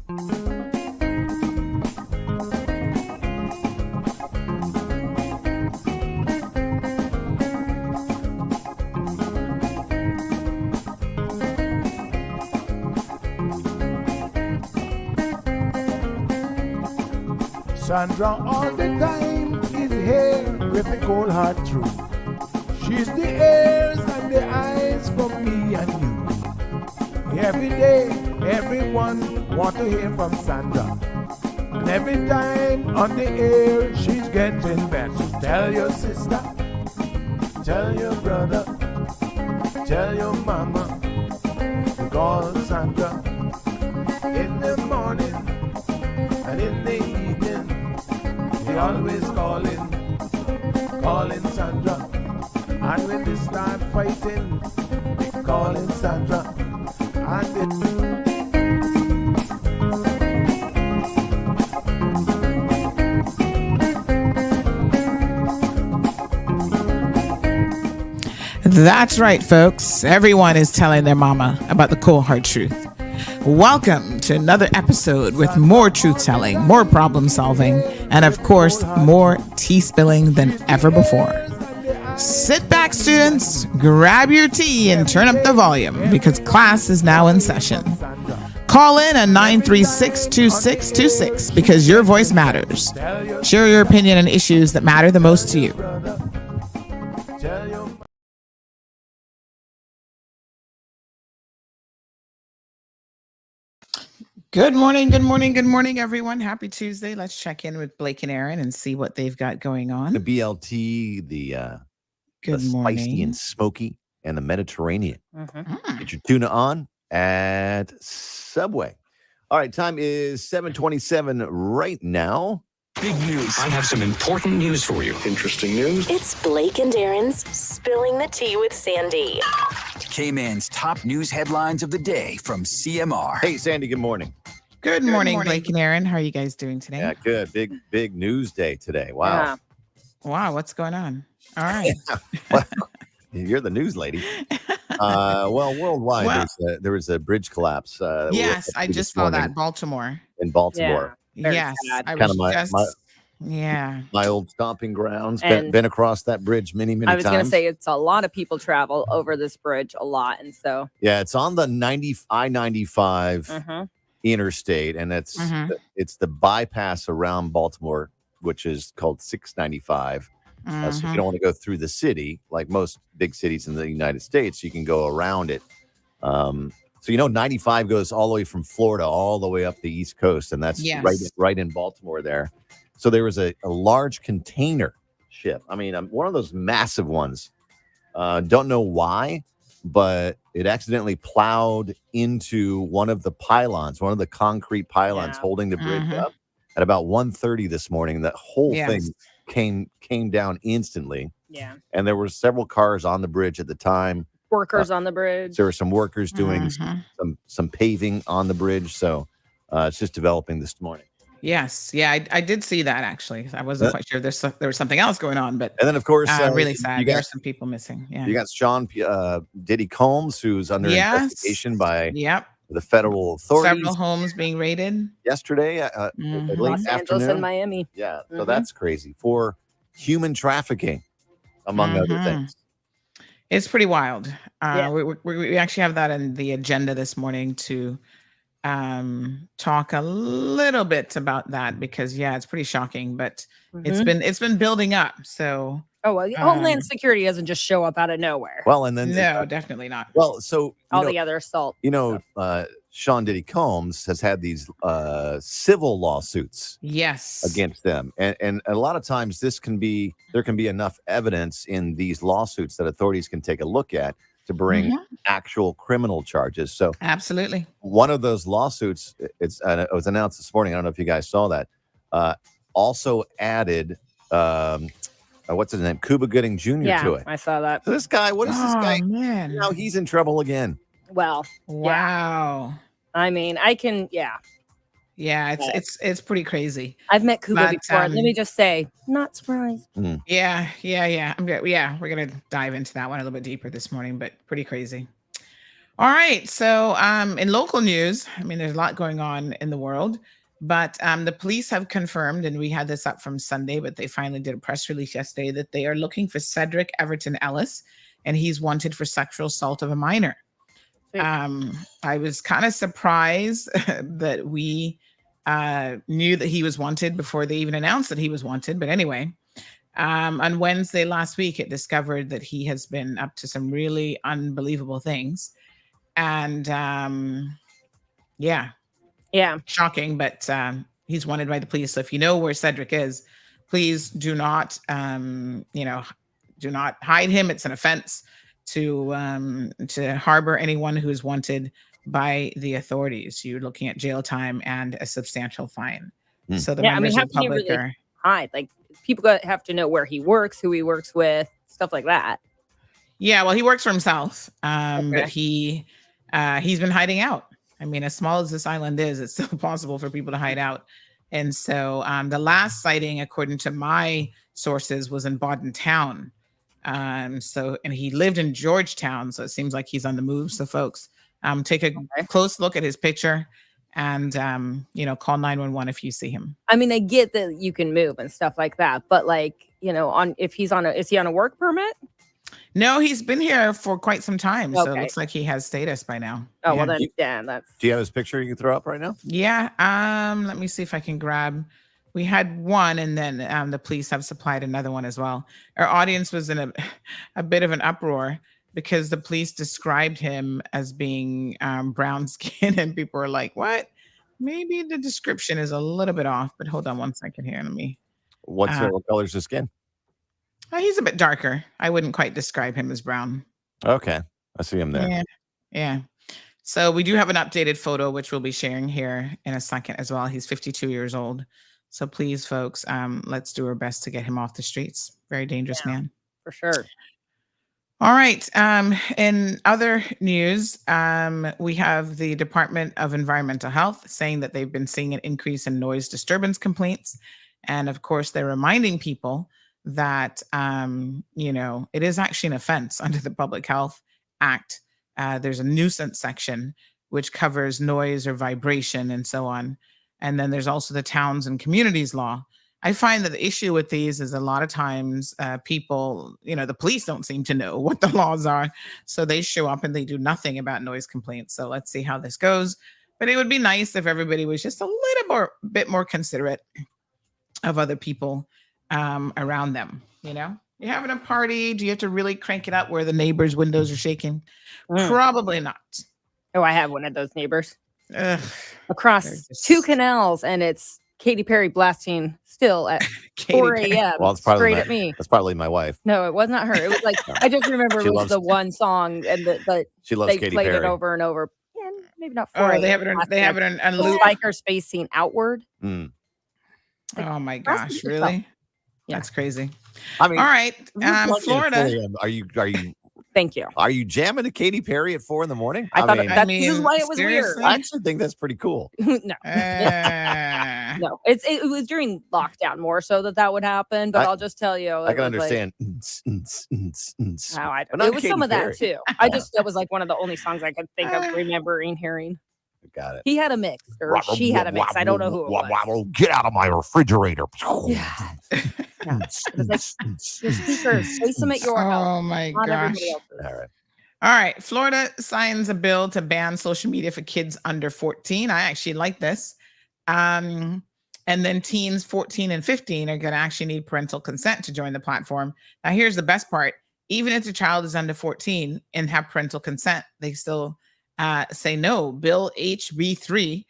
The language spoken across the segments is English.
Sandra all the time is here with the cold hard truth. She's the ears and the eyes for me and you. Every day, everyone want to hear from Sandra. And every time on the air, she's getting better. Tell your sister, tell your brother, tell your mama, call Sandra in the morning and in the evening. They always calling Sandra. And when they start fighting, they calling Sandra. And That's right, folks. Everyone is telling their mama about the cold hard truth. Welcome to another episode with more truth-telling, more problem-solving, and of course, more tea spilling than ever before. Sit back, students, grab your tea and turn up the volume because class is now in session. Call in at 936-2626 because your voice matters. Share your opinion on issues that matter the most to you. Good morning, everyone. Happy Tuesday. Let's check in with Blake and Aaron and see what they've got going on. The BLT, the spicy and smoky, and the Mediterranean. Mm-hmm. Get your tuna on at Subway. All right, time is 7:27 right now. Big news. I have some important news for you. Interesting news. It's Blake and Aaron's Spilling the Tea with Sandy. Cayman's top news headlines of the day from CMR. Hey, Sandy, good morning. Good morning, Blake and Aaron. How are you guys doing today? Yeah, good. Big news day today. Wow. Yeah. Wow, what's going on? All right. Well, you're the news lady. Worldwide, there was a bridge collapse. Yes, I just saw that in Baltimore. Yeah, yes, I was my old stomping grounds. Been across that bridge many times. I was going to say it's a lot of people travel over this bridge a lot, and so it's on the I-95 interstate, and it's the bypass around Baltimore, which is called 695. So if you don't want to go through the city, like most big cities in the United States, you can go around it. So 95 goes all the way from Florida all the way up the East Coast, and that's right in Baltimore there. So there was a large container ship. I mean, one of those massive ones. Don't know why, but it accidentally plowed into one of the pylons, one of the concrete pylons holding the bridge up. At about 1:30 this morning, that whole thing came down instantly. Yeah. And there were several cars on the bridge at the time. Workers on the bridge. There were some workers doing some paving on the bridge. So it's just developing this morning. Yes. Yeah, I did see that, actually. I wasn't quite sure there was something else going on, but and then, of course, really sad. There are some people missing. Yeah. You got Sean Diddy Combs, who's under investigation by the federal authorities. Several homes being raided yesterday, late Los Angeles and Miami. Yeah, so that's crazy for human trafficking, among other things. It's pretty wild. We actually have that in the agenda this morning to talk a little bit about that because it's pretty shocking, but it's been building up. So Homeland Security doesn't just show up out of nowhere. Well, and then definitely not. Well, so the other assault. Sean Diddy Combs has had these civil lawsuits against them, and a lot of times there can be enough evidence in these lawsuits that authorities can take a look at to bring actual criminal charges. So absolutely, one of those lawsuits, it was announced this morning. I don't know if you guys saw that. Also added what's his name, Cuba Gooding Jr. to it. I saw that. So this guy, what is this guy? Man. Now he's in trouble again. Well, wow. I mean, I can, it's pretty crazy. I've met Cuba before. Let me just say, not surprised. Yeah. I'm good. Yeah, we're gonna dive into that one a little bit deeper this morning, but pretty crazy. All right. So, in local news, I mean, there's a lot going on in the world, but the police have confirmed, and we had this up from Sunday, but they finally did a press release yesterday that they are looking for Cedric Everton Ellis, and he's wanted for sexual assault of a minor. I was kind of surprised that we knew that he was wanted before they even announced that he was wanted. But anyway, on Wednesday last week, it discovered that he has been up to some really unbelievable things. And yeah, shocking, but he's wanted by the police. So if you know where Cedric is, please do not, do not hide him. It's an offense to harbor anyone who is wanted by the authorities. You're looking at jail time and a substantial fine. So the members of the public are hide. Like people have to know where he works, who he works with, stuff like that. Yeah, well, he works for himself, but he's been hiding out. I mean, as small as this island is, it's still possible for people to hide out. And so the last sighting, according to my sources, was in Bodden Town. And he lived in Georgetown, so it seems like he's on the move. So folks, take a close look at his picture and, call 911 if you see him. I mean, I get that you can move and stuff like that, but like, is he on a work permit? No, he's been here for quite some time. So it looks like he has status by now. Oh, well then, that's... Do you have his picture you can throw up right now? Yeah. Let me see if I can grab. We had one, and then the police have supplied another one as well. Our audience was in a bit of an uproar because the police described him as being brown skin, and people were like, what? Maybe the description is a little bit off, but hold on one second here. Let me. What color's his skin? He's a bit darker. I wouldn't quite describe him as brown. Okay. I see him there. Yeah. So we do have an updated photo, which we'll be sharing here in a second as well. He's 52 years old. So please, folks, let's do our best to get him off the streets. Very dangerous man. For sure. All right. In other news, we have the Department of Environmental Health saying that they've been seeing an increase in noise disturbance complaints. And of course, they're reminding people that, it is actually an offense under the Public Health Act. There's a nuisance section which covers noise or vibration and so on. And then there's also the towns and communities law. I find that the issue with these is a lot of times people, the police don't seem to know what the laws are. So they show up and they do nothing about noise complaints. So let's see how this goes. But it would be nice if everybody was just a little bit more considerate of other people around them. You're having a party. Do you have to really crank it up where the neighbors' windows are shaking? Probably not. Oh, I have one of those neighbors across two canals, and it's Katy Perry blasting still at 4 a.m. Well, it's probably straight at me. That's probably my wife. No, it was not her. It was like I just remember it was the one song, and she loves they Katy played Perry. it over and over. Yeah, maybe not 4 a.m. They have it on loop. Bikers facing outward. Oh my gosh, really? Yeah. That's crazy. I mean, all right. Florida. Are you Thank you. Are you jamming to Katy Perry at 4 a.m? I thought this is why it was weird. I actually think that's pretty cool. No. No. It was during lockdown more so that would happen, but I'll just tell you. I can understand. It was some of that too. That was like one of the only songs I could think of remembering hearing. Got it. He had a mix, or she had a mix. I don't know who it was. Get out of my refrigerator. Yeah. It was like, your speakers, place them at your house. Oh my gosh. All right. Florida signs a bill to ban social media for kids under 14. I actually like this. And then teens 14 and 15 are going to actually need parental consent to join the platform. Now, here's the best part. Even if the child is under 14 and have parental consent, they still say no. Bill HB3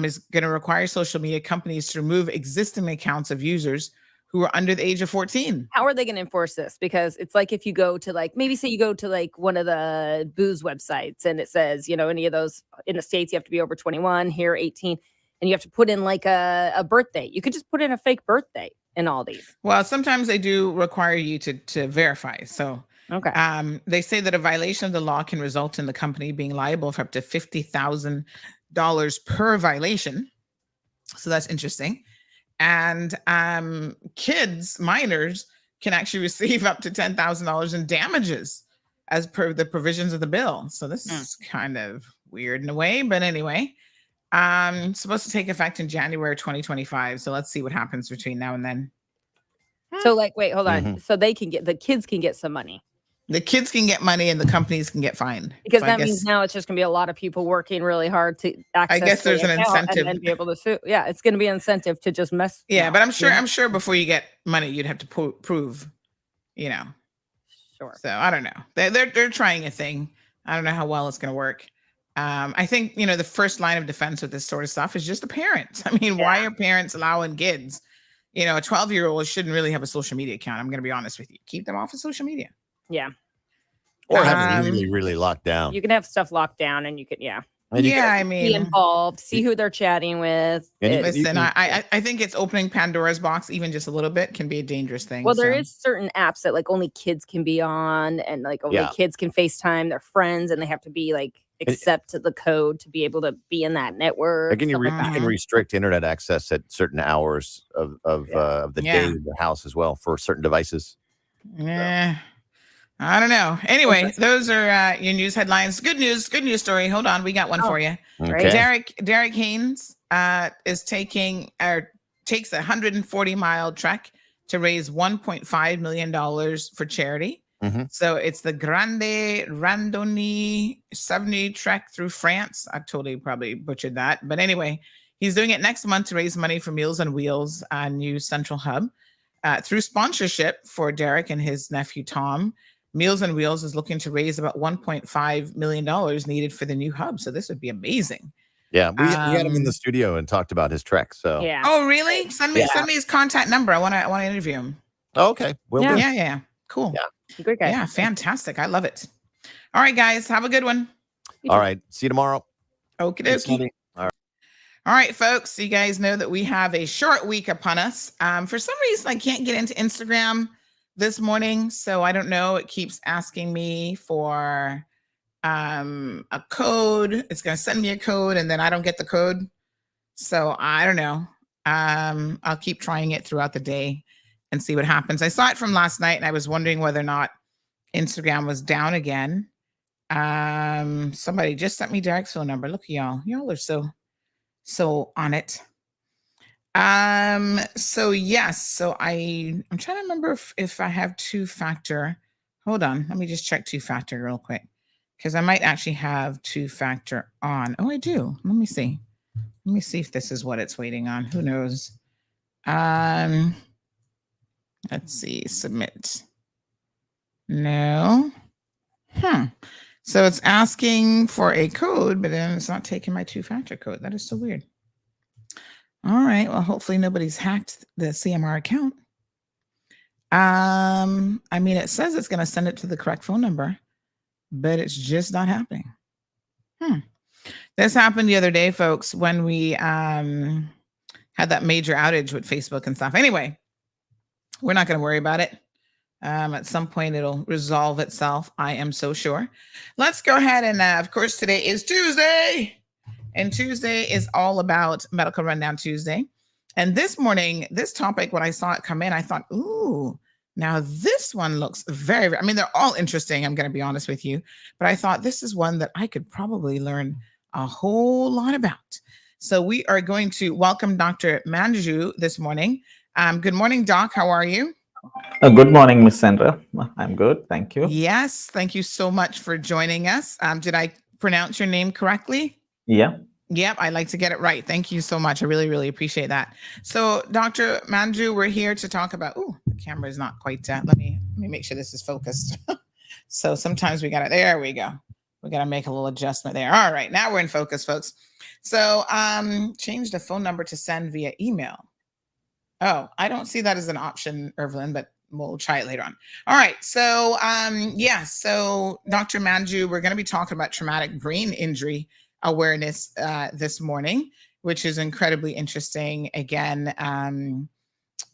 is going to require social media companies to remove existing accounts of users who are under the age of 14. How are they going to enforce this? Because it's like if you go to maybe say you go to one of the booze websites and it says, any of those in the States, you have to be over 21, here 18, and you have to put in a birthday. You could just put in a fake birthday in all these. Well, sometimes they do require you to verify. So okay. They say that a violation of the law can result in the company being liable for up to $50,000 per violation. So that's interesting. And minors, can actually receive up to $10,000 in damages as per the provisions of the bill. So this is kind of weird in a way, but anyway, supposed to take effect in January 2025. So let's see what happens between now and then. So like, wait, hold on. So the kids can get some money. The kids can get money and the companies can get fined. Because So that means now it's just going to be a lot of people working really hard to access. I guess there's an incentive and then be able to sue. Yeah, it's going to be an incentive to just mess. Yeah, but I'm sure before you get money, you'd have to prove, Sure. So I don't know. They're trying a thing. I don't know how well it's going to work. I think the first line of defense with this sort of stuff is just the parents. I mean, why are parents allowing kids? A 12-year-old shouldn't really have a social media account. I'm going to be honest with you. Keep them off of social media. Yeah. Or have it really, really locked down. You can have stuff locked down, and you can, I mean, be involved, see who they're chatting with. Listen, I think it's opening Pandora's box even just a little bit can be a dangerous thing. Well, there is certain apps that like only kids can be on, and like only kids can FaceTime their friends, and they have to be like accept the code to be able to be in that network. Again, you can restrict internet access at certain hours of the day in the house as well for certain devices. Yeah. I don't know. Anyway, those are your news headlines. Good news story. Hold on, we got one for you. Okay. Derek Haynes takes a 140-mile trek to raise $1.5 million for charity. So it's the Grande Randonnée 70 trek through France. I totally probably butchered that, but anyway, he's doing it next month to raise money for Meals on Wheels, a new central hub. Through sponsorship for Derek and his nephew Tom, Meals on Wheels is looking to raise about $1.5 million needed for the new hub. So this would be amazing. Yeah, we had him in the studio and talked about his trek. So yeah. Oh, really? Send me his contact number. I want to interview him. Oh, okay. Yeah. Cool. Yeah. Great guy. Yeah, fantastic. I love it. All right, guys, have a good one. All right. See you tomorrow. Okie dokie. All right, folks. So you guys know that we have a short week upon us. For some reason, I can't get into Instagram this morning, so I don't know. It keeps asking me for a code. It's going to send me a code, and then I don't get the code. So I don't know. I'll keep trying it throughout the day and see what happens. I saw it from last night, and I was wondering whether or not Instagram was down again. Somebody just sent me Derek's phone number. Look at y'all. Y'all are so on it. So yes, so I'm trying to remember if I have two-factor. Hold on, let me just check two-factor real quick, because I might actually have two-factor on. Oh, I do. Let me see if this is what it's waiting on. Who knows? Let's see, submit. No. So it's asking for a code, but then it's not taking my two-factor code. That is so weird. All right. Well, hopefully nobody's hacked the CMR account. I mean, it says it's going to send it to the correct phone number, but it's just not happening. This happened the other day, folks, when we had that major outage with Facebook and stuff. Anyway, we're not going to worry about it. At some point, it'll resolve itself. I am so sure. Let's go ahead and, of course, today is Tuesday. And Tuesday is all about Medical Rundown Tuesday. And this morning, this topic, when I saw it come in, I thought, ooh, now this one looks very, I mean, they're all interesting, I'm going to be honest with you. But I thought this is one that I could probably learn a whole lot about. So we are going to welcome Dr. Manju this morning. Good morning, Doc. How are you? Good morning, Miss Sandra. I'm good. Thank you. Yes. Thank you so much for joining us. Did I pronounce your name correctly? Yeah. Yep, I like to get it right. Thank you so much. I really, really appreciate that. So, Dr. Manju, we're here to talk about. Oh, the camera is not quite. Let me make sure this is focused. So sometimes we got it. There we go. We got to make a little adjustment there. All right, now we're in focus, folks. So, change the phone number to send via email. Oh, I don't see that as an option, Irvin, but we'll try it later on. All right. So, So, Dr. Manju, we're going to be talking about traumatic brain injury awareness this morning, which is incredibly interesting. Again,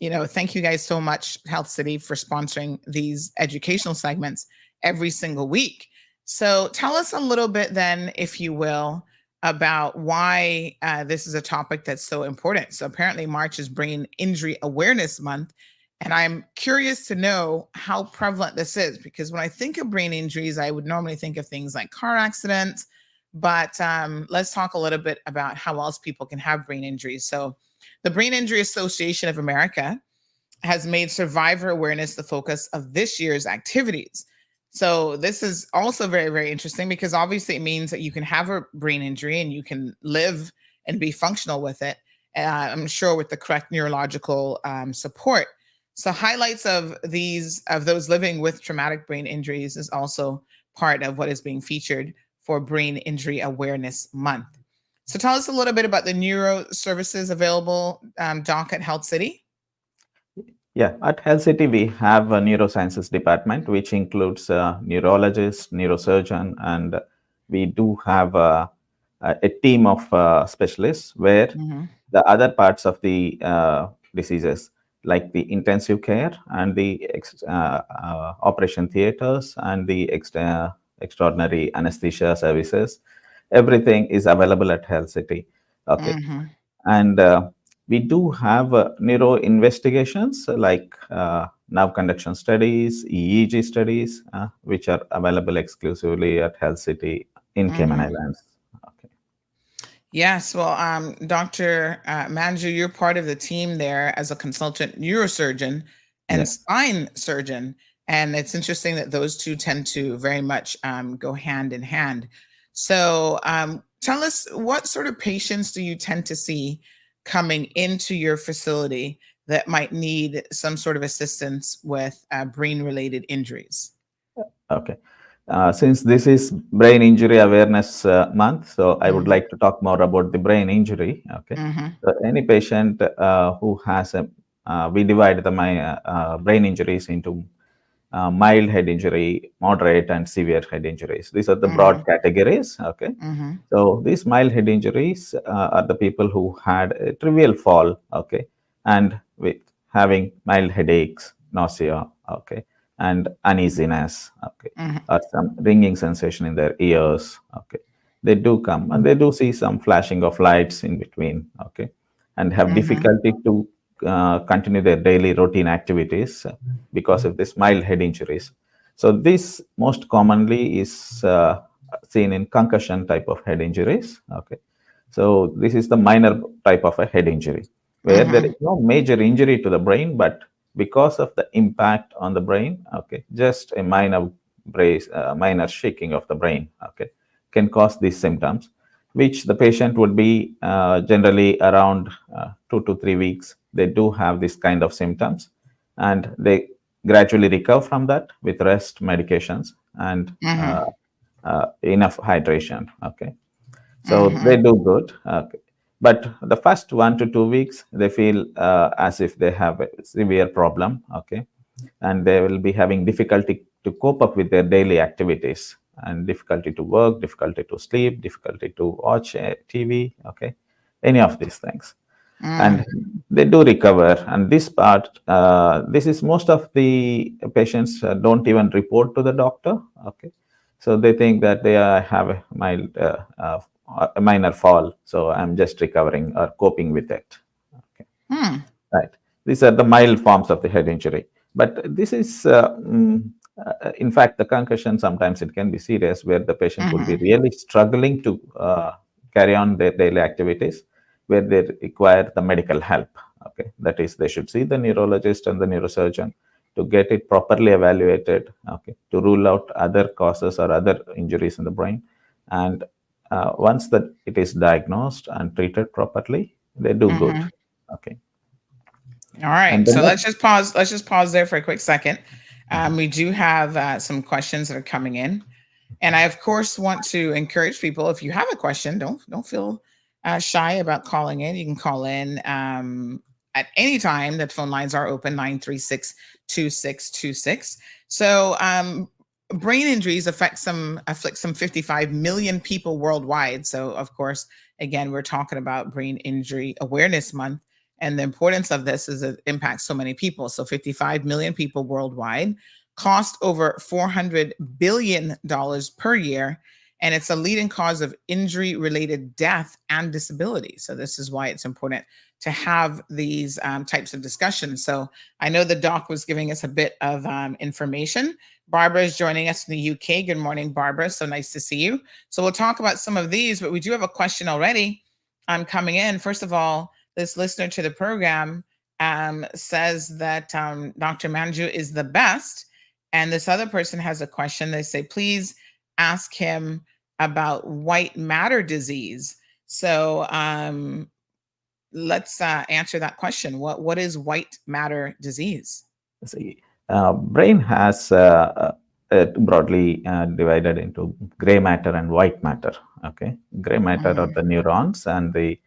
thank you guys so much, Health City, for sponsoring these educational segments every single week. So tell us a little bit then, if you will, about why this is a topic that's so important. So apparently March is Brain Injury Awareness Month. And I'm curious to know how prevalent this is, because when I think of brain injuries, I would normally think of things like car accidents. But let's talk a little bit about how else people can have brain injuries. So the Brain Injury Association of America has made survivor awareness the focus of this year's activities. So this is also very, very interesting, because obviously it means that you can have a brain injury and you can live and be functional with it. I'm sure with the correct neurological support. So highlights of those living with traumatic brain injuries is also part of what is being featured for Brain Injury Awareness Month. So tell us a little bit about the neuro services available, Doc, at Health City. Yeah, at Health City, we have a neurosciences department, which includes a neurologist, neurosurgeon, and we do have a team of specialists where the other parts of the diseases, like the intensive care and the operation theaters and the extraordinary anesthesia services, everything is available at Health City. Okay. And we do have neuro investigations like nerve conduction studies, EEG studies, which are available exclusively at Health City in Cayman Islands. Okay. Yes, well, Dr. Manju, you're part of the team there as a consultant neurosurgeon and spine surgeon. And it's interesting that those two tend to very much go hand in hand. So tell us, what sort of patients do you tend to see coming into your facility that might need some sort of assistance with brain-related injuries? Okay. Since this is Brain Injury Awareness Month, so I would like to talk more about the brain injury. Okay. So any patient who has we divide the brain injuries into mild head injury, moderate, and severe head injuries. These are the broad categories. Okay. So these mild head injuries are the people who had a trivial fall. Okay. And with having mild headaches, nausea. Okay. And uneasiness. Okay. Or some ringing sensation in their ears. Okay. They do come and they do see some flashing of lights in between. Okay. And have difficulty to continue their daily routine activities because of this mild head injuries. So this most commonly is seen in concussion type of head injuries. Okay, so this is the minor type of a head injury where there is no major injury to the brain, but because of the impact on the brain, okay, just a minor minor shaking of the brain, okay, can cause these symptoms, which the patient would be generally around 2 to 3 weeks. They do have this kind of symptoms, and they gradually recover from that with rest, medications, and enough hydration. Okay, so they do good. Okay. But the first 1 to 2 weeks, they feel as if they have a severe problem. Okay, and they will be having difficulty to cope up with their daily activities, and difficulty to work, difficulty to sleep, difficulty to watch TV, okay, any of these things. And they do recover. And this part, this is most of the patients don't even report to the doctor, okay. So they think that they have a mild, a minor fall, so I'm just recovering or coping with it. Okay. Right. These are the mild forms of the head injury. But this is, in fact, the concussion, sometimes it can be serious, where the patient would be really struggling to carry on their daily activities, where they require the medical help. Okay, that is, they should see the neurologist and the neurosurgeon to get it properly evaluated. Okay, to rule out other causes or other injuries in the brain, and once that it is diagnosed and treated properly, they do good. Okay. All right. So let's just pause. Let's just pause there for a quick second. We do have some questions that are coming in, and I of course want to encourage people. If you have a question, don't feel shy about calling in. You can call in at any time. The phone lines are open, 936-2626. So brain injuries afflict some 55 million people worldwide. So of course, again, we're talking about Brain Injury Awareness Month. And the importance of this is it impacts so many people. So 55 million people worldwide, cost over $400 billion per year. and it's a leading cause of injury-related death and disability. So this is why it's important to have these types of discussions. So I know the doc was giving us a bit of information. Barbara is joining us in the UK. Good morning, Barbara. So nice to see you. So we'll talk about some of these, but we do have a question already coming in. First of all, this listener to the program says that Dr. Manju is the best. And this other person has a question. They say, please ask him about white matter disease. So let's answer that question. What is white matter disease? See, brain has broadly divided into gray matter and white matter. Okay, gray matter are the neurons, and the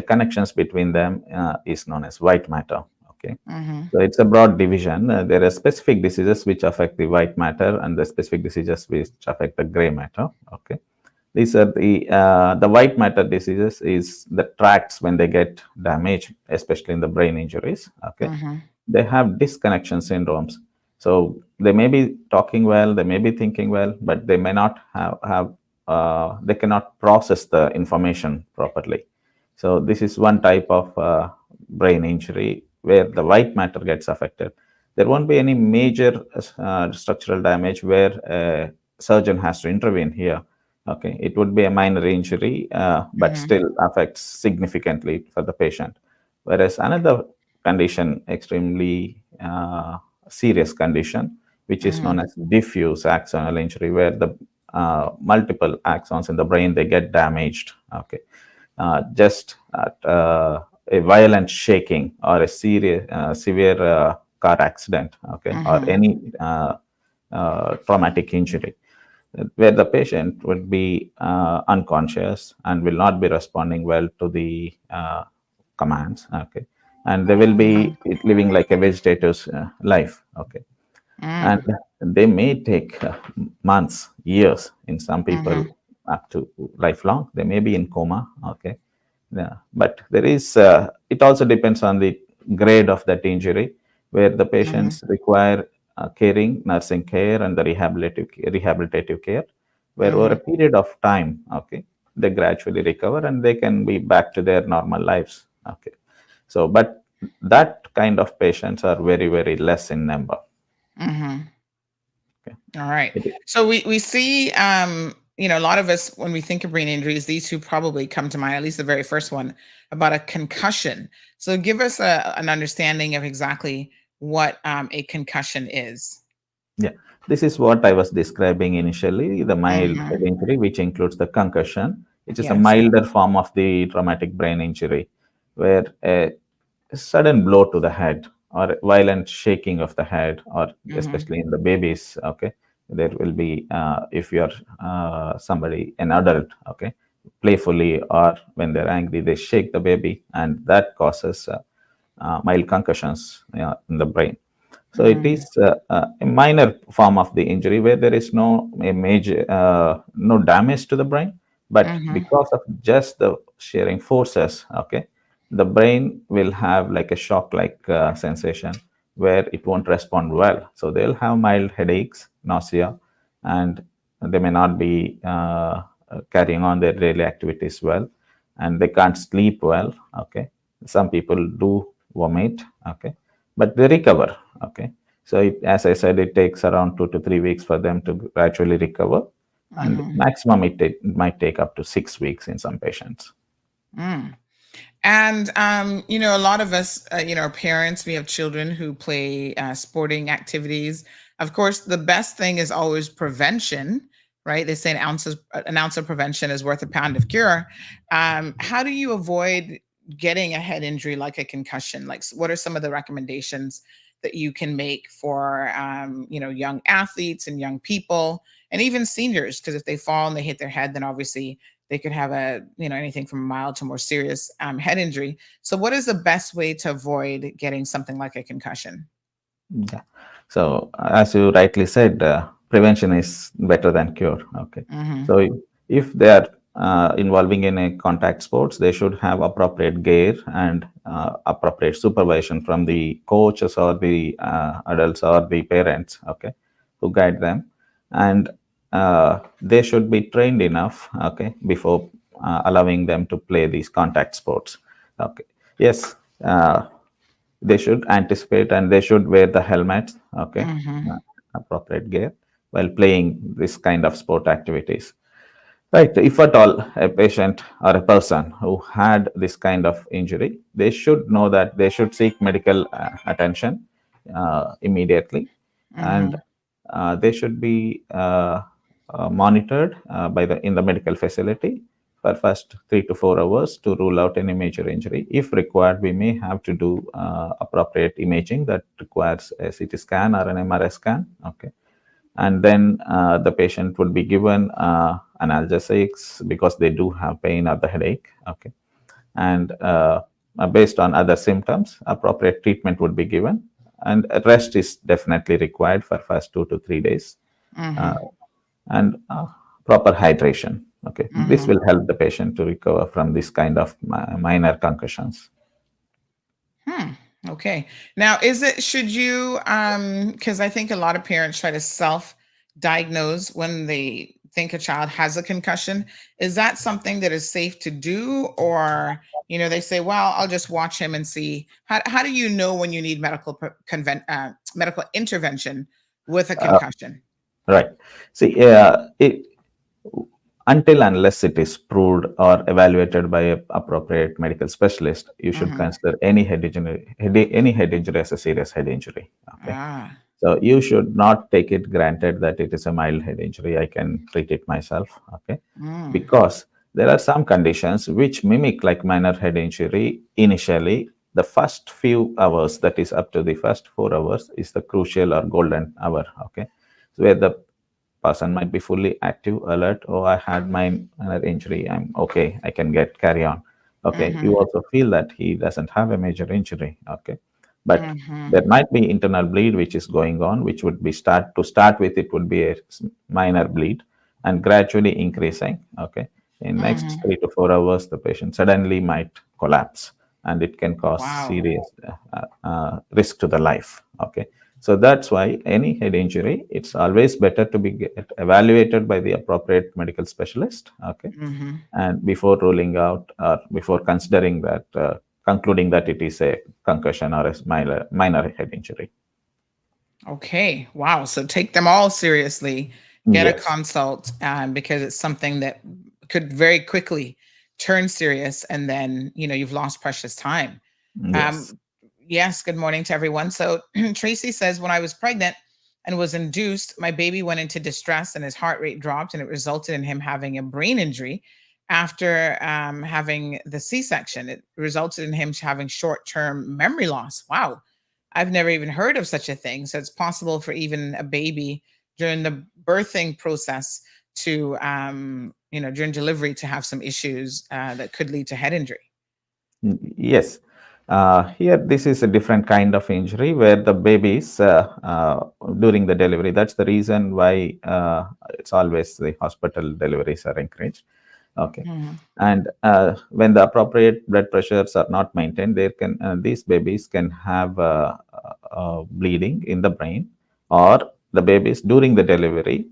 connections between them is known as white matter. Okay, so it's a broad division. There are specific diseases which affect the white matter, and the specific diseases which affect the gray matter. Okay, these are the white matter diseases is the tracts when they get damaged, especially in the brain injuries. Okay, they have disconnection syndromes. So they may be talking well, they may be thinking well, but they may not have they cannot process the information properly. So this is one type of brain injury where the white matter gets affected. There won't be any major structural damage where a surgeon has to intervene here. Okay, it would be a minor injury, but still affects significantly for the patient. Whereas another condition, extremely serious condition, which is known as diffuse axonal injury, where the multiple axons in the brain, they get damaged. Okay, just at a violent shaking or a severe car accident, okay, or any traumatic injury, where the patient will be unconscious and will not be responding well to the commands. Okay, and they will be living like a vegetative life. Okay, and they may take months, years, in some people up to lifelong. They may be in coma. Okay, yeah, but there is it also depends on the grade of that injury, where the patients require caring, nursing care, and the rehabilitative care, where over a period of time, okay, they gradually recover and they can be back to their normal lives. Okay, so but that kind of patients are very, very less in number. Okay. All right. So we see a lot of us, when we think of brain injuries, these two probably come to mind, at least the very first one, about a concussion. So give us an understanding of exactly what a concussion is. Yeah, this is what I was describing initially, the mild head injury, which includes the concussion, which is a milder form of the traumatic brain injury, where a sudden blow to the head or violent shaking of the head, or especially in the babies, okay, there will be, if you're somebody, an adult, okay, playfully or when they're angry, they shake the baby, and that causes mild concussions in the brain. So it is a minor form of the injury where there is no major no damage to the brain, but because of just the shearing forces, okay, the brain will have like a shock-like sensation where it won't respond well. So they'll have mild headaches, nausea, and they may not be carrying on their daily activities well, and they can't sleep well. Okay, some people do vomit. Okay, but they recover. Okay, so as I said, it takes around 2 to 3 weeks for them to gradually recover, and maximum it might take up to 6 weeks in some patients. And a lot of us, are parents. We have children who play sporting activities. Of course, the best thing is always prevention, right? They say an ounce of prevention is worth a pound of cure. How do you avoid getting a head injury like a concussion? Like, what are some of the recommendations that you can make for young athletes and young people and even seniors? Because if they fall and they hit their head, then obviously they could have anything from a mild to more serious head injury. So what is the best way to avoid getting something like a concussion? Yeah. So as you rightly said, prevention is better than cure. Okay. So if they are involving in a contact sports, they should have appropriate gear and appropriate supervision from the coaches or the adults or the parents, okay, who guide them. And they should be trained enough, okay, before allowing them to play these contact sports. Okay, yes, they should anticipate and they should wear the helmets, okay, appropriate gear while playing this kind of sport activities. Right. If at all a patient or a person who had this kind of injury, they should know that they should seek medical attention immediately, and they should be monitored by the in the medical facility for first 3 to 4 hours to rule out any major injury. If required, we may have to do appropriate imaging that requires a CT scan or an MRI scan. Okay, and then the patient would be given analgesics because they do have pain or the headache. Okay, and based on other symptoms, appropriate treatment would be given, and rest is definitely required for first 2 to 3 days, and proper hydration. Okay, this will help the patient to recover from this kind of minor concussions. Okay. Now, should you, because I think a lot of parents try to self-diagnose when they think a child has a concussion. Is that something that is safe to do? Or, they say, well, I'll just watch him and see. How do you know when you need medical intervention with a concussion? Right. See, until unless it is proved or evaluated by an appropriate medical specialist, you should consider any head injury as a serious head injury. Okay. So you should not take it granted that it is a mild head injury. I can treat it myself. Okay. Because there are some conditions which mimic like minor head injury initially. The first few hours, that is up to the first 4 hours, is the crucial or golden hour. Okay. So where the person might be fully active, alert. Oh, I had minor injury. I'm okay. I can carry on. Okay. You also feel that he doesn't have a major injury. Okay. But there might be internal bleed which is going on, which would be start with it would be a minor bleed and gradually increasing. Okay. In next 3 to 4 hours, the patient suddenly might collapse and it can cause serious risk to the life. Okay. So that's why any head injury, it's always better to be evaluated by the appropriate medical specialist. Okay. And before ruling out or before considering that, concluding that it is a concussion or a minor head injury. Okay. Wow. So take them all seriously. Get a consult because it's something that could very quickly turn serious, and then you've lost precious time. Yes. Good morning to everyone. So Tracy says, when I was pregnant and was induced, my baby went into distress and his heart rate dropped, and it resulted in him having a brain injury. After having the C-section, it resulted in him having short-term memory loss. Wow. I've never even heard of such a thing. So it's possible for even a baby during the birthing process to, during delivery, to have some issues that could lead to head injury. Yes. Here, this is a different kind of injury where the babies during the delivery. That's the reason why it's always the hospital deliveries are encouraged. Okay. And when the appropriate blood pressures are not maintained, these babies can have bleeding in the brain, or the babies during the delivery,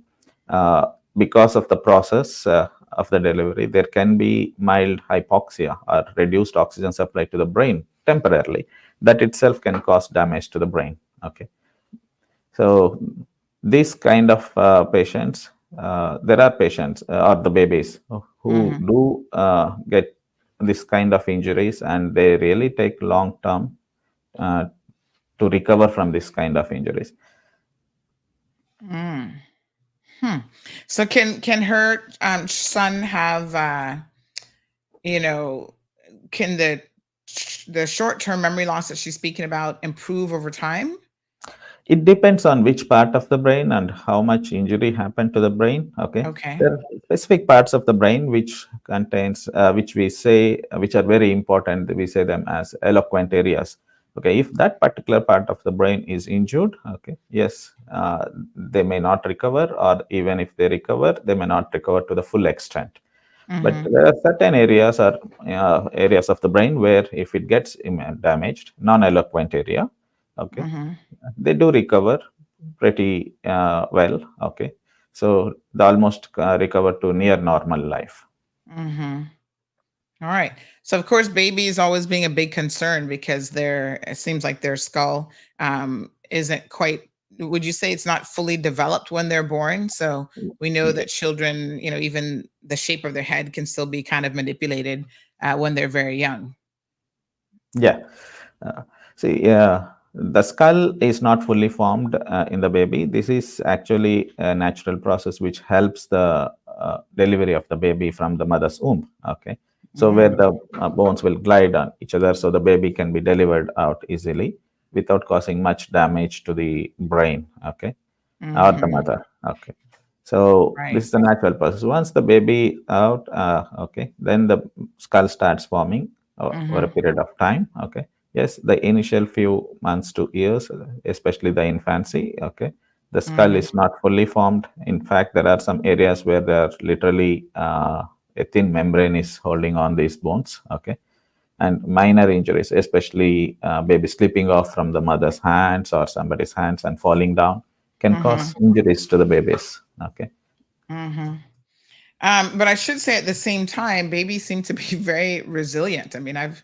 because of the process of the delivery, there can be mild hypoxia or reduced oxygen supply to the brain temporarily. That itself can cause damage to the brain. Okay. So this kind of patients, there are patients or the babies who do get this kind of injuries, and they really take long term to recover from this kind of injuries. So can her son have can the short-term memory loss that she's speaking about improve over time? It depends on which part of the brain and how much injury happened to the brain. Okay. There are specific parts of the brain which contains, which are very important. We say them as eloquent areas. Okay. If that particular part of the brain is injured, okay, yes, they may not recover, or even if they recover, they may not recover to the full extent. But there are certain areas or areas of the brain where if it gets damaged, non-eloquent area, okay, they do recover pretty well. Okay, So they almost recover to near normal life. All right. So of course, babies always being a big concern because it seems like their skull isn't quite. Would you say it's not fully developed when they're born? So we know that children, even the shape of their head can still be kind of manipulated when they're very young. Yeah. See, the skull is not fully formed in the baby. This is actually a natural process which helps the delivery of the baby from the mother's womb. Okay. So where the bones will glide on each other, so the baby can be delivered out easily without causing much damage to the brain. Okay, or the mother. Okay. So Right. this is the natural process. Once the baby out, okay, then the skull starts forming over a period of time. Okay. Yes, the initial few months to years, especially the infancy. Okay, the skull is not fully formed. In fact, there are some areas where there are literally a thin membrane is holding on these bones. Okay, and minor injuries, especially baby slipping off from the mother's hands or somebody's hands and falling down, can cause injuries to the babies. Okay. But I should say at the same time, babies seem to be very resilient. I mean, I've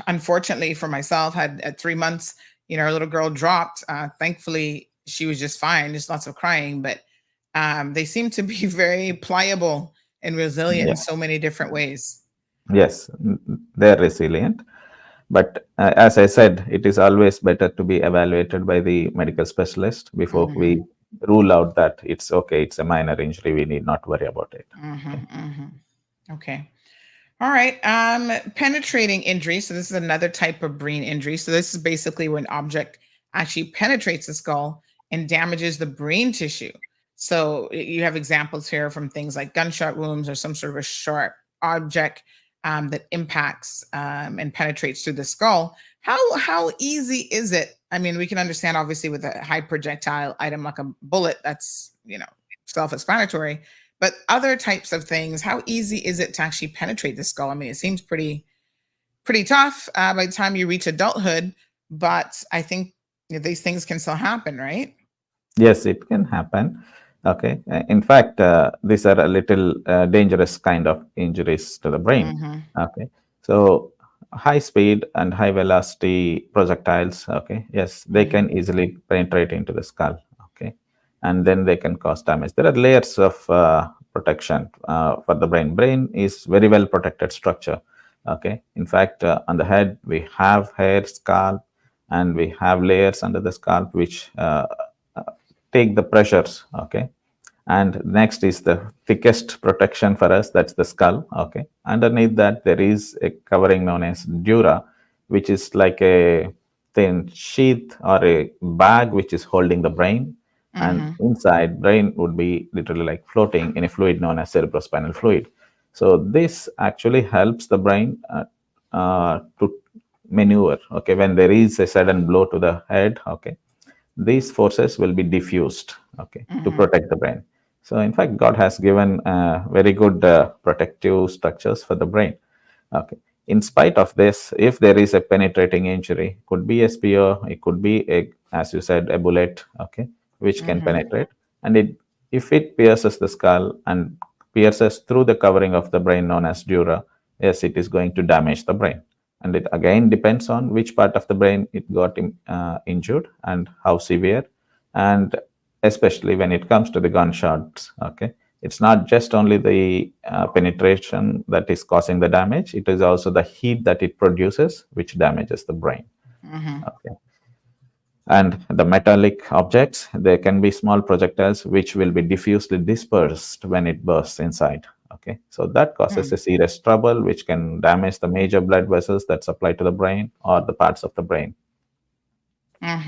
unfortunately for myself had at 3 months, our little girl dropped. Thankfully, she was just fine, just lots of crying, but they seem to be very pliable and resilient in so many different ways. Yes, they're resilient. But as I said, it is always better to be evaluated by the medical specialist before we rule out that it's okay, it's a minor injury, we need not worry about it. Okay. All right. Penetrating injury. So this is another type of brain injury. So this is basically when an object actually penetrates the skull and damages the brain tissue. So you have examples here from things like gunshot wounds or some sort of a sharp object that impacts and penetrates through the skull. How easy is it? I mean, we can understand obviously with a high projectile item like a bullet, that's self-explanatory. But other types of things, how easy is it to actually penetrate the skull? I mean, it seems pretty tough by the time you reach adulthood, but I think these things can still happen, right? Yes, it can happen. Okay. In fact, these are a little dangerous kind of injuries to the brain. Okay. So high speed and high velocity projectiles, okay, yes, they can easily penetrate into the skull. Okay. And then they can cause damage. There are layers of protection for the brain. Brain is very well protected structure. Okay. In fact, on the head, we have hair, scalp, and we have layers under the scalp which take the pressures. Okay. And next is the thickest protection for us, that's the skull. Okay. Underneath that, there is a covering known as dura, which is like a thin sheath or a bag which is holding the brain. And inside, brain would be literally like floating in a fluid known as cerebrospinal fluid. So this actually helps the brain to maneuver. Okay. When there is a sudden blow to the head, okay, these forces will be diffused, okay, to protect the brain. So in fact, God has given very good protective structures for the brain. Okay. In spite of this, if there is a penetrating injury, could be a spear, it could be as you said, a bullet, okay, which can penetrate. And if it pierces the skull and pierces through the covering of the brain known as dura, yes, it is going to damage the brain. And it again depends on which part of the brain it got injured and how severe. And especially when it comes to the gunshots, okay, it's not just only the penetration that is causing the damage, it is also the heat that it produces which damages the brain. Okay. And the metallic objects, there can be small projectiles which will be diffusely dispersed when it bursts inside. Okay, so that causes a serious trouble which can damage the major blood vessels that supply to the brain or the parts of the brain. All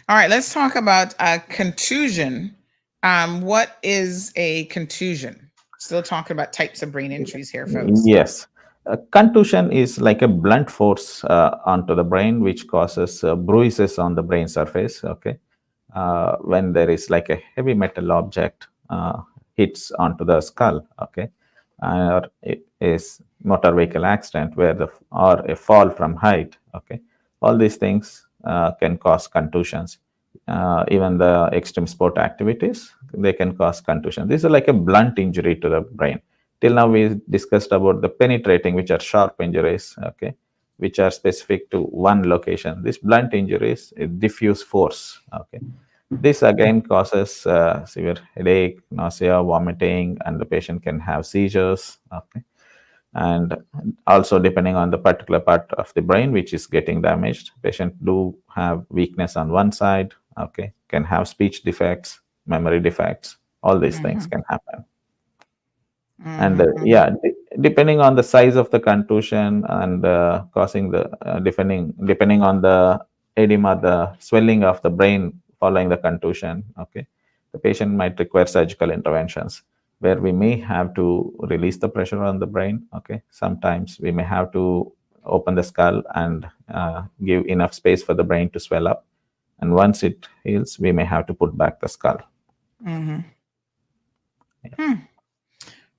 right, let's talk about contusion. What is a contusion? Still talking about types of brain injuries here, folks. Yes. Contusion is like a blunt force onto the brain which causes bruises on the brain surface. Okay, when there is like a heavy metal object hits onto the skull. Okay, or it is motor vehicle accident or a fall from height. Okay, all these things can cause contusions. even the extreme sport activities, they can cause contusion. This is like a blunt injury to the brain. Till now, we discussed about the penetrating, which are sharp injuries, okay, which are specific to one location. This blunt injuries, diffuse force, okay. This again causes severe headache, nausea, vomiting, and the patient can have seizures, okay. And also depending on the particular part of the brain which is getting damaged, patient do have weakness on one side, okay, can have speech defects, memory defects, all these things can happen. And depending on the size of the contusion and causing the depending on the edema, the swelling of the brain following the contusion, okay, the patient might require surgical interventions where we may have to release the pressure on the brain, okay. Sometimes we may have to open the skull and give enough space for the brain to swell up, and once it heals, we may have to put back the skull.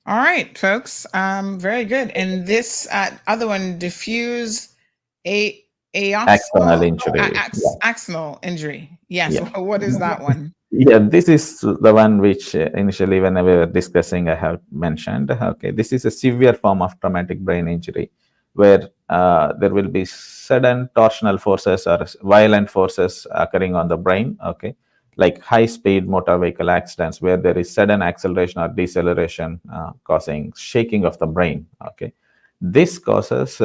All right, folks. Very good. And this other one, diffuse axonal injury. Axonal injury. Yes. What is that one? Yeah, this is the one which initially when we were discussing, I have mentioned. Okay, this is a severe form of traumatic brain injury where there will be sudden torsional forces or violent forces occurring on the brain, okay, like high-speed motor vehicle accidents where there is sudden acceleration or deceleration causing shaking of the brain, okay. This causes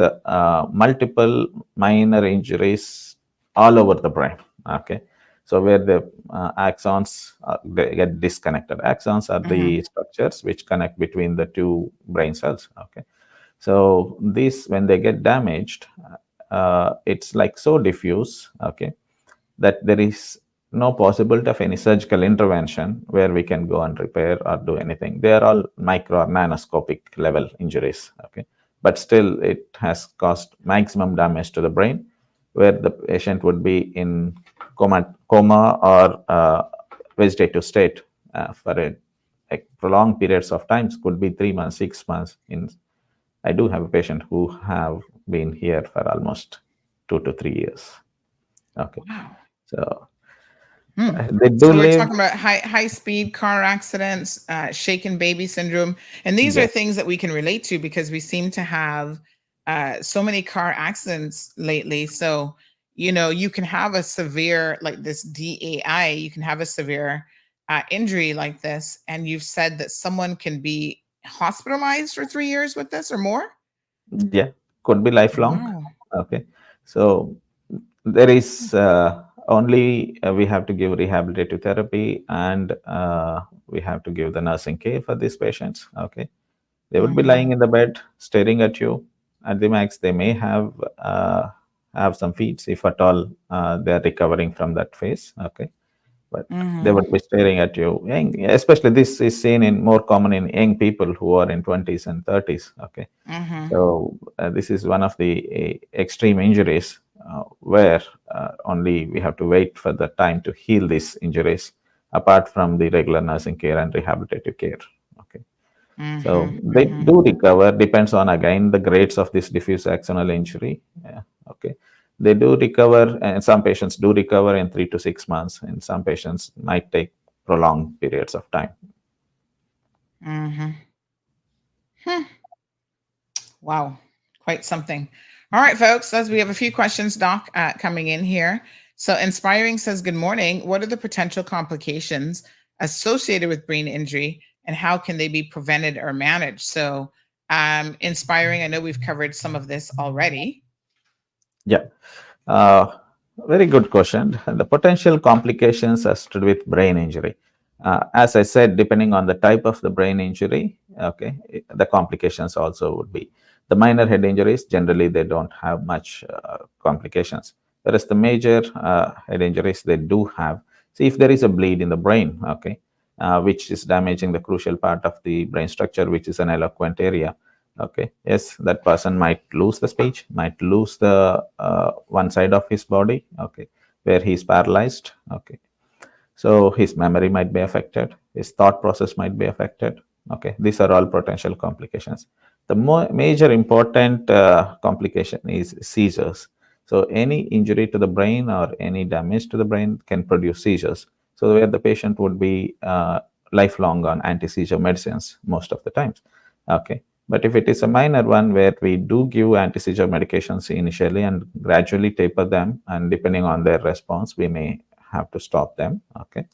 multiple minor injuries all over the brain, okay. So where the axons they get disconnected. Axons are the structures which connect between the two brain cells, okay. So these, when they get damaged, it's like so diffuse, okay, that there is no possibility of any surgical intervention where we can go and repair or do anything. They are all micro or nanoscopic level injuries, okay. But still, it has caused maximum damage to the brain, where the patient would be in coma or vegetative state for a prolonged periods of times, could be 3 months, 6 months. I do have a patient who have been here for almost 2 to 3 years. Okay, wow. So they do so we're talking about high speed car accidents, shaken baby syndrome, and these are things that we can relate to because we seem to have so many car accidents lately. So you can have a severe, like this DAI, you can have a severe injury like this, and you've said that someone can be hospitalized for 3 years with this or more. Yeah, could be lifelong. Wow. Okay, so there is only we have to give rehabilitative therapy, and we have to give the nursing care for these patients. Okay, they would be lying in the bed staring at you. At the max, they may have some feeds if at all they are recovering from that phase. Okay, but they would be staring at you. Especially this is seen in more common in young people who are in 20s and 30s. Okay, so this is one of the extreme injuries where only we have to wait for the time to heal these injuries, apart from the regular nursing care and rehabilitative care. Okay, so they do recover. Depends on again the grades of this diffuse axonal injury. Yeah. Okay, they do recover, and some patients do recover in 3 to 6 months, and some patients might take prolonged periods of time. Wow, quite something. All right, folks, as we have a few questions, Doc, coming in here. So Inspiring says, good morning. What are the potential complications associated with brain injury, and how can they be prevented or managed? So Inspiring, I know we've covered some of this already. Yeah, very good question. The potential complications associated with brain injury. As I said, depending on the type of the brain injury, okay, the complications also would be. The minor head injuries, generally, they don't have much complications. Whereas the major head injuries, they do have. See, if there is a bleed in the brain, okay, which is damaging the crucial part of the brain structure, which is an eloquent area, okay, yes, that person might lose the speech, might lose the one side of his body, okay, where he's paralyzed, okay. So his memory might be affected, his thought process might be affected, okay. These are all potential complications. The major important complication is seizures. So any injury to the brain or any damage to the brain can produce seizures. So where the patient would be lifelong on anti-seizure medicines most of the times. Okay. But if it is a minor one where we do give anti-seizure medications initially and gradually taper them, and depending on their response, we may have to stop them. Okay.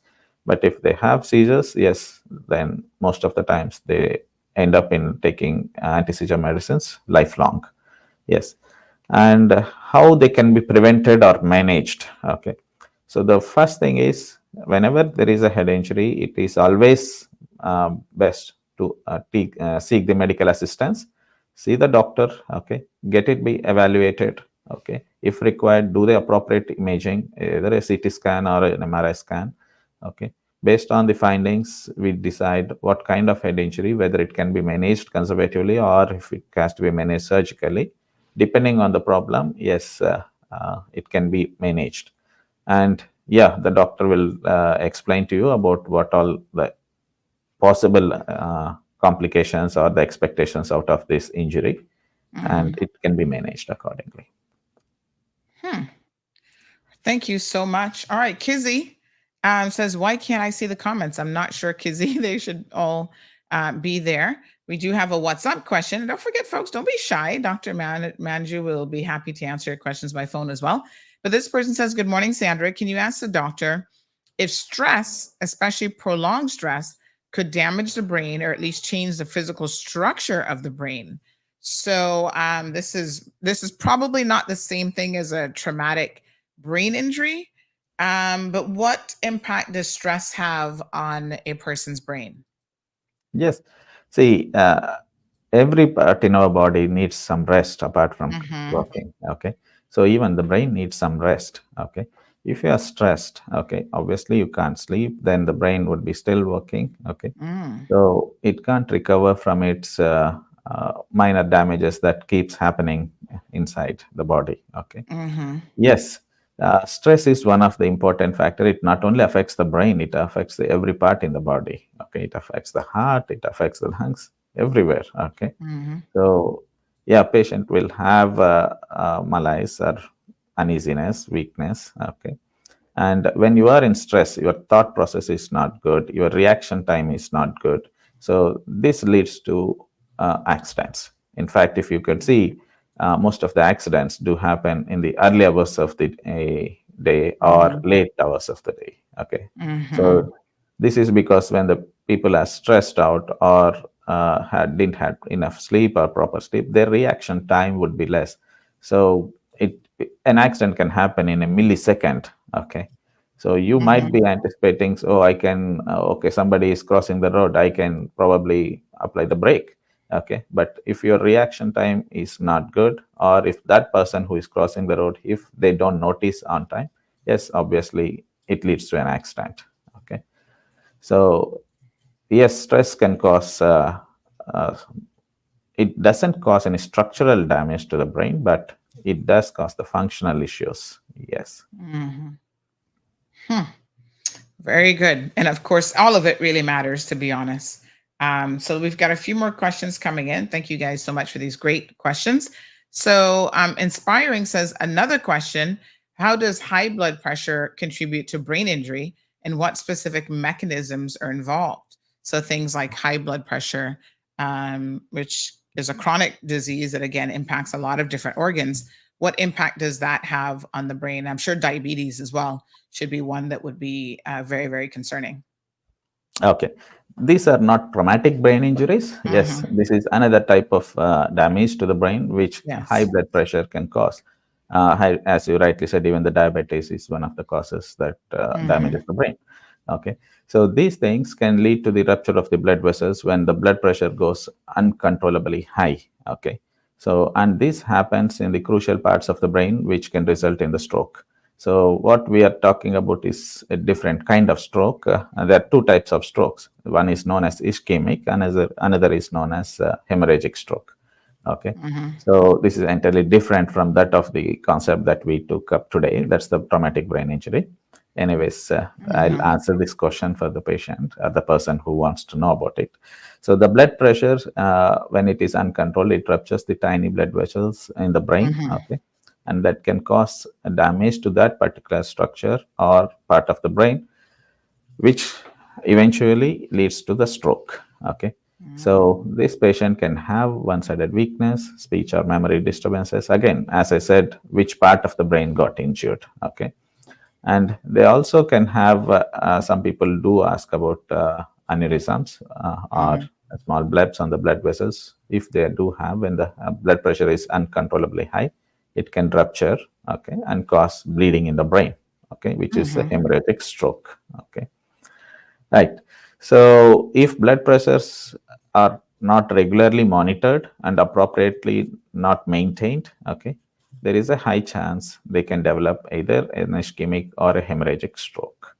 But if they have seizures, yes, then most of the times they end up in taking anti-seizure medicines lifelong. Yes. And how they can be prevented or managed. Okay. So the first thing is, whenever there is a head injury, it is always best to seek the medical assistance, see the doctor, okay, get it be evaluated, okay. If required, do the appropriate imaging, either a CT scan or an MRI scan, okay. Based on the findings, we decide what kind of head injury, whether it can be managed conservatively or if it has to be managed surgically. Depending on the problem, yes, it can be managed. And yeah, the doctor will explain to you about what all the possible complications or the expectations out of this injury, and it can be managed accordingly. Thank you so much. All right, Kizzy says, why can't I see the comments? I'm not sure, Kizzy. They should all be there. We do have a What's Up question. And don't forget, folks, don't be shy. Dr. Manju will be happy to answer your questions by phone as well. But this person says, good morning, Sandra. Can you ask the doctor if stress, especially prolonged stress, could damage the brain or at least change the physical structure of the brain? So this is probably not the same thing as a traumatic brain injury, but what impact does stress have on a person's brain? Yes. See, every part in our body needs some rest apart from working. Okay. So even the brain needs some rest. Okay. If you are stressed, okay, obviously you can't sleep, then the brain would be still working. Okay. So it can't recover from its minor damages that keeps happening inside the body. Okay. Yes. Stress is one of the important factor. It not only affects the brain, it affects every part in the body. Okay, it affects the heart, it affects the lungs, everywhere. Okay, so yeah, patient will have malaise or uneasiness, weakness. Okay, and when you are in stress, your thought process is not good, your reaction time is not good. So this leads to accidents. In fact, if you could see, most of the accidents do happen in the early hours of the day or late hours of the day. Okay, so this is because when the people are stressed out or didn't have enough sleep or proper sleep, their reaction time would be less. So an accident can happen in a millisecond. Okay, so you might be anticipating, so I can okay, somebody is crossing the road, I can probably apply the brake. Okay, but if your reaction time is not good, or if that person who is crossing the road, if they don't notice on time, yes, obviously it leads to an accident. Okay, so yes, stress can cause it doesn't cause any structural damage to the brain, but it does cause the functional issues. Yes. Very good. And of course, all of it really matters, to be honest. So we've got a few more questions coming in. Thank you guys so much for these great questions. So Inspiring says, another question, how does high blood pressure contribute to brain injury and what specific mechanisms are involved? So things like high blood pressure, which is a chronic disease that again impacts a lot of different organs. What impact does that have on the brain? I'm sure diabetes as well should be one that would be very, very concerning. Okay, these are not traumatic brain injuries. Yes, this is another type of damage to the brain which high blood pressure can cause. As you rightly said, even the diabetes is one of the causes that damages the brain. Okay, so these things can lead to the rupture of the blood vessels when the blood pressure goes uncontrollably high. Okay, so and this happens in the crucial parts of the brain which can result in the stroke. So what we are talking about is a different kind of stroke. And there are two types of strokes. One is known as ischemic, and another is known as hemorrhagic stroke. Okay, so this is entirely different from that of the concept that we took up today. That's the traumatic brain injury. Anyways, I'll answer this question for the patient, the person who wants to know about it. So the blood pressure, when it is uncontrolled, it ruptures the tiny blood vessels in the brain. Okay. and that can cause damage to that particular structure or part of the brain, which eventually leads to the stroke. Okay. So this patient can have one-sided weakness, speech or memory disturbances. Again, as I said, which part of the brain got injured. Okay. And they also can have, some people do ask about aneurysms or small blebs on the blood vessels. If they do have, when the blood pressure is uncontrollably high, it can rupture, okay, and cause bleeding in the brain, okay, which is a hemorrhagic stroke. Okay. Right. So if blood pressures are not regularly monitored and appropriately not maintained, okay, there is a high chance they can develop either an ischemic or a hemorrhagic stroke.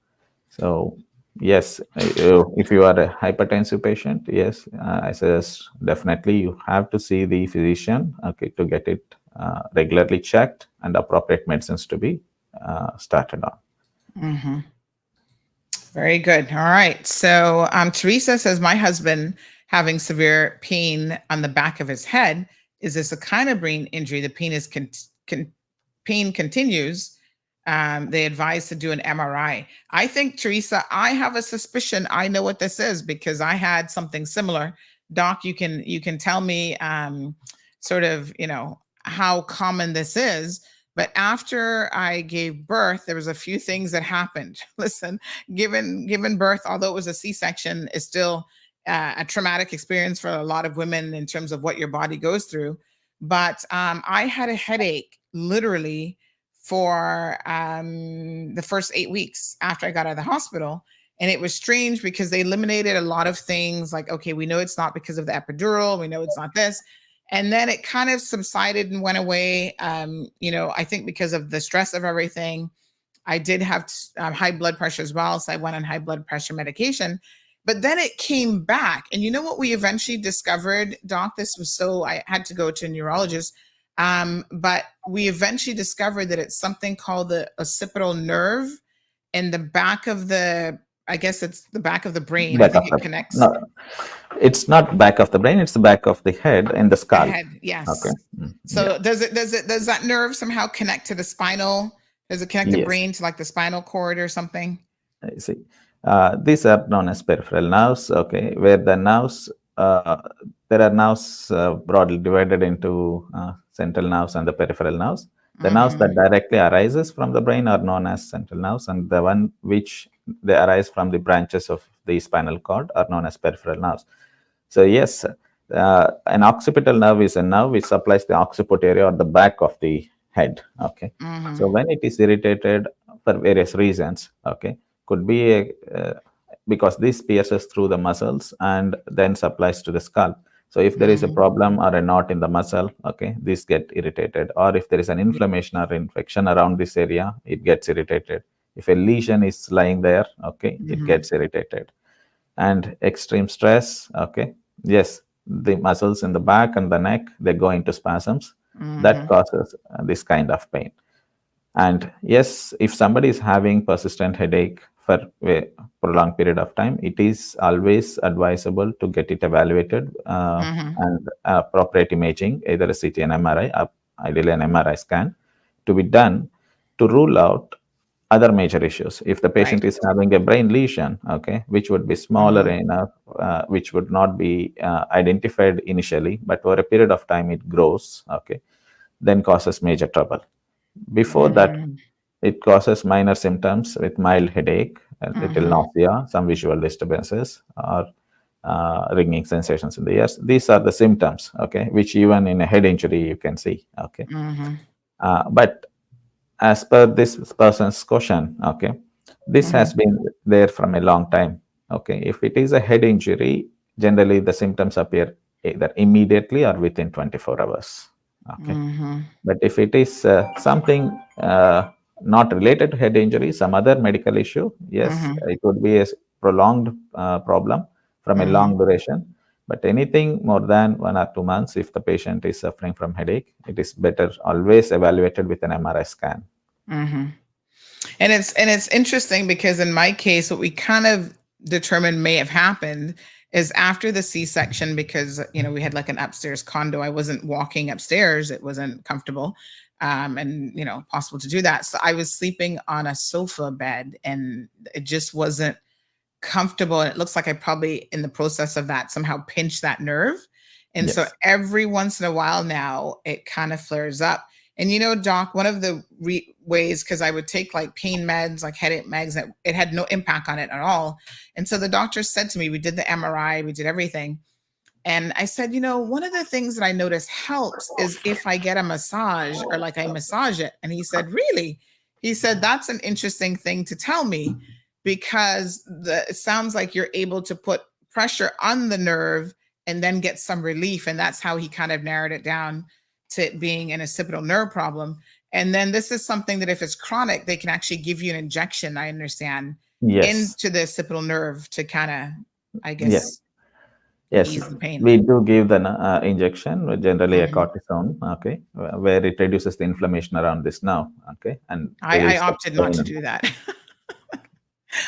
So yes, if you are a hypertensive patient, yes, I suggest definitely you have to see the physician, okay, to get it regularly checked and appropriate medicines to be started on. Very good. All right. So Teresa says, my husband having severe pain on the back of his head. Is this a kind of brain injury? The pain is pain continues. They advise to do an MRI. I think, Teresa, I have a suspicion I know what this is because I had something similar. Doc, you can tell me sort of, how common this is. But after I gave birth, there was a few things that happened. Listen, given birth, although it was a C-section, is still a traumatic experience for a lot of women in terms of what your body goes through. But I had a headache literally for the first 8 weeks after I got out of the hospital. And it was strange because they eliminated a lot of things like, okay, we know it's not because of the epidural. We know it's not this. And then it kind of subsided and went away. I think because of the stress of everything. I did have high blood pressure as well. So I went on high blood pressure medication. But then it came back. And you know what we eventually discovered, Doc? I had to go to a neurologist. But we eventually discovered that it's something called the occipital nerve in the back of I guess it's the back of the brain. I think it connects. No, it's not back of the brain. It's the back of the head and the skull. The head, yes. Okay. So yeah. Does that nerve somehow connect to the spinal? Does it connect the brain to like the spinal cord or something? I see. These are known as peripheral nerves. Okay, where the nerves, there are nerves broadly divided into central nerves and the peripheral nerves. The nerves that directly arises from the brain are known as central nerves, and the one which they arise from the branches of the spinal cord are known as peripheral nerves. So yes, an occipital nerve is a nerve which supplies the occiput area or the back of the head. Okay. So when it is irritated for various reasons, okay, could be because this pierces through the muscles and then supplies to the skull. So if there is a problem or a knot in the muscle, okay, this get irritated. Or if there is an inflammation or infection around this area, it gets irritated. If a lesion is lying there, okay, it gets irritated. And extreme stress, okay, yes, the muscles in the back and the neck, they go into spasms. That causes this kind of pain. And yes, if somebody is having persistent headache for a prolonged period of time, it is always advisable to get it evaluated and appropriate imaging, either a CT and MRI, ideally an MRI scan, to be done to rule out other major issues. If the patient is having a brain lesion, okay, which would be smaller enough, which would not be identified initially, but over a period of time it grows, okay, then causes major trouble. Before that, it causes minor symptoms with mild headache, a little nausea, some visual disturbances, or ringing sensations in the ears. These are the symptoms, okay, which even in a head injury you can see, okay. But as per this person's question, okay, this has been there from a long time, okay. If it is a head injury, generally the symptoms appear either immediately or within 24 hours, okay. But if it is something not related to head injury, some other medical issue, yes, it would be a prolonged problem from a long duration. But anything more than 1 or 2 months, if the patient is suffering from headache, it is better always evaluated with an MRI scan. And it's interesting because in my case, what we kind of determined may have happened is after the C-section, because, we had like an upstairs condo. I wasn't walking upstairs. It wasn't comfortable. And, possible to do that. So I was sleeping on a sofa bed, and it just wasn't comfortable. And it looks like I probably, in the process of that, somehow pinched that nerve. And so every once in a while now, it kind of flares up. And, Doc, one of the ways, because I would take like pain meds, like headache meds, that it had no impact on it at all. And so the doctor said to me, we did the MRI, we did everything. And I said, one of the things that I notice helps is if I get a massage, or like I massage it. And he said, really? He said, that's an interesting thing to tell me, because it sounds like you're able to put pressure on the nerve and then get some relief. And that's how he kind of narrowed it down to it being an occipital nerve problem. And then this is something that if it's chronic, they can actually give you an injection, I understand, into the occipital nerve to kind of, I guess, ease the pain. We do give the injection, generally a cortisone, okay, where it reduces the inflammation around this nerve, okay. And I opted not to do that.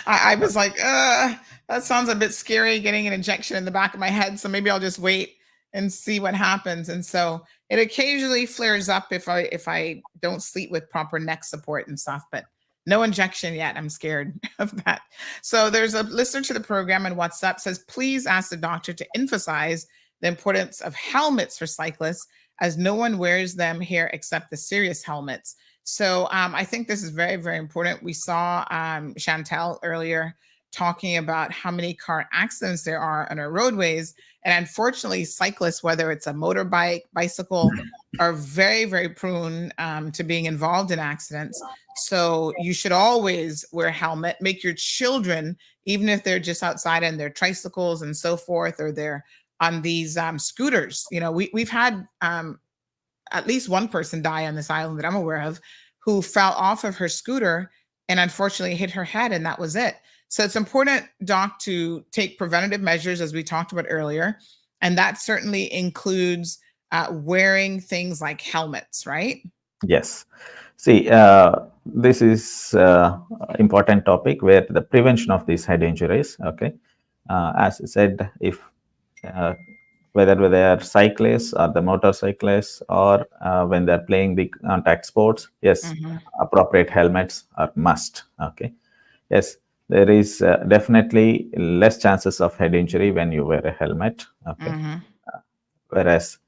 I was like, that sounds a bit scary, getting an injection in the back of my head. So maybe I'll just wait and see what happens. And so it occasionally flares up if I don't sleep with proper neck support and stuff, but no injection yet. I'm scared of that. So there's a listener to the program on WhatsApp says, please ask the doctor to emphasize the importance of helmets for cyclists, as no one wears them here except the serious helmets. So I think this is very, very important. We saw Chantel earlier talking about how many car accidents there are on our roadways. And unfortunately, cyclists, whether it's a motorbike, bicycle, are very, very prone to being involved in accidents. So you should always wear a helmet. Make your children, even if they're just outside on their tricycles and so forth, or they're on these scooters. We've had at least one person die on this island that I'm aware of, who fell off of her scooter and unfortunately hit her head, and that was it. So it's important, Doc, to take preventative measures, as we talked about earlier. And that certainly includes wearing things like helmets, right? Yes. See, this is important topic where the prevention of these head injuries, okay. As I said, if whether they are cyclists or the motorcyclists, or when they're playing the contact sports, appropriate helmets are must, okay. Yes, there is definitely less chances of head injury when you wear a helmet, okay. Whereas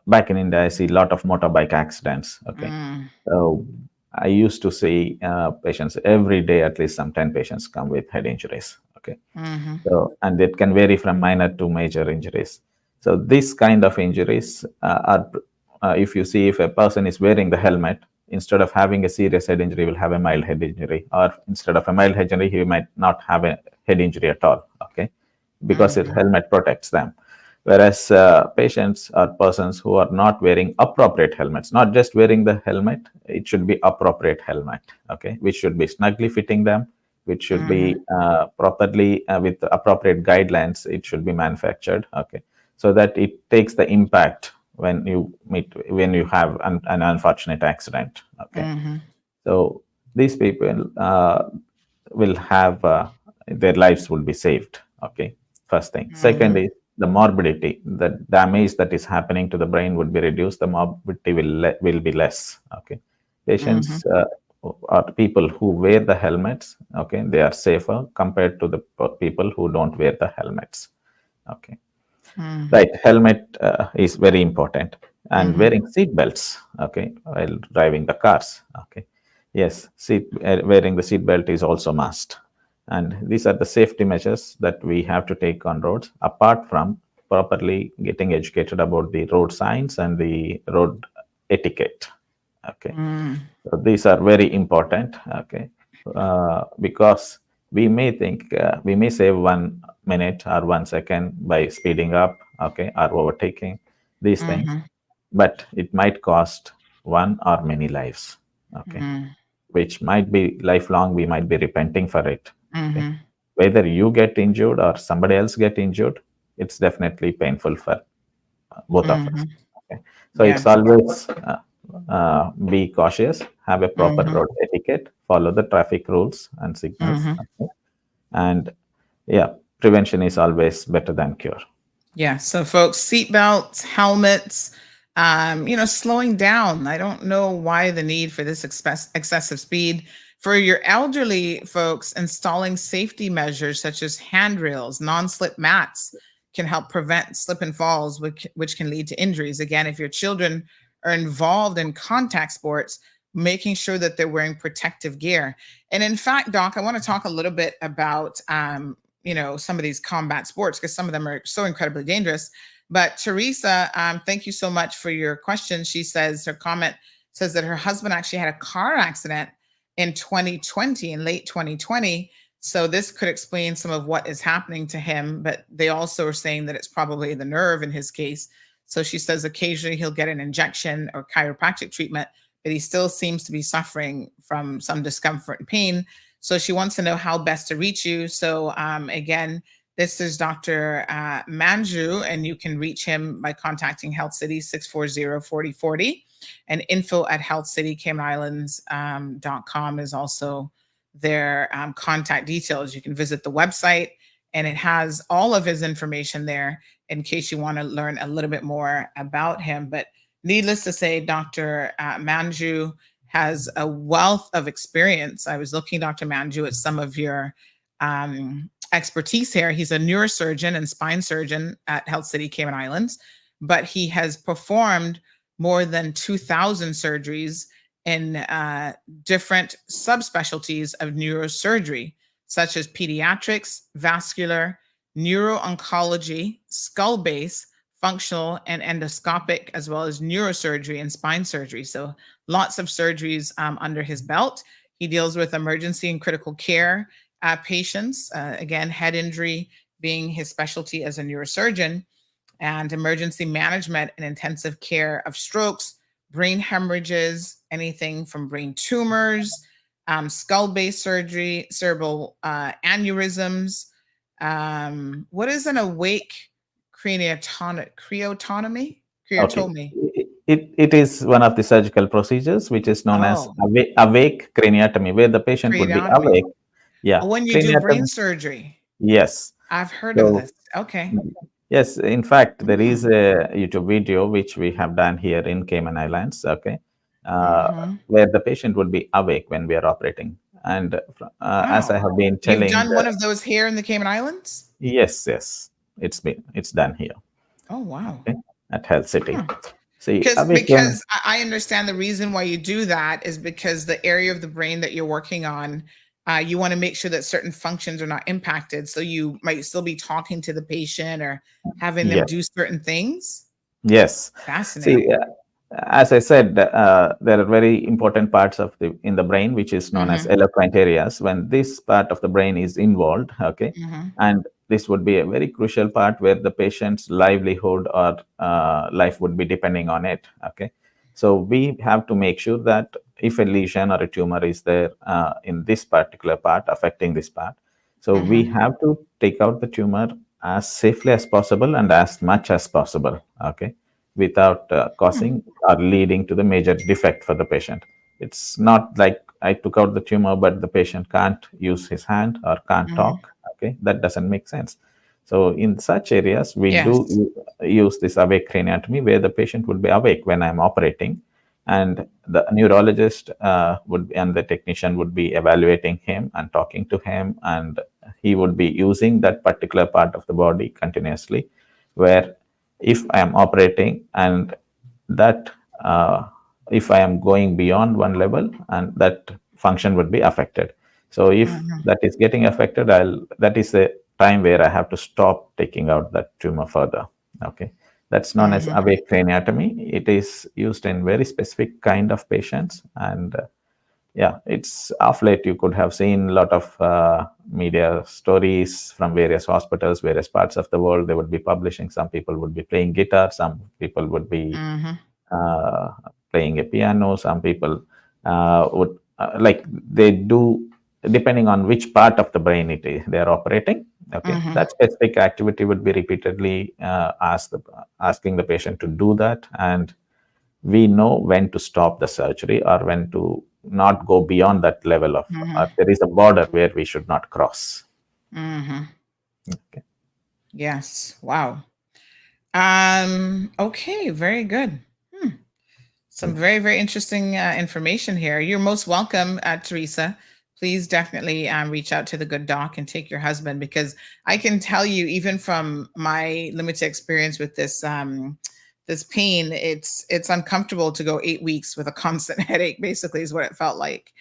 back in India, I see a lot of motorbike accidents, okay. So I used to see patients every day, at least some 10 patients come with head injuries, okay. So, and it can vary from minor to major injuries. So this kind of injuries are, if you see, if a person is wearing the helmet, instead of having a serious head injury, will have a mild head injury, or instead of a mild head injury, he might not have a head injury at all, okay, because the helmet protects them. Whereas patients or persons who are not wearing appropriate helmets, not just wearing the helmet, it should be appropriate helmet, okay, which should be snugly fitting them, which should be properly with appropriate guidelines. It should be manufactured, okay, so that it takes the impact when you have an unfortunate accident, okay. So these people will have their lives will be saved, okay. First thing. Second is the morbidity, the damage that is happening to the brain would be reduced. The morbidity will be less, okay. Patients or people who wear the helmets, okay, they are safer compared to the people who don't wear the helmets, okay. Right, helmet is very important, and wearing seat belts, okay, while driving the cars, okay. Yes, wearing the seat belt is also must, and these are the safety measures that we have to take on roads, apart from properly getting educated about the road signs and the road etiquette, okay. So these are very important, okay, because we may think we may save 1 minute or 1 second by speeding up, okay, or overtaking these things, but it might cost one or many lives, okay, which might be lifelong. We might be repenting for it, okay? Whether you get injured or somebody else get injured, it's definitely painful for both of us, okay. So it's always be cautious, have a proper road etiquette, follow the traffic rules and signals, okay? And prevention is always better than cure. Yeah. So, folks, seatbelts, helmets, slowing down. I don't know why the need for this excessive speed. For your elderly folks, installing safety measures such as handrails, non-slip mats can help prevent slip and falls, which can lead to injuries. Again, if your children are involved in contact sports, making sure that they're wearing protective gear. And in fact, Doc, I want to talk a little bit about some of these combat sports, because some of them are so incredibly dangerous. But Teresa, thank you so much for your question. She says, her comment says that her husband actually had a car accident in 2020, in late 2020. So this could explain some of what is happening to him, but they also are saying that it's probably the nerve in his case. So she says occasionally he'll get an injection or chiropractic treatment, but he still seems to be suffering from some discomfort and pain. So she wants to know how best to reach you. So again, this is Dr. Manju, and you can reach him by contacting Health City 640-4040, and info@healthcitycaymanislands.com is also their contact details. You can visit the website, and it has all of his information there in case you want to learn a little bit more about him. But needless to say, Dr. Manju has a wealth of experience. I was looking, Dr. Manju, at some of your expertise here. He's a neurosurgeon and spine surgeon at Health City Cayman Islands, but he has performed more than 2,000 surgeries in different subspecialties of neurosurgery, such as pediatrics, vascular, neuro-oncology, skull base, functional and endoscopic, as well as neurosurgery and spine surgery. So lots of surgeries under his belt. He deals with emergency and critical care patients, again, head injury being his specialty as a neurosurgeon, and emergency management and intensive care of strokes, brain hemorrhages, anything from brain tumors, skull-based surgery, cerebral aneurysms. What is an awake creotomy? Okay. It is one of the surgical procedures which is known as awake craniotomy, where the patient would be awake. Yeah. When you do brain surgery. Yes. I've heard of this. Okay. Yes. In fact, there is a YouTube video which we have done here in Cayman Islands. Okay. Where the patient would be awake when we are operating. And as I have been telling, you've done one of those here in the Cayman Islands? Yes. It's done here. Oh, wow. Okay. At Health City. See, because I understand the reason why you do that is because the area of the brain that you're working on, you want to make sure that certain functions are not impacted. So you might still be talking to the patient or having them do certain things. Yes. Fascinating. See, as I said, there are very important parts in the brain, which is known as eloquent areas. When this part of the brain is involved, okay, and this would be a very crucial part where the patient's livelihood or life would be depending on it. Okay, so we have to make sure that if a lesion or a tumor is there in this particular part affecting this part, so we have to take out the tumor as safely as possible and as much as possible. Okay, without causing or leading to the major defect for the patient. It's not like I took out the tumor, but the patient can't use his hand or can't talk. Okay, that doesn't make sense. So in such areas, we do use this awake craniotomy, where the patient would be awake when I'm operating, and the neurologist and the technician would be evaluating him and talking to him, and he would be using that particular part of the body continuously, where if I am operating and that if I am going beyond one level, and that function would be affected. So if that is getting affected, that is the time where I have to stop taking out that tumor further. Okay, that's known as awake craniotomy. It is used in very specific kind of patients, and it's of late you could have seen a lot of media stories from various hospitals, various parts of the world. They would be publishing. Some people would be playing guitar, some people would be playing a piano, some people would they do, depending on which part of the brain they are operating. Okay, that specific activity would be repeatedly asking the patient to do that, and we know when to stop the surgery or when to not go beyond that level of there is a border where we should not cross. Okay. Yes. Wow. Okay. Very good. Some very, very interesting information here. You're most welcome, Teresa. Please definitely reach out to the good doc and take your husband, because I can tell you, even from my limited experience with this this pain, it's uncomfortable to go 8 weeks with a constant headache. Basically, is what it felt like.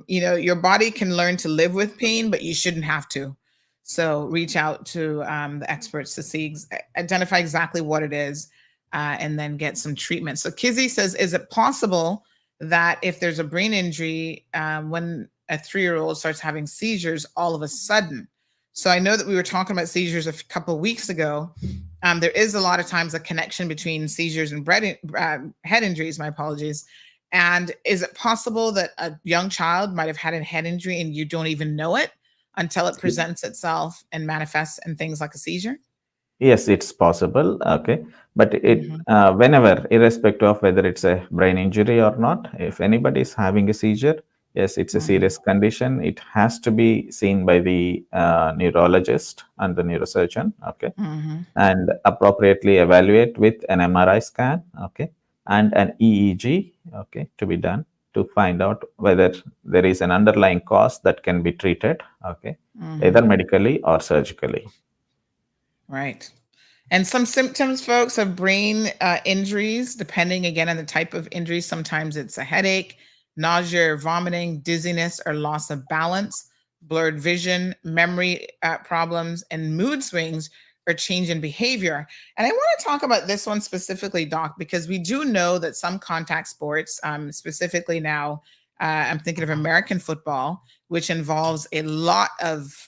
Your body can learn to live with pain, but you shouldn't have to. So reach out to the experts to identify exactly what it is, and then get some treatment. So Kizzy says, is it possible that if there's a brain injury, when a 3-year-old starts having seizures all of a sudden? So I know that we were talking about seizures a couple of weeks ago. There is a lot of times a connection between seizures and head injuries, my apologies. And is it possible that a young child might have had a head injury and you don't even know it until it presents itself and manifests in things like a seizure? Yes, it's possible. Okay, but whenever, irrespective of whether it's a brain injury or not, if anybody is having a seizure, yes, it's a serious condition. It has to be seen by the neurologist and the neurosurgeon. Okay, and appropriately evaluate with an MRI scan. Okay, and an EEG. Okay, to be done to find out whether there is an underlying cause that can be treated. Okay, either medically or surgically. Right. And some symptoms, folks, of brain injuries, depending again on the type of injury. Sometimes it's a headache, nausea or vomiting, dizziness or loss of balance, blurred vision, memory problems, and mood swings or change in behavior. And I want to talk about this one specifically, Doc, because we do know that some contact sports, specifically now, I'm thinking of American football, which involves a lot of,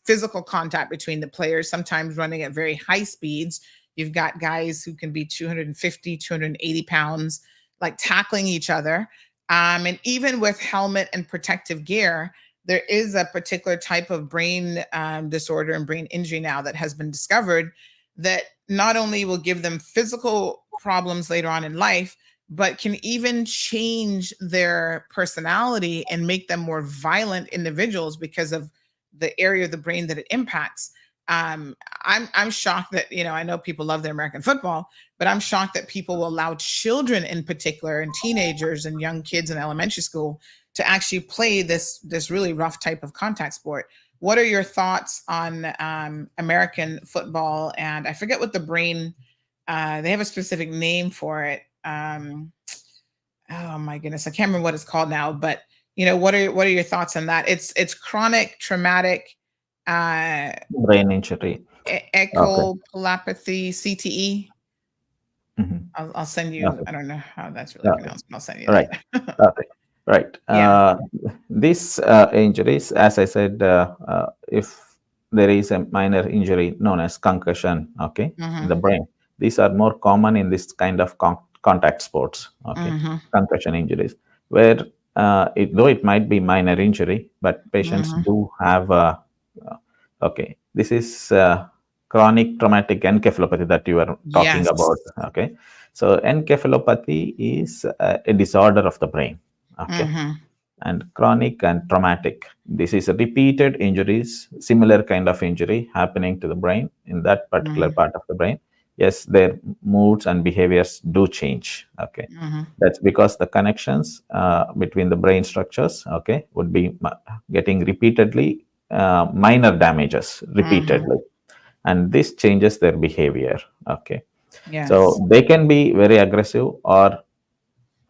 physical contact between the players, sometimes running at very high speeds. You've got guys who can be 250, 280 pounds, like tackling each other. And even with helmet and protective gear, there is a particular type of brain disorder and brain injury now that has been discovered that not only will give them physical problems later on in life, but can even change their personality and make them more violent individuals because of the area of the brain that it impacts. I'm shocked that, I know people love their American football, but I'm shocked that people will allow children in particular and teenagers and young kids in elementary school to actually play this really rough type of contact sport. What are your thoughts on American football? And I forget what the brain, they have a specific name for it. Oh my goodness, I can't remember what it's called now, but what are your thoughts on that? It's chronic traumatic brain injury, echopalopathy, CTE. I'll send you. I don't know how that's really pronounced, but I'll send you right. that. Okay. Right. These injuries, as I said, if there is a minor injury known as concussion, okay, in the brain, these are more common in this kind of contact sports, okay, concussion injuries, where though it might be minor injury, but patients do have, okay, this is chronic traumatic encephalopathy that you are talking about, okay. So encephalopathy is a disorder of the brain, okay, and chronic and traumatic. This is a repeated injuries, similar kind of injury happening to the brain in that particular part of the brain. Yes, their moods and behaviors do change. Okay, that's because the connections between the brain structures, okay, would be getting repeatedly minor damages repeatedly, and this changes their behavior. Okay, so they can be very aggressive, or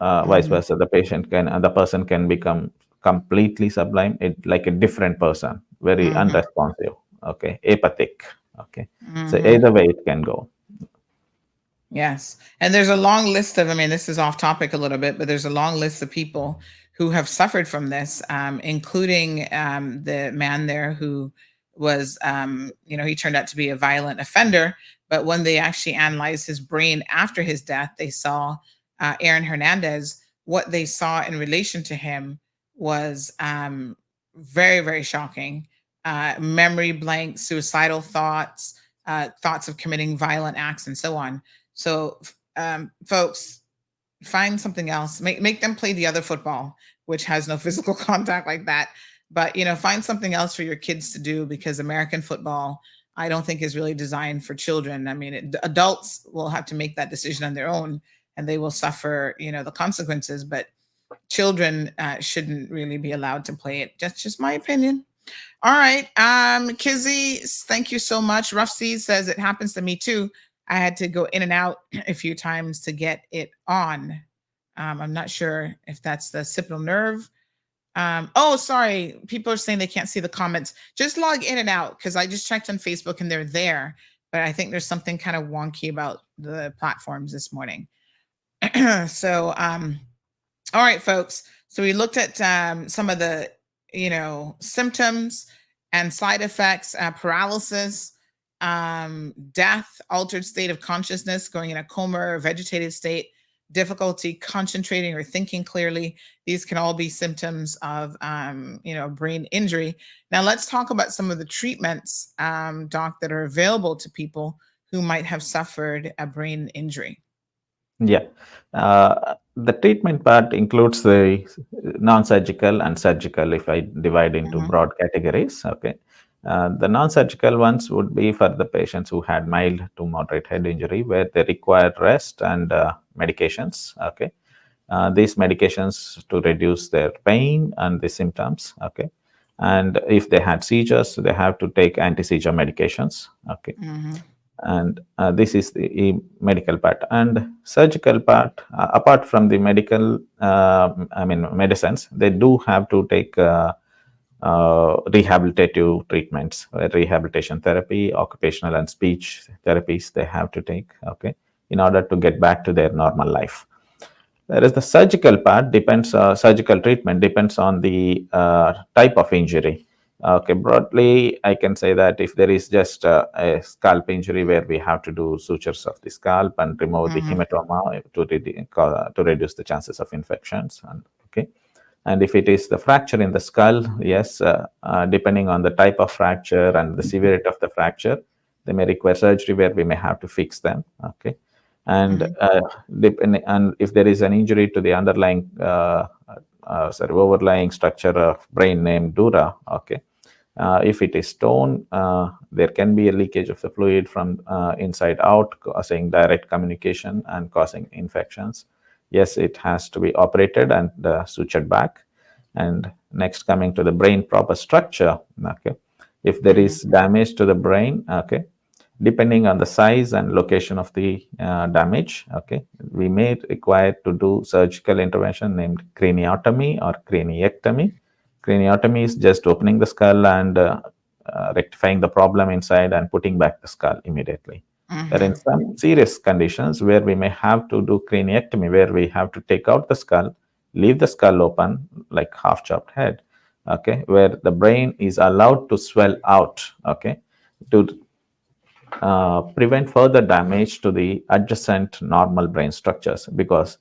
vice versa. The person can become completely sublime, like a different person, very unresponsive. Okay, apathic. Okay, so either way it can go. Yes. And there's a long list of, this is off topic a little bit, but there's a long list of people who have suffered from this, including the man there who was, he turned out to be a violent offender. But when they actually analyzed his brain after his death, they saw Aaron Hernandez. What they saw in relation to him was very, very shocking. Memory blank, suicidal thoughts, thoughts of committing violent acts, and so on. So, folks, find something else. Make them play the other football, which has no physical contact like that. But, you know, find something else for your kids to do, because American football, I don't think, is really designed for children. I mean, adults will have to make that decision on their own, and they will suffer, you know, the consequences. But children shouldn't really be allowed to play it. That's just my opinion. All right. Kizzy, thank you so much. Rough Seas says it happens to me too. I had to go in and out a few times to get it on. I'm not sure if that's the occipital nerve. Oh, sorry. People are saying they can't see the comments. Just log in and out, because I just checked on Facebook and they're there. But I think there's something kind of wonky about the platforms this morning. So, all right, folks. So we looked at some of the, you know, symptoms and side effects: paralysis, death, altered state of consciousness, going in a coma or vegetative state, difficulty concentrating or thinking clearly. These can all be symptoms of, you know, brain injury. Now let's talk about some of the treatments, Doc, that are available to people who might have suffered a brain injury. Yeah. The treatment part includes the non-surgical and surgical, if I divide into broad categories. Okay. The non-surgical ones would be for the patients who had mild to moderate head injury, where they require rest and medications. Okay. These medications to reduce their pain and the symptoms. Okay. And if they had seizures, they have to take anti-seizure medications. Okay. And this is the medical part. And surgical part, apart from the medical, medicines, they do have to take rehabilitative treatments, rehabilitation therapy, occupational and speech therapies they have to take, okay, in order to get back to their normal life. Whereas the surgical part depends, surgical treatment depends on the type of injury. Okay, broadly, I can say that if there is just a scalp injury where we have to do sutures of the scalp and remove the hematoma to reduce the chances of infections, and okay. And if it is the fracture in the skull, yes, depending on the type of fracture and the severity of the fracture, they may require surgery where we may have to fix them. Okay, and and if there is an injury to the underlying overlying structure of brain named dura, okay. If it is stone, there can be a leakage of the fluid from inside out, causing direct communication and causing infections. Yes, it has to be operated and sutured back. And next, coming to the brain proper structure, okay. If there is damage to the brain, okay, depending on the size and location of the damage, okay, we may require to do surgical intervention named craniotomy or craniectomy. Craniotomy is just opening the skull and rectifying the problem inside and putting back the skull immediately. There are some serious conditions where we may have to do craniectomy, where we have to take out the skull, leave the skull open like half chopped head, okay, where the brain is allowed to swell out, okay, to prevent further damage to the adjacent normal brain structures, because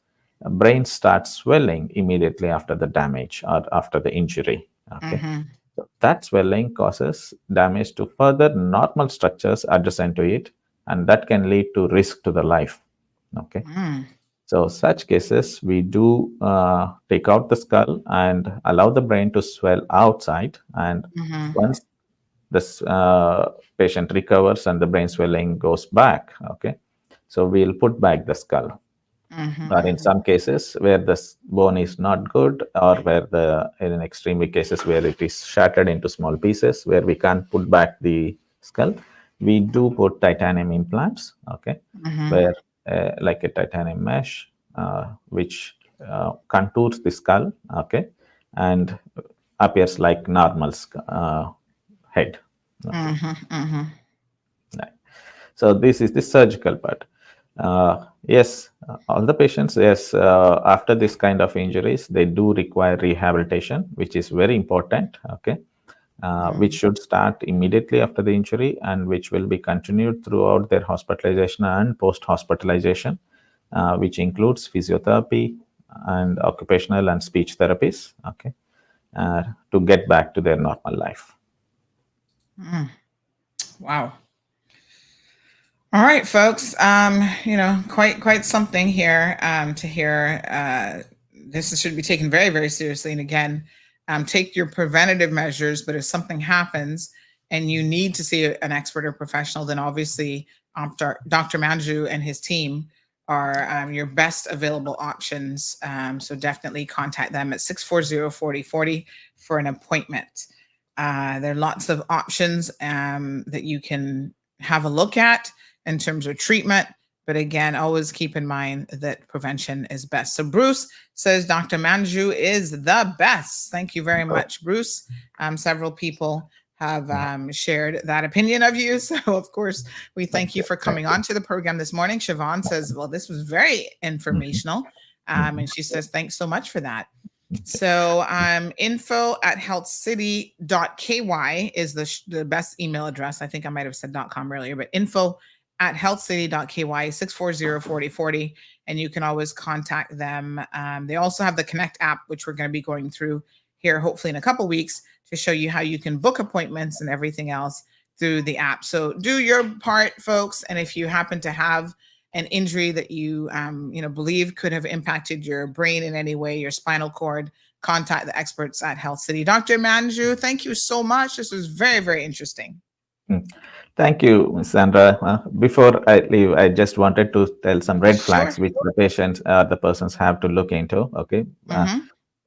brain starts swelling immediately after the damage or after the injury. Okay, so that swelling causes damage to further normal structures adjacent to it, and that can lead to risk to the life. Okay, so such cases we do take out the skull and allow the brain to swell outside, and once this patient recovers and the brain swelling goes back, okay, so we'll put back the skull. Or in some cases where the bone is not good, or where in extreme cases where it is shattered into small pieces, where we can't put back the skull, we do put titanium implants, okay, where like a titanium mesh, which contours the skull, okay, and appears like normal head. Okay. Right. So this is the surgical part. Yes, all the patients, yes, after this kind of injuries, they do require rehabilitation, which is very important, okay, which should start immediately after the injury and which will be continued throughout their hospitalization and post-hospitalization, which includes physiotherapy and occupational and speech therapies, okay, to get back to their normal life. Wow. All right, folks. You know, quite something here to hear. This should be taken very, very seriously. And again, take your preventative measures. But if something happens and you need to see an expert or professional, then obviously Dr. Manju and his team are your best available options. So definitely contact them at 640-4040 for an appointment. There are lots of options that you can have a look at in terms of treatment. But again, always keep in mind that prevention is best. So Bruce says Dr. Manju is the best. Thank you very much, Bruce. Several people have shared that opinion of you. So, of course, we thank you for coming on to the program this morning. Siobhan says, well, this was very informational. And she says, thanks so much for that. So info@healthcity.ky is the best email address. I think I might have said .com earlier, but info@healthcity.ky, 640-4040, and you can always contact them. They also have the Connect app, which we're going to be going through here, hopefully in a couple weeks, to show you how you can book appointments and everything else through the app. So do your part, folks. And if you happen to have an injury that you believe could have impacted your brain in any way, your spinal cord, contact the experts at Health City. Dr. Manju, thank you so much. This was very, very interesting. Thank you, Ms. Sandra. Before I leave, I just wanted to tell some red flags which the patients, the persons have to look into. Okay.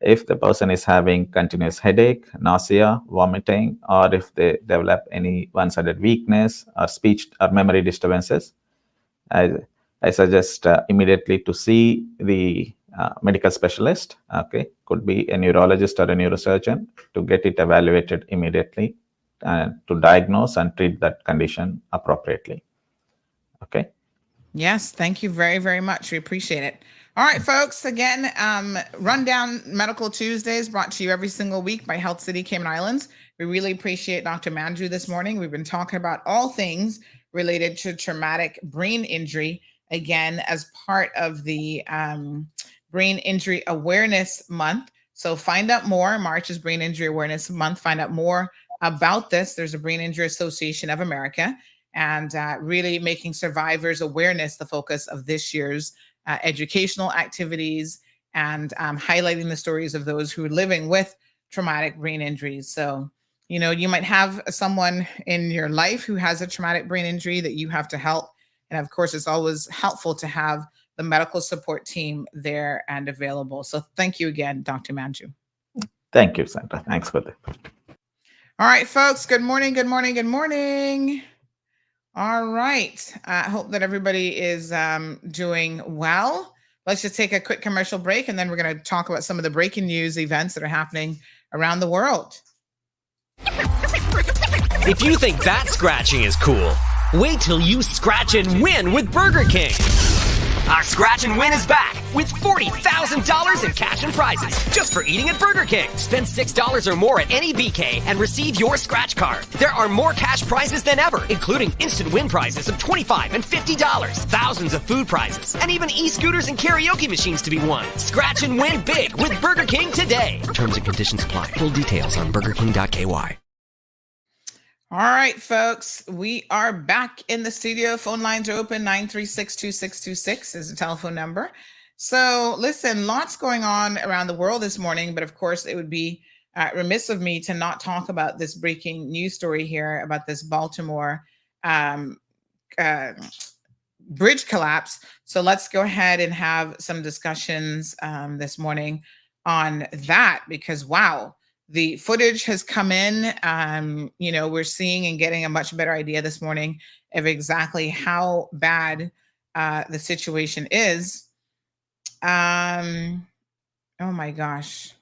If the person is having continuous headache, nausea, vomiting, or if they develop any one-sided weakness or speech or memory disturbances, I suggest immediately to see the medical specialist. Okay, could be a neurologist or a neurosurgeon, to get it evaluated immediately and to diagnose and treat that condition appropriately. Okay. Yes, thank you very, very much. We appreciate it. All right, folks. Again, Rundown Medical Tuesdays brought to you every single week by Health City Cayman Islands. We really appreciate Dr. Manju this morning. We've been talking about all things related to traumatic brain injury, again, as part of the Brain Injury Awareness Month. So find out more. March is Brain Injury Awareness Month. Find out more about this. There's a Brain Injury Association of America, and really making survivors awareness the focus of this year's educational activities, and highlighting the stories of those who are living with traumatic brain injuries. So, you might have someone in your life who has a traumatic brain injury that you have to help. And of course, it's always helpful to have the medical support team there and available. So thank you again, Dr. Manju. Thank you, Sandra. Thanks for that. All right, folks. Good morning. Good morning. Good morning. All right. I hope that everybody is doing well. Let's just take a quick commercial break, and then we're going to talk about some of the breaking news events that are happening around the world. If you think that scratching is cool, wait till you scratch and win with Burger King. Our Scratch and Win is back with $40,000 in cash and prizes just for eating at Burger King. Spend $6 or more at any BK and receive your scratch card. There are more cash prizes than ever, including instant win prizes of $25 and $50, thousands of food prizes, and even e-scooters and karaoke machines to be won. Scratch and win big with Burger King today. Terms and conditions apply. Full details on burgerking.ky. All right, folks, we are back in the studio. Phone lines are open. 936-2626 is the telephone number. So listen, lots going on around the world this morning, but of course it would be remiss of me to not talk about this breaking news story here about this Baltimore bridge collapse. So let's go ahead and have some discussions this morning on that, because wow. The footage has come in. We're seeing and getting a much better idea this morning of exactly how bad the situation is. Oh my gosh,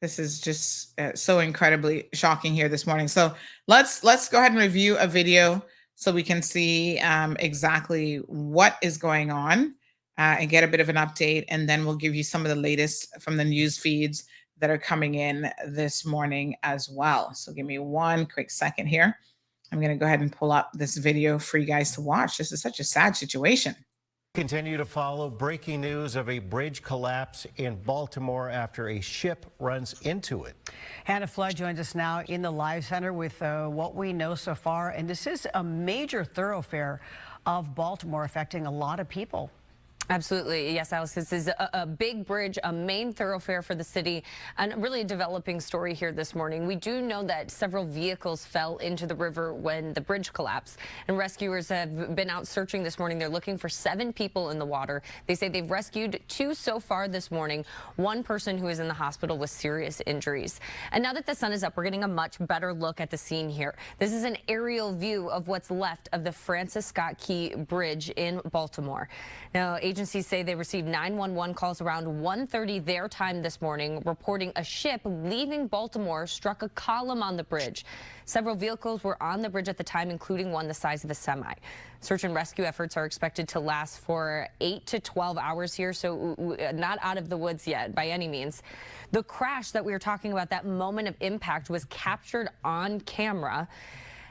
this is just so incredibly shocking here this morning. So let's go ahead and review a video so we can see exactly what is going on and get a bit of an update, and then we'll give you some of the latest from the news feeds that are coming in this morning as well. So give me one quick second here. I'm going to go ahead and pull up this video for you guys to watch. This is such a sad situation. Continue to follow breaking news of a bridge collapse in Baltimore after a ship runs into it. Hannah Flood joins us now in the live center with what we know so far. And this is a major thoroughfare of Baltimore, affecting a lot of people. Absolutely. Yes, Alice, this is a big bridge, a main thoroughfare for the city, and really a developing story here this morning. We do know that several vehicles fell into the river when the bridge collapsed, and rescuers have been out searching this morning. They're looking for 7 people in the water. They say they've rescued 2 so far this morning, 1 person who is in the hospital with serious injuries. And now that the sun is up, we're getting a much better look at the scene here. This is an aerial view of what's left of the Francis Scott Key Bridge in Baltimore. Now, agencies say they received 911 calls around 1:30 their time this morning, reporting a ship leaving Baltimore struck a column on the bridge. Several vehicles were on the bridge at the time, including one the size of a semi. Search and rescue efforts are expected to last for 8 to 12 hours here, so not out of the woods yet by any means. The crash that we were talking about, that moment of impact, was captured on camera.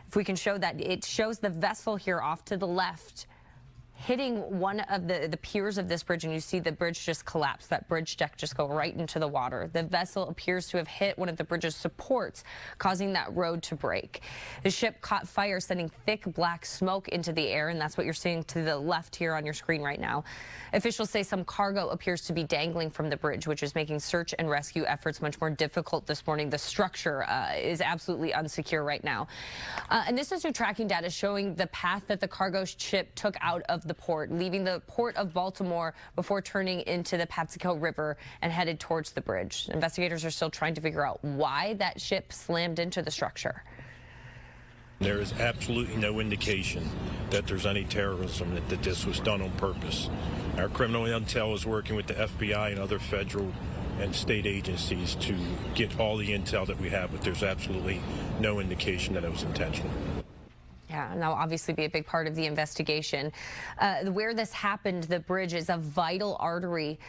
If we can show that, it shows the vessel here off to the left hitting one of the piers of this bridge, and you see the bridge just collapse. That bridge deck just go right into the water. The vessel appears to have hit one of the bridge's supports, causing that road to break. The ship caught fire, sending thick black smoke into the air, and that's what you're seeing to the left here on your screen right now. Officials say some cargo appears to be dangling from the bridge, which is making search and rescue efforts much more difficult this morning. The structure is absolutely unsecure right now. And this is your tracking data showing the path that the cargo ship took out of the port, leaving the port of Baltimore before turning into the Patsico River and headed towards the bridge. Investigators are still trying to figure out why that ship slammed into the structure. There is absolutely no indication that there's any terrorism, that this was done on purpose. Our criminal intel is working with the FBI and other federal and state agencies to get all the intel that we have, but there's absolutely no indication that it was intentional. Yeah, and that'll obviously be a big part of the investigation. Where this happened, the bridge is a vital artery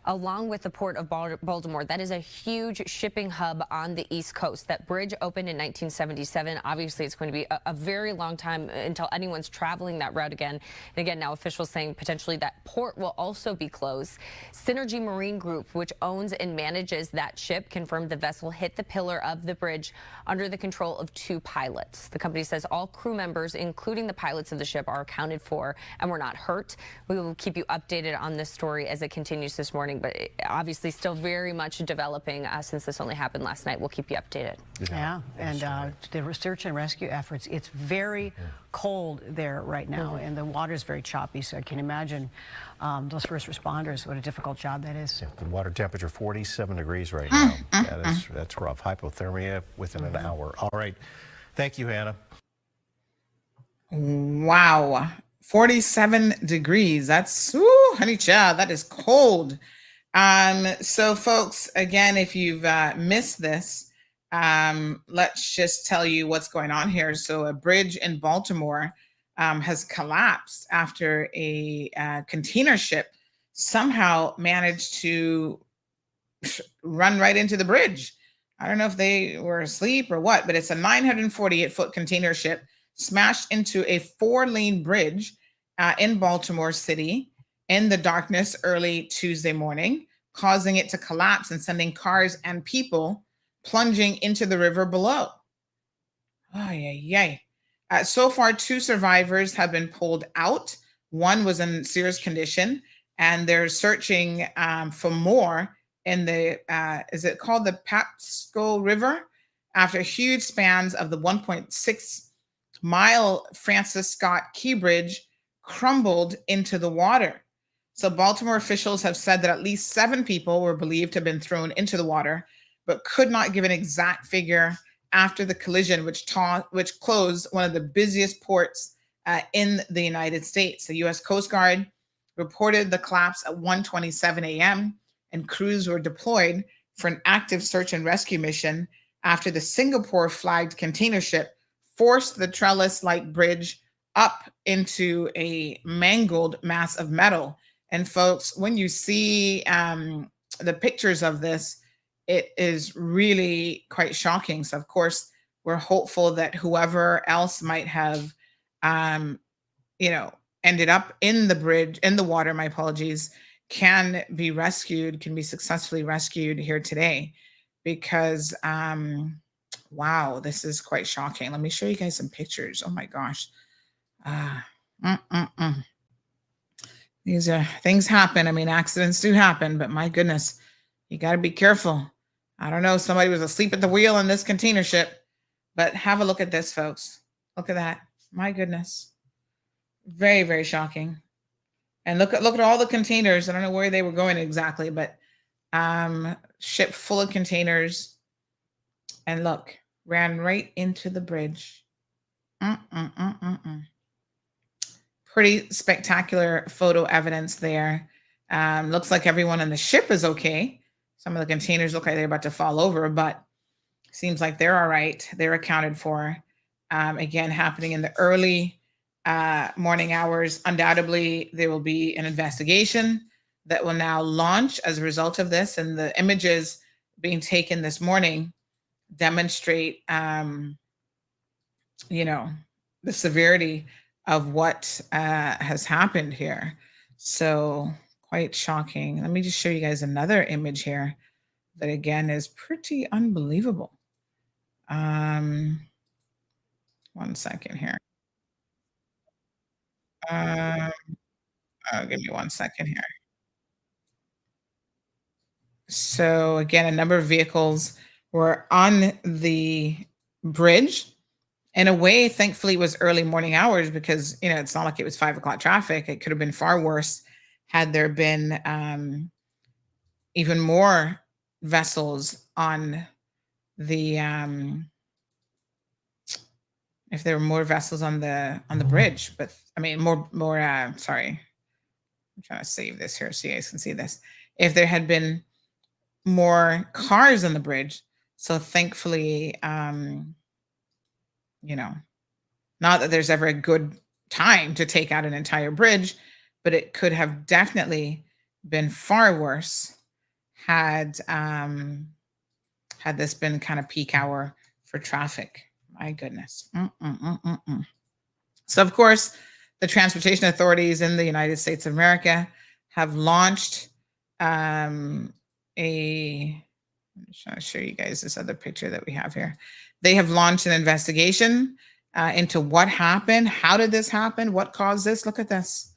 along with the port of Baltimore. That is a huge shipping hub on the East Coast. That bridge opened in 1977. Obviously, it's going to be a very long time until anyone's traveling that route again. And again, now officials saying potentially that port will also be closed. Synergy Marine Group, which owns and manages that ship, confirmed the vessel hit the pillar of the bridge under the control of 2 pilots. The company says all crew members, including the pilots of the ship, are accounted for and were not hurt. We will keep you updated on this story as it continues this morning, but obviously still very much developing since this only happened last night. We'll keep you updated. Yeah, and the research and rescue efforts, it's very cold there right now, and the water is very choppy, so I can imagine those first responders, what a difficult job that is. Yeah, the water temperature 47 degrees right now. That's rough. Hypothermia within an hour. All right. Thank you, Hannah. Wow. 47 degrees. That's, honey child, that is cold. So folks, again, if you've missed this, let's just tell you what's going on here. So a bridge in Baltimore has collapsed after a container ship somehow managed to run right into the bridge. I don't know if they were asleep or what, but it's a 948-foot container ship smashed into a 4-lane bridge in Baltimore City in the darkness early Tuesday morning, causing it to collapse and sending cars and people plunging into the river below. So far, 2 survivors have been pulled out. One was in serious condition, and they're searching for more in the, is it called the Patsico River? After huge spans of the 1.6-mile Francis Scott Key Bridge crumbled into the water. So Baltimore officials have said that at least 7 people were believed to have been thrown into the water, but could not give an exact figure after the collision, which closed one of the busiest ports in the United States. The U.S. Coast Guard reported the collapse at 1:27 a.m., and crews were deployed for an active search and rescue mission after the Singapore-flagged container ship forced the trellis-like bridge up into a mangled mass of metal. And folks, when you see the pictures of this, it is really quite shocking. So of course, we're hopeful that whoever else might have, ended up in the bridge, in the water, my apologies, can be rescued, can be successfully rescued here today, because, wow, this is quite shocking. Let me show you guys some pictures. Oh my gosh. These are things happen. I mean, accidents do happen, but my goodness, you got to be careful. I don't know. Somebody was asleep at the wheel on this container ship, but have a look at this, folks. Look at that. My goodness. Very, very shocking. And look at all the containers. I don't know where they were going exactly, but ship full of containers. And look, ran right into the bridge. Pretty spectacular photo evidence there. Looks like everyone on the ship is okay. Some of the containers look like they're about to fall over, but seems like they're all right. They're accounted for. Again, happening in the early morning hours. Undoubtedly, there will be an investigation that will now launch as a result of this. And the images being taken this morning demonstrate, the severity of what has happened here. So quite shocking. Let me just show you guys another image here that again is pretty unbelievable. 1 second here. Give me 1 second here. So again, a number of vehicles were on the bridge. In a way, thankfully, it was early morning hours because, it's not like it was 5 o'clock traffic. It could have been far worse had there been even more vessels on the, if there were more vessels on the bridge. But I mean, sorry, I'm trying to save this here so you guys can see this. If there had been more cars on the bridge. So thankfully, not that there's ever a good time to take out an entire bridge, but it could have definitely been far worse had this been kind of peak hour for traffic. My goodness. So of course, the transportation authorities in the United States of America have launched I'm just trying to show you guys this other picture that we have here. They have launched an investigation into what happened. How did this happen? What caused this? Look at this.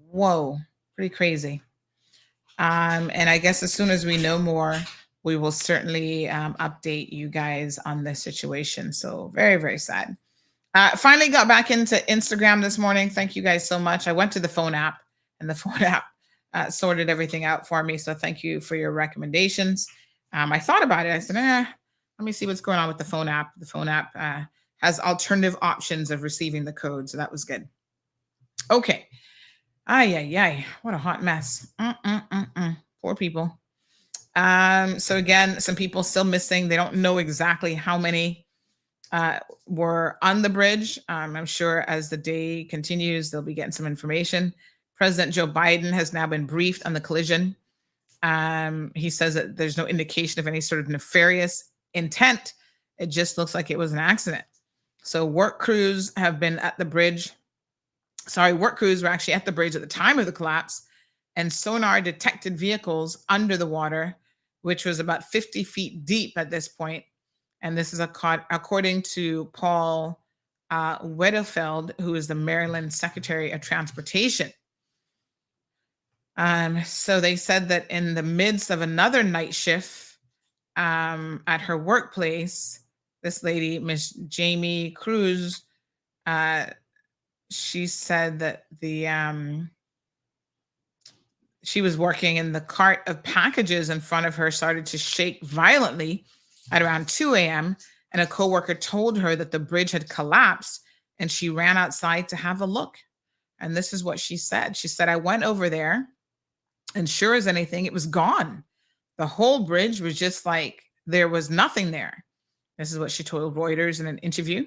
Whoa, pretty crazy. And I guess as soon as we know more, we will certainly update you guys on this situation. So very, very sad. Finally got back into Instagram this morning. Thank you guys so much. I went to the phone app and the phone app sorted everything out for me. So thank you for your recommendations. I thought about it. I said, let me see what's going on with the phone app. The phone app has alternative options of receiving the code. So that was good. Okay. Ay. What a hot mess. Poor people. So again, some people still missing. They don't know exactly how many were on the bridge. I'm sure as the day continues, they'll be getting some information. President Joe Biden has now been briefed on the collision. He says that there's no indication of any sort of nefarious intent. It just looks like it was an accident. So work crews have been at the bridge. Work crews were actually at the bridge at the time of the collapse, and sonar detected vehicles under the water, which was about 50 feet deep at this point. And this is according to Paul Wedefeld, who is the Maryland Secretary of Transportation. So they said that in the midst of another night shift at her workplace, this lady, Miss Jamie Cruz, she said that she was working and the cart of packages in front of her started to shake violently at around 2 a.m. And a coworker told her that the bridge had collapsed and she ran outside to have a look. And this is what she said. She said, I went over there and sure as anything, it was gone. The whole bridge was just like there was nothing there. This is what she told Reuters in an interview.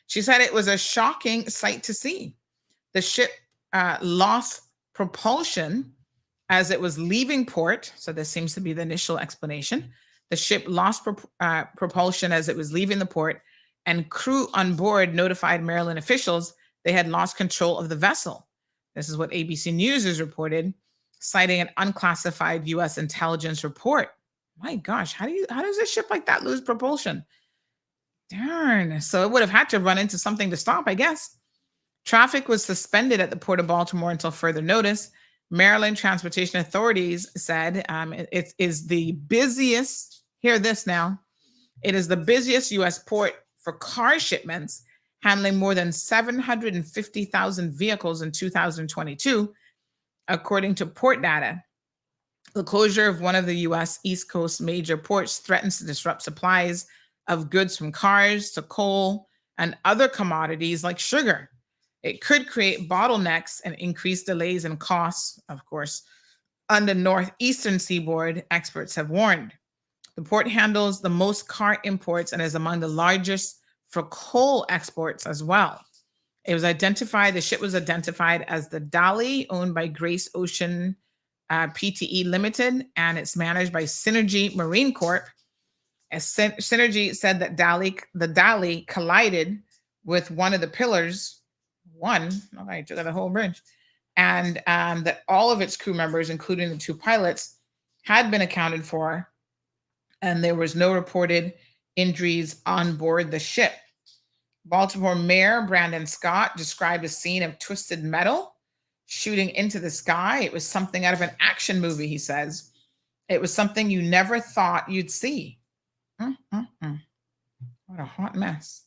She said it was a shocking sight to see. The ship lost propulsion as it was leaving port. So this seems to be the initial explanation. The ship lost propulsion as it was leaving the port, and crew on board notified Maryland officials they had lost control of the vessel. This is what ABC News has reported, citing an unclassified U.S. intelligence report. My gosh, how does a ship like that lose propulsion? Darn. So it would have had to run into something to stop, I guess. Traffic was suspended at the Port of Baltimore until further notice. Maryland transportation authorities said it is the busiest, hear this now, it is the busiest U.S. port for car shipments, handling more than 750,000 vehicles in 2022, according to port data. The closure of one of the U.S. East Coast major ports threatens to disrupt supplies of goods from cars to coal and other commodities like sugar. It could create bottlenecks and increase delays and costs, of course, on the northeastern seaboard, experts have warned. The port handles the most car imports and is among the largest for coal exports as well. The ship was identified as the Dali, owned by Grace Ocean PTE Limited, and it's managed by Synergy Marine Corp. As Synergy said that the Dali collided with one of the pillars, took out the whole bridge, and that all of its crew members, including the 2 pilots, had been accounted for, and there was no reported injuries on board the ship. Baltimore Mayor Brandon Scott described a scene of twisted metal shooting into the sky. It was something out of an action movie, he says. It was something you never thought you'd see. What a hot mess.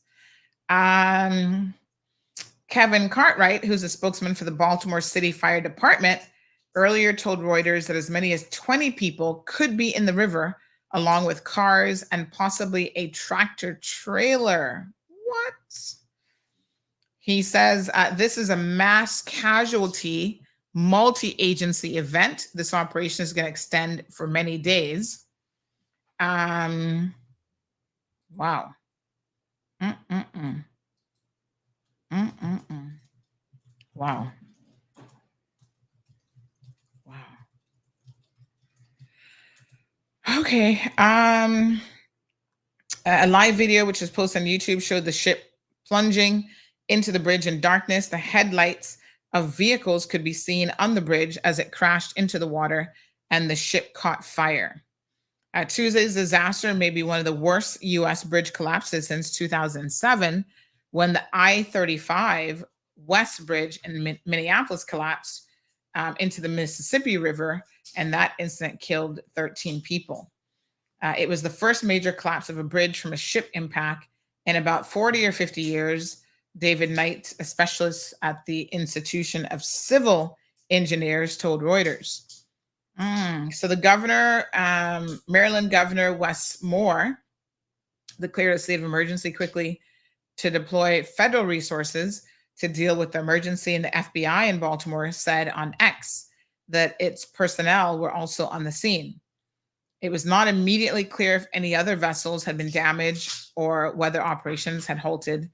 Kevin Cartwright, who's a spokesman for the Baltimore City Fire Department, earlier told Reuters that as many as 20 people could be in the river, along with cars and possibly a tractor trailer. What? He says this is a mass casualty, multi-agency event. This operation is going to extend for many days. Wow. Wow. Okay. A live video, which is posted on YouTube, showed the ship plunging into the bridge in darkness. The headlights of vehicles could be seen on the bridge as it crashed into the water and the ship caught fire. Tuesday's disaster may be one of the worst U.S. bridge collapses since 2007, when the I-35 West Bridge in Minneapolis collapsed into the Mississippi River, and that incident killed 13 people. It was the first major collapse of a bridge from a ship impact in about 40 or 50 years. David Knight, a specialist at the Institution of Civil Engineers, told Reuters. So the governor, Maryland Governor Wes Moore, declared a state of emergency quickly to deploy federal resources to deal with the emergency, and the FBI in Baltimore said on X that its personnel were also on the scene. It was not immediately clear if any other vessels had been damaged or whether operations had halted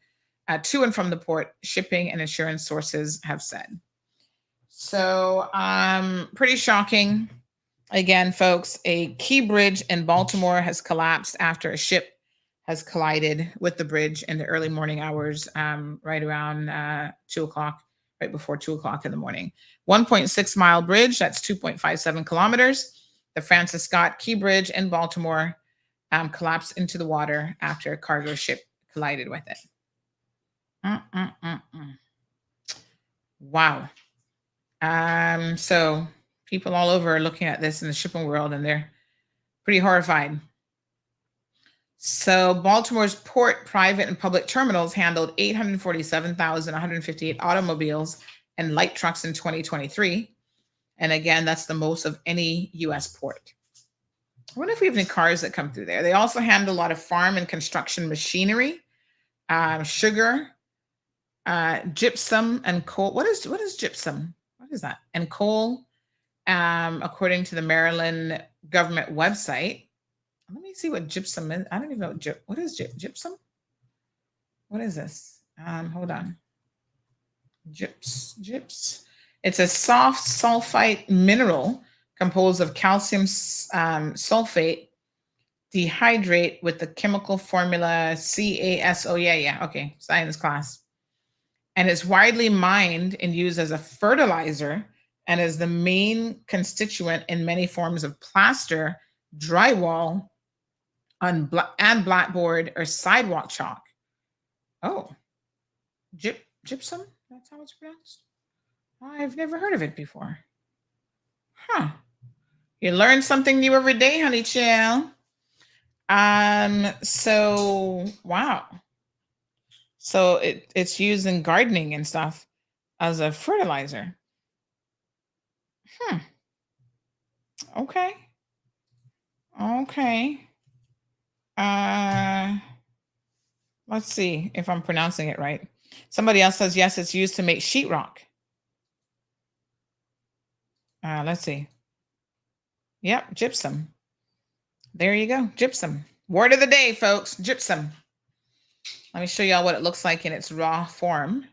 to and from the port, shipping and insurance sources have said. So pretty shocking. Again, folks, a key bridge in Baltimore has collapsed after a ship has collided with the bridge in the early morning hours, right around 2 o'clock, right before 2 o'clock in the morning. 1.6 mile bridge, that's 2.57 kilometers. The Francis Scott Key Bridge in Baltimore collapsed into the water after a cargo ship collided with it. Wow. So people all over are looking at this in the shipping world, and they're pretty horrified. So Baltimore's port, private, and public terminals handled 847,158 automobiles and light trucks in 2023. And again, that's the most of any U.S. port. I wonder if we have any cars that come through there. They also handle a lot of farm and construction machinery, sugar, gypsum, and coal. What is gypsum? What is that? And coal, according to the Maryland government website. Let me see what gypsum is. I don't even know what is gypsum. What is this? Hold on. Gyps. It's a soft sulfite mineral composed of calcium sulfate dehydrate with the chemical formula CaSO. Yeah. Okay, science class. And it's widely mined and used as a fertilizer and is the main constituent in many forms of plaster, drywall, and blackboard or sidewalk chalk. Oh, gypsum? That's how it's pronounced? I've never heard of it before. Huh. You learn something new every day, honey chill. So wow. So it's used in gardening and stuff as a fertilizer. Okay. Okay. Let's see if I'm pronouncing it right. Somebody else says yes, it's used to make sheetrock. Let's see. Yep, gypsum. There you go, gypsum. Word of the day, folks, gypsum. Let me show y'all what it looks like in its raw form.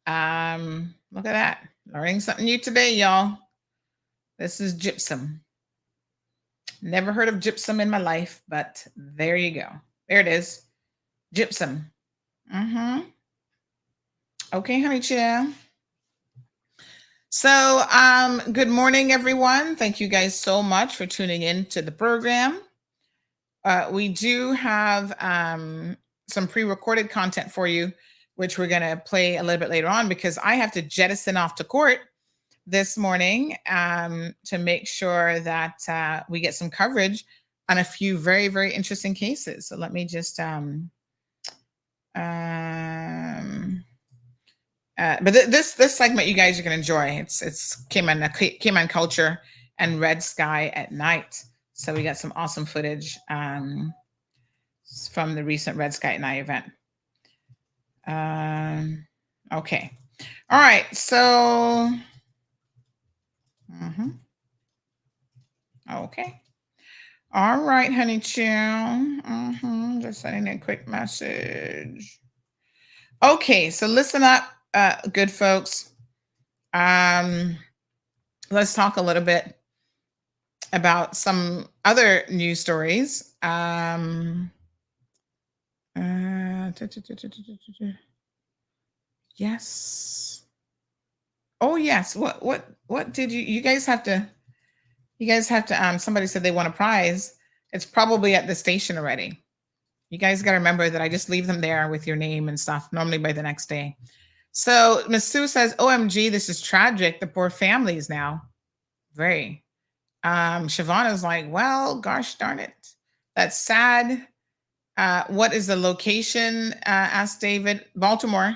Look at that. Learning something new today, y'all. This is gypsum. Never heard of gypsum in my life, but there you go. There it is. Gypsum. Okay, honey chill. So, good morning, everyone. Thank you guys so much for tuning in to the program. We do have some pre-recorded content for you, which we're going to play a little bit later on because I have to jettison off to court this morning to make sure that we get some coverage on a few very, very interesting cases. So let me just, but this segment you guys are going to enjoy. It's Cayman culture and red sky at night. So we got some awesome footage from the recent Red Sky at Night event. Okay. All right. So, okay. All right, honey chill. Just sending a quick message. Okay. So listen up, good folks. Let's talk a little bit about some other news stories. Yes. Oh yes. What did you guys have to somebody said they want a prize. It's probably at the station already. You guys got to remember that I just leave them there with your name and stuff normally by the next day. So Miss Sue says, OMG, this is tragic. The poor families now. Very. Siobhan like, well, gosh darn it. That's sad. What is the location? Asked David. Baltimore.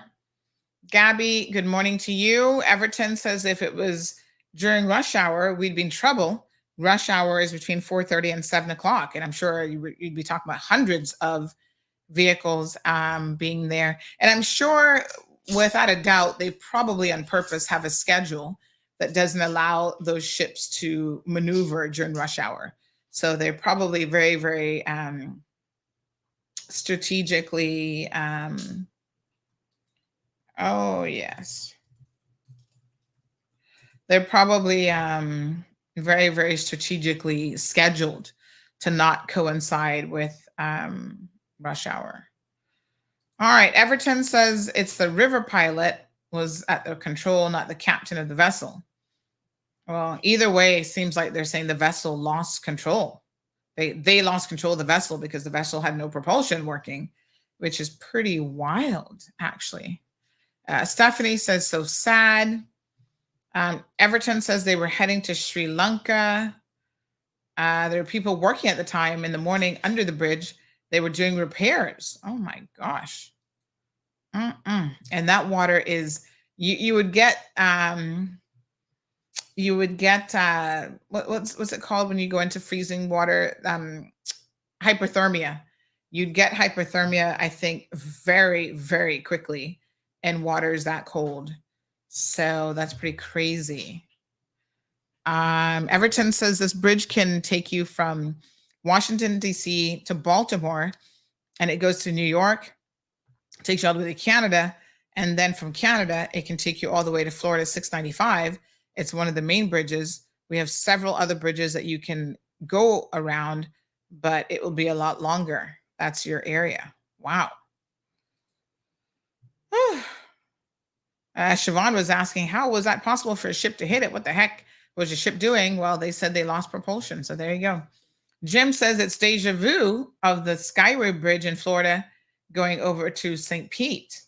Gabby, good morning to you. Everton says if it was during rush hour, we'd be in trouble. Rush hour is between 4:30 and 7 o'clock. And I'm sure you'd be talking about hundreds of vehicles being there. And I'm sure without a doubt, they probably on purpose have a schedule that doesn't allow those ships to maneuver during rush hour. So they're probably very, very strategically. Oh, yes. They're probably very, very strategically scheduled to not coincide with rush hour. All right. Everton says it's the river pilot was at the control, not the captain of the vessel. Well, either way, it seems like they're saying the vessel lost control. They lost control of the vessel because the vessel had no propulsion working, which is pretty wild, actually. Stephanie says, so sad. Everton says they were heading to Sri Lanka. There were people working at the time in the morning under the bridge. They were doing repairs. Oh my gosh. And that water is, you would get what's it called when you go into freezing water? Hypothermia. You'd get hypothermia, I think, very, very quickly in waters that cold. So that's pretty crazy. Everton says this bridge can take you from Washington, D.C. to Baltimore, and it goes to New York, takes you all the way to Canada, and then from Canada, it can take you all the way to Florida 695. It's one of the main bridges. We have several other bridges that you can go around, but it will be a lot longer. That's your area. Wow. Siobhan was asking, how was that possible for a ship to hit it? What the heck was the ship doing? Well, they said they lost propulsion. So there you go. Jim says it's deja vu of the Skyway Bridge in Florida going over to St. Pete.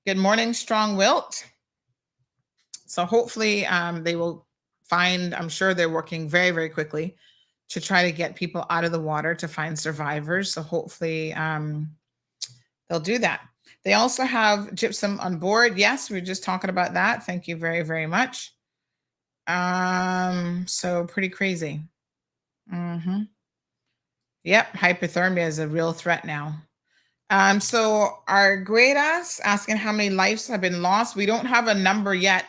Good morning, Strong Wilt. So hopefully they will find, I'm sure they're working very, very quickly to try to get people out of the water to find survivors. So hopefully they'll do that. They also have gypsum on board. Yes, we were just talking about that. Thank you very, very much. So pretty crazy. Yep, hypothermia is a real threat now. So our Guedas asking how many lives have been lost. We don't have a number yet.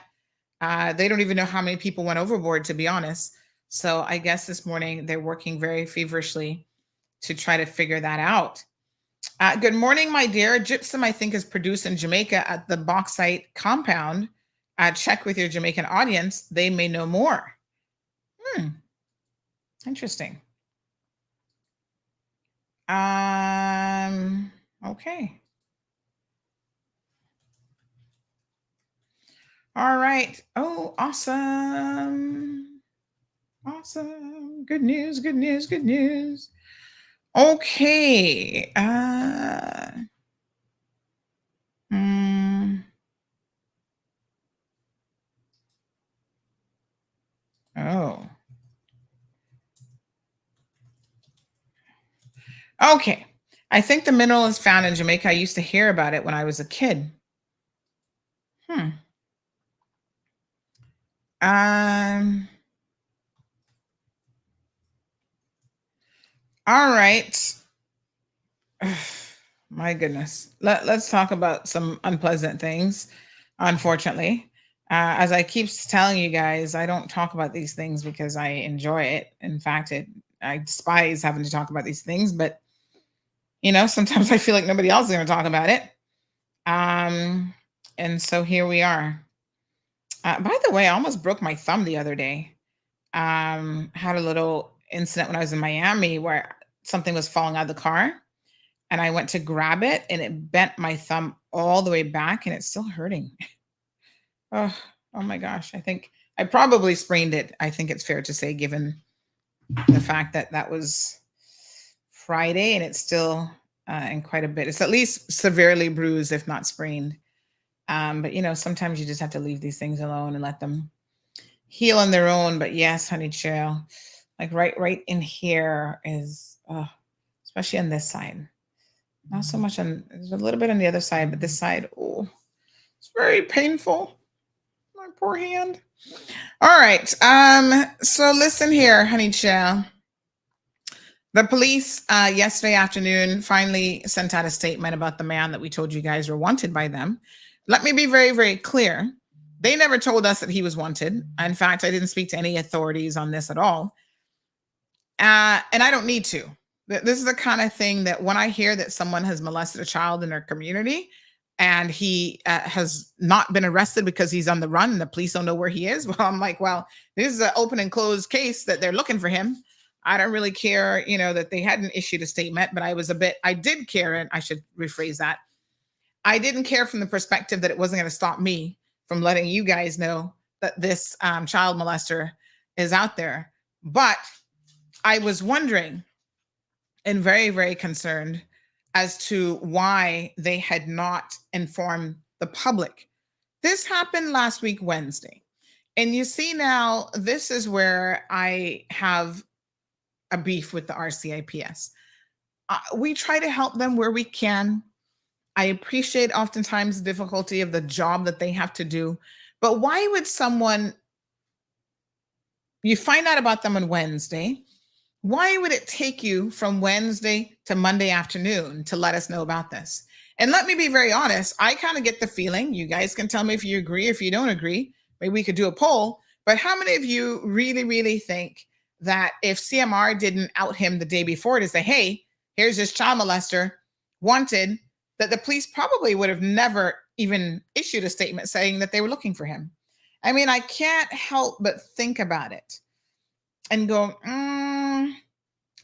They don't even know how many people went overboard, to be honest. So I guess this morning they're working very feverishly to try to figure that out. Good morning, my dear. Gypsum, I think, is produced in Jamaica at the bauxite compound. Check with your Jamaican audience. They may know more. Interesting. Okay. All right. Oh, awesome. Awesome. Good news, good news, good news. Okay. Oh. Okay. I think the mineral is found in Jamaica. I used to hear about it when I was a kid. All right. My goodness. Let's talk about some unpleasant things, unfortunately. As I keep telling you guys, I don't talk about these things because I enjoy it. In fact, I despise having to talk about these things, but sometimes I feel like nobody else is going to talk about it. And so here we are. By the way, I almost broke my thumb the other day. Had a little incident when I was in Miami where something was falling out of the car. And I went to grab it and it bent my thumb all the way back and it's still hurting. Oh my gosh. I think I probably sprained it. I think it's fair to say, given the fact that that was Friday and it's still in quite a bit. It's at least severely bruised, if not sprained. But sometimes you just have to leave these things alone and let them heal on their own. But yes, honey chill, like right in here is, especially on this side. Not so much there's a little bit on the other side, but this side, oh, it's very painful. My poor hand. All right. So listen here, honey chill. The police yesterday afternoon finally sent out a statement about the man that we told you guys were wanted by them. Let me be very, very clear. They never told us that he was wanted. In fact, I didn't speak to any authorities on this at all. And I don't need to. This is the kind of thing that when I hear that someone has molested a child in our community and he has not been arrested because he's on the run and the police don't know where he is, well, I'm like, well, this is an open and closed case that they're looking for him. I don't really care, that they hadn't issued a statement, but I did care, and I should rephrase that. I didn't care from the perspective that it wasn't going to stop me from letting you guys know that this child molester is out there. But I was wondering and very, very concerned as to why they had not informed the public. This happened last week, Wednesday. And you see now, this is where I have a beef with the RCIPS. We try to help them where we can. I appreciate oftentimes the difficulty of the job that they have to do. But why would you find out about them on Wednesday? Why would it take you from Wednesday to Monday afternoon to let us know about this? And let me be very honest, I kind of get the feeling, you guys can tell me if you agree, if you don't agree, maybe we could do a poll, but how many of you really, really think that if CMR didn't out him the day before to say, hey, here's this child molester wanted, that the police probably would have never even issued a statement saying that they were looking for him? I mean, I can't help but think about it and go,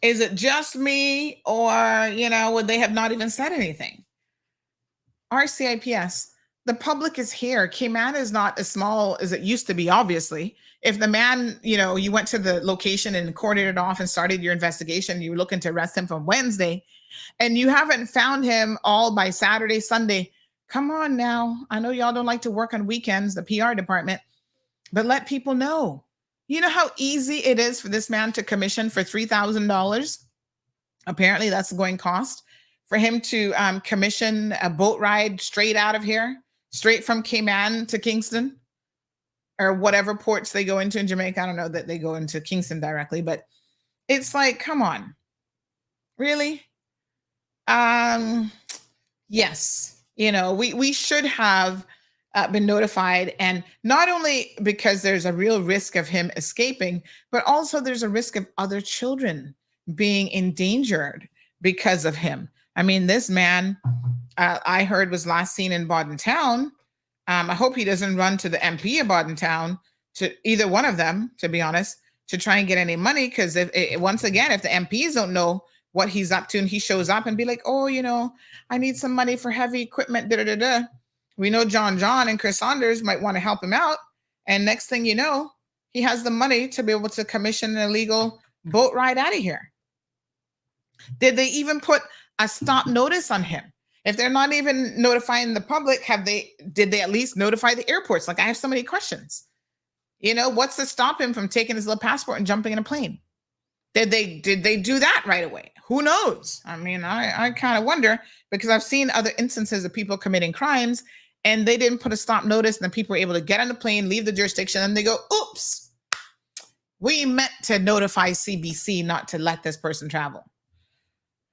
is it just me? Or, would they have not even said anything? RCIPS, the public is here. Cayman is not as small as it used to be, obviously. If the man, you went to the location and coordinated off and started your investigation, you were looking to arrest him from Wednesday, and you haven't found him all by Saturday, Sunday, come on now. I know y'all don't like to work on weekends, the PR department. but let people know. You know how easy it is for this man to commission for $3,000? Apparently that's the going cost for him to commission a boat ride straight out of here, straight from Cayman to Kingston, or whatever ports they go into in Jamaica. I don't know that they go into Kingston directly, but it's like, come on, really? Yes, we should have been notified, and not only because there's a real risk of him escaping, but also there's a risk of other children being endangered because of him. I mean, this man, I heard, was last seen in Bodden Town. I hope he doesn't run to the MP of Bodden Town, to either one of them, to be honest, to try and get any money. Because once again, if the MPs don't know what he's up to and he shows up and be like, oh, I need some money for heavy equipment, we know John and Chris Saunders might want to help him out. And next thing you know, he has the money to be able to commission an illegal boat ride out of here. Did they even put a stop notice on him? If they're not even notifying the public, did they at least notify the airports? Like, I have so many questions. What's to stop him from taking his little passport and jumping in a plane? Did they do that right away? Who knows? I mean, I kind of wonder, because I've seen other instances of people committing crimes and they didn't put a stop notice, and then people were able to get on the plane, leave the jurisdiction, and they go, oops, we meant to notify CBC not to let this person travel.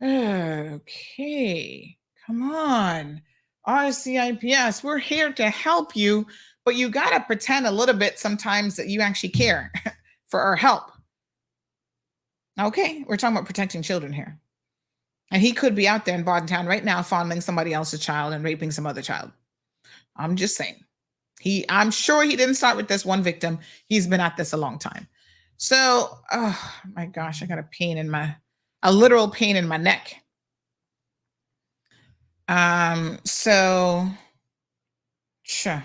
Okay, come on. RCIPS, we're here to help you, but you got to pretend a little bit sometimes that you actually care for our help. Okay, we're talking about protecting children here. And he could be out there in Bodden Town right now fondling somebody else's child and raping some other child. I'm just saying. I'm sure he didn't start with this one victim. He's been at this a long time. So, oh my gosh, I got a literal pain in my neck. Sure.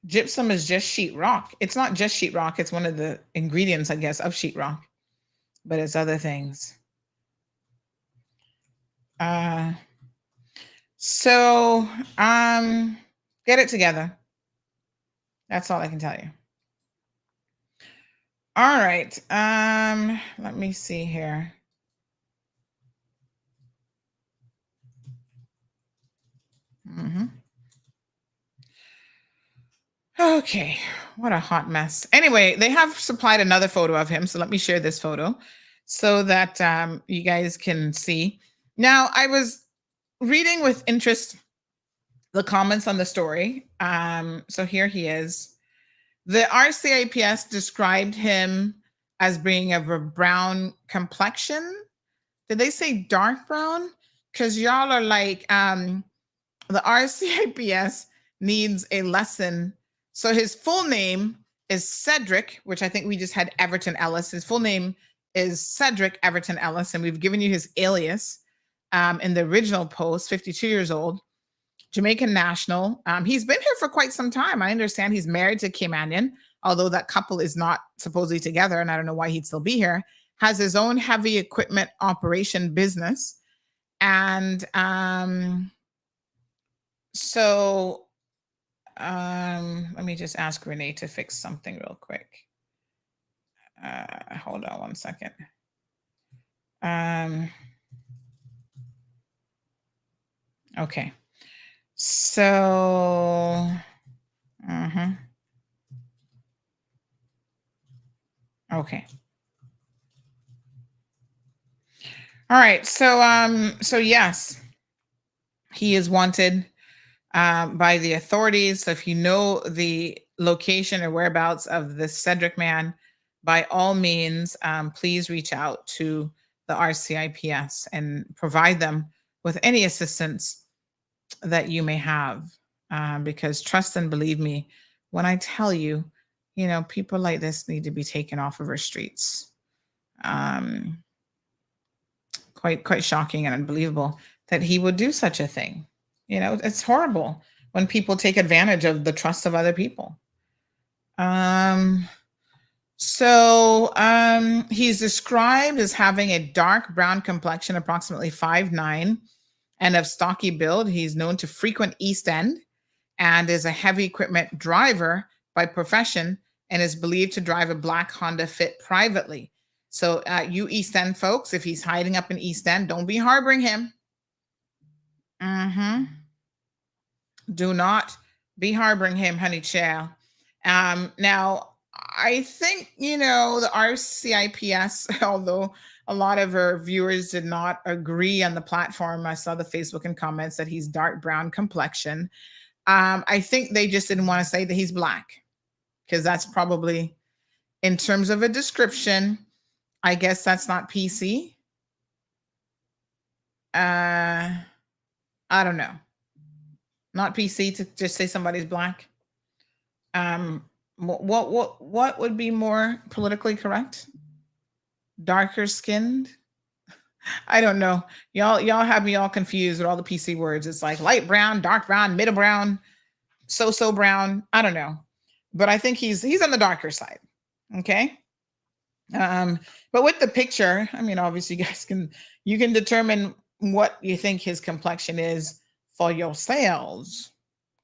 Gypsum is just sheetrock. It's not just sheetrock. It's one of the ingredients, I guess, of sheetrock, but it's other things. Get it together. That's all I can tell you. All right. Let me see here. Okay, what a hot mess. Anyway, they have supplied another photo of him, so let me share this photo so that you guys can see. Now, I was reading with interest the comments on the story. So here he is. The RCIPS described him as being of a brown complexion. Did they say dark brown? Because y'all are like, the RCIPS needs a lesson. So his full name is Cedric, which I think we just had Everton Ellis. His full name is Cedric Everton Ellis, and we've given you his alias in the original post, 52 years old, Jamaican national. He's been here for quite some time. I understand he's married to Caymanian, although that couple is not supposedly together, and I don't know why he'd still be here. Has his own heavy equipment operation business. And let me just ask Renee to fix something real quick. Hold on one second. Okay. So, okay. All right. So yes, he is wanted by the authorities. So if you know the location or whereabouts of this Cedric man, by all means, please reach out to the RCIPS and provide them with any assistance that you may have. Because trust and believe me, when I tell you, people like this need to be taken off of our streets. Quite shocking and unbelievable that he would do such a thing. It's horrible when people take advantage of the trust of other people. He's described as having a dark brown complexion, approximately 5'9", and of stocky build. He's known to frequent East End and is a heavy equipment driver by profession and is believed to drive a black Honda Fit privately. So you East End folks, if he's hiding up in East End, don't be harboring him. Do not be harboring him, honey child. Now, I think, the RCIPS, although a lot of our viewers did not agree on the platform, I saw the Facebook and comments that he's dark brown complexion. I think they just didn't want to say that he's black, because that's probably, in terms of a description, I guess that's not PC. I don't know. Not PC to just say somebody's black. What would be more politically correct? Darker skinned? I don't know. Y'all have me all confused with all the PC words. It's like light brown, dark brown, middle brown, so brown. I don't know. But I think he's on the darker side. Okay. But with the picture, I mean, obviously you can determine what you think his complexion is for yourselves,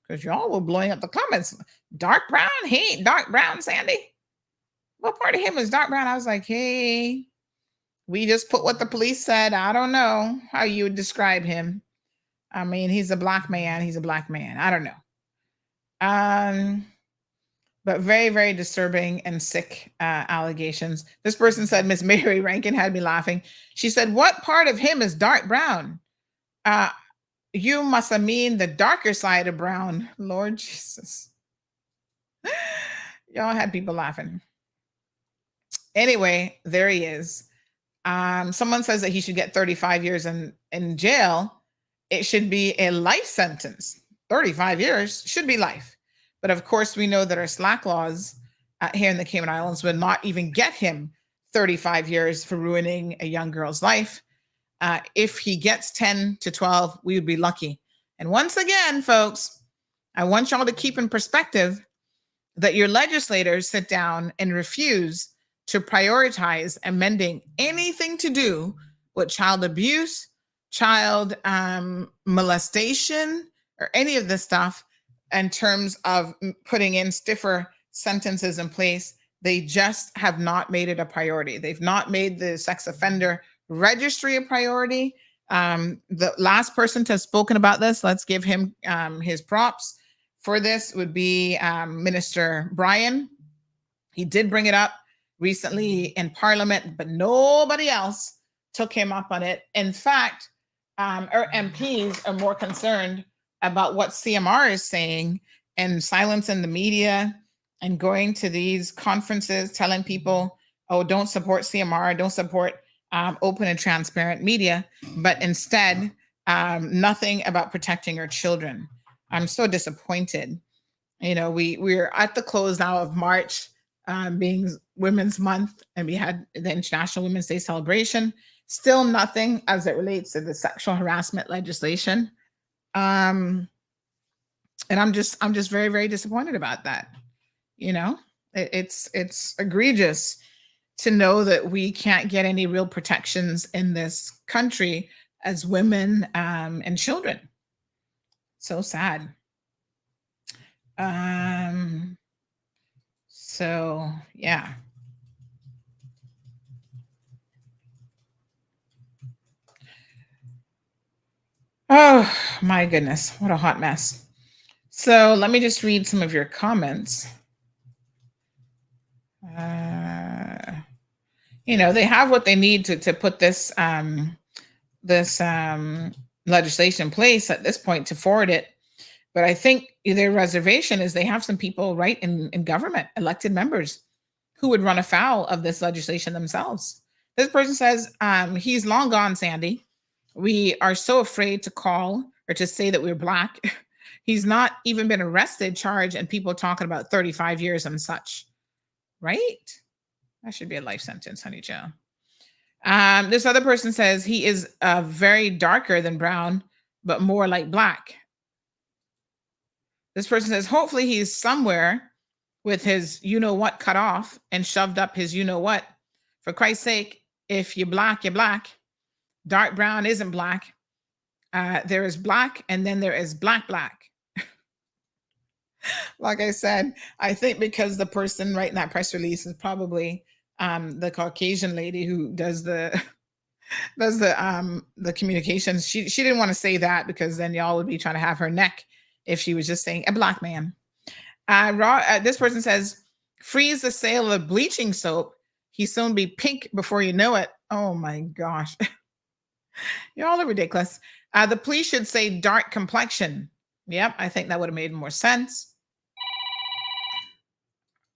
because y'all were blowing up the comments. Dark brown? He ain't dark brown, Sandy. What part of him is dark brown? I was like, hey, we just put what the police said. I don't know how you would describe him. I mean, he's a black man. He's a black man. I don't know. But very, very disturbing and sick allegations. This person said, Miss Mary Rankin had me laughing. She said, what part of him is dark brown? You must have mean the darker side of brown. Lord Jesus. Y'all had people laughing. Anyway, there he is. Someone says that he should get 35 years in jail. It should be a life sentence. 35 years should be life. But of course, we know that our slack laws here in the Cayman Islands would not even get him 35 years for ruining a young girl's life. If he gets 10 to 12, we would be lucky. And once again, folks, I want y'all to keep in perspective that your legislators sit down and refuse to prioritize amending anything to do with child abuse, child molestation, or any of this stuff in terms of putting in stiffer sentences in place. They just have not made it a priority. They've not made the sex offender registry a priority. The last person to have spoken about this, let's give him his props for this, would be Minister Bryan. He did bring it up recently in Parliament, but nobody else took him up on it. In fact, our MPs are more concerned about what CMR is saying and silencing the media and going to these conferences telling people, oh, don't support CMR, don't support open and transparent media, but instead nothing about protecting our children. I'm so disappointed. We're at the close now of March, being Women's Month, and we had the International Women's Day celebration. Still nothing as it relates to the sexual harassment legislation. And I'm just very, very disappointed about that. It's egregious to know that we can't get any real protections in this country as women and children. So sad. So yeah. Oh my goodness, what a hot mess. So let me just read some of your comments. They have what they need to put this legislation in place at this point to forward it. But I think their reservation is they have some people right in government, elected members, who would run afoul of this legislation themselves. This person says, he's long gone, Sandy. We are so afraid to call or to say that we're black. He's not even been arrested, charged, and people talking about 35 years and such. Right? That should be a life sentence, honey Joe. This other person says he is very darker than brown, but more like black. This person says, hopefully he's somewhere with his you-know-what cut off and shoved up his you-know-what. For Christ's sake, if you're black, you're black. Dark brown isn't black. There is black, and then there is black. Like I said, I think because the person writing that press release is probably the Caucasian lady who does the the communications. She didn't want to say that because then y'all would be trying to have her neck if she was just saying a black man. This person says, freeze the sale of bleaching soap. He soon be pink before you know it. Oh my gosh. You're all ridiculous. The police should say dark complexion. Yep, I think that would have made more sense.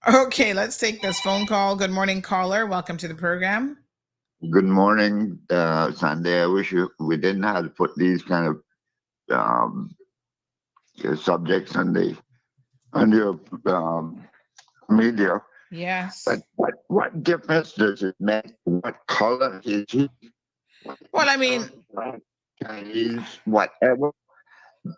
Okay, let's take this phone call. Good morning, caller. Welcome to the program. Good morning, Sunday. I wish we didn't have to put these kind of subjects on your media. Yes. But what difference does it make? What color is he? Well, I mean, Chinese, whatever.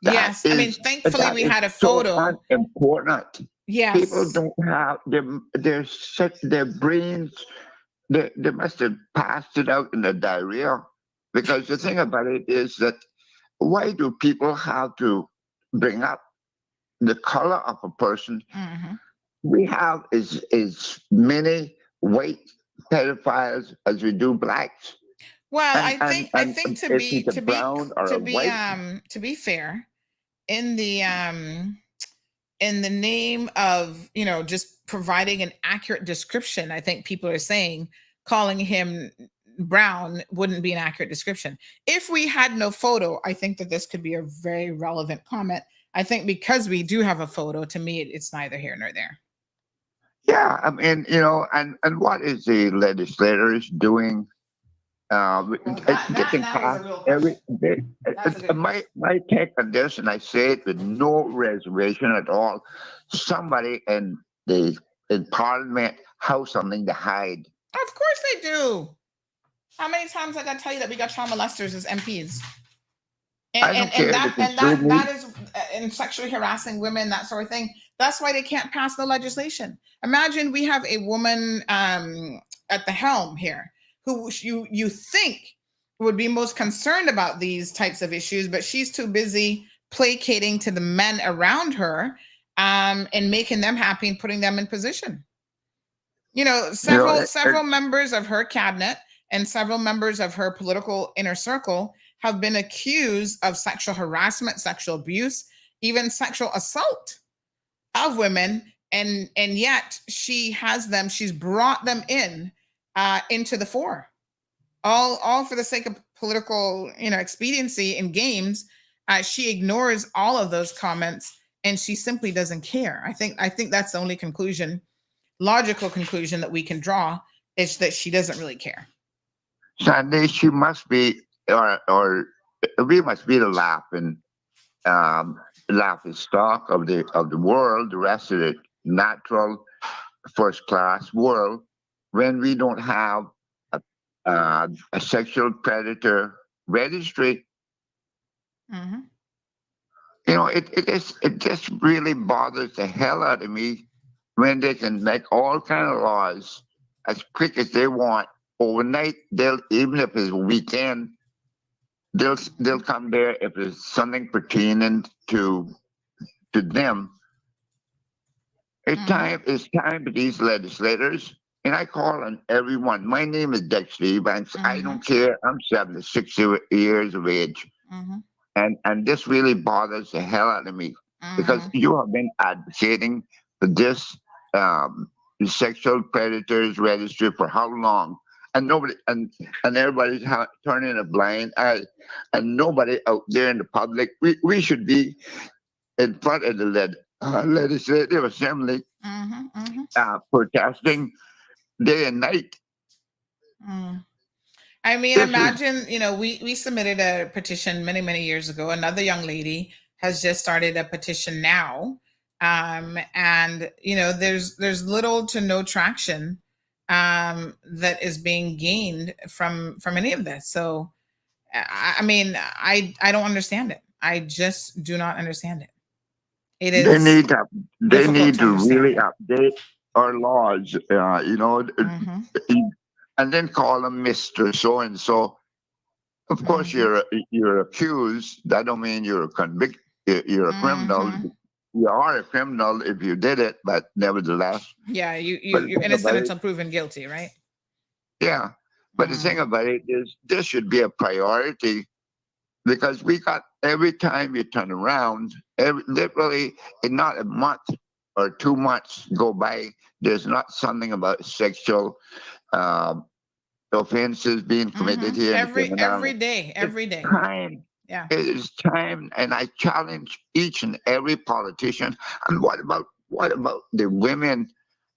Yes, I mean, thankfully we had a photo. So important. Yes. People don't have their brains. They must have passed it out in the diarrhea. Because the thing about it is that why do people have to bring up the color of a person? Mm-hmm. We have as many white pedophiles as we do blacks. Well, I think to be fair, in the name of, just providing an accurate description, I think people are saying calling him brown wouldn't be an accurate description. If we had no photo, I think that this could be a very relevant comment. I think because we do have a photo, to me, it's neither here nor there. Yeah, I mean, and what is the legislators doing? Getting past every my take on this, and I say it with no reservation at all. Somebody in Parliament have something to hide. Of course they do. How many times I got to tell you that we got child molesters as MPs? And that is and sexually harassing women, that sort of thing. That's why they can't pass the legislation. Imagine we have a woman at the helm here who you think would be most concerned about these types of issues, but she's too busy placating to the men around her and making them happy and putting them in position. Several members of her cabinet and several members of her political inner circle have been accused of sexual harassment, sexual abuse, even sexual assault of women. And yet she's brought them into the fore, all for the sake of political, expediency and games. She ignores all of those comments and she simply doesn't care. I think that's the only logical conclusion that we can draw, is that she doesn't really care. Sunday, she must be, or we must be the laughing stock of the world, the rest of the natural first class world, when we don't have a sexual predator registry. Mm-hmm. It just really bothers the hell out of me when they can make all kind of laws as quick as they want. Overnight, even if it's a weekend, they'll come there if there's something pertaining to them. It's time for these legislators, and I call on everyone. My name is Dexter Evans. I don't care. I'm 76 years of age. And this really bothers the hell out of me because you have been advocating for this sexual predators registry for how long? And nobody and everybody's turning a blind eye, and nobody out there in the public. We should be in front of the legislative assembly, protesting day and night. I mean, imagine, we submitted a petition many years ago. Another young lady has just started a petition now, and there's little to no traction that is being gained from any of this. So, I mean, I don't understand it. I just do not understand it. It is. They need to really update our laws. And then call them Mr. So and so. Of course, you're accused. That don't mean you're a convict. You're a criminal. you are a criminal if you did it, but nevertheless. Yeah, you're innocent until proven guilty, right? Yeah. But the thing about it is this should be a priority because we got every time you turn around, literally in not a month or 2 months go by, there's not something about sexual offenses being committed here. Every day. Time. Yeah. It is time, and I challenge each and every politician. And what about the women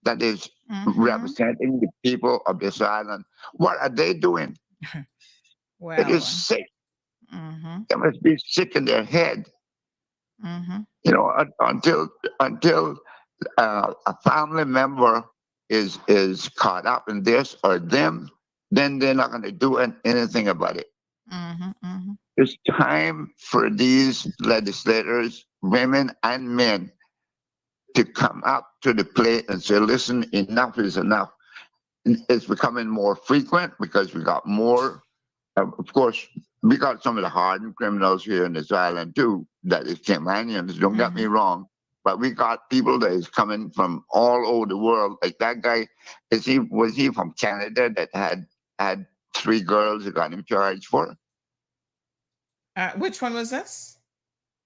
that is representing the people of this island? What are they doing? Well, it is sick. They must be sick in their head. You know, until a family member is caught up in this or them, then they're not going to do anything about it. It's time for these legislators, women and men, to come up to the plate and say, listen, enough is enough. It's becoming more frequent because we got more. Of course, we got some of the hardened criminals here in this island too, that is Caymanians, don't get me wrong. But we got people that is coming from all over the world. Like that guy, was he from Canada that had 3 girls that got him charged for? Which one was this?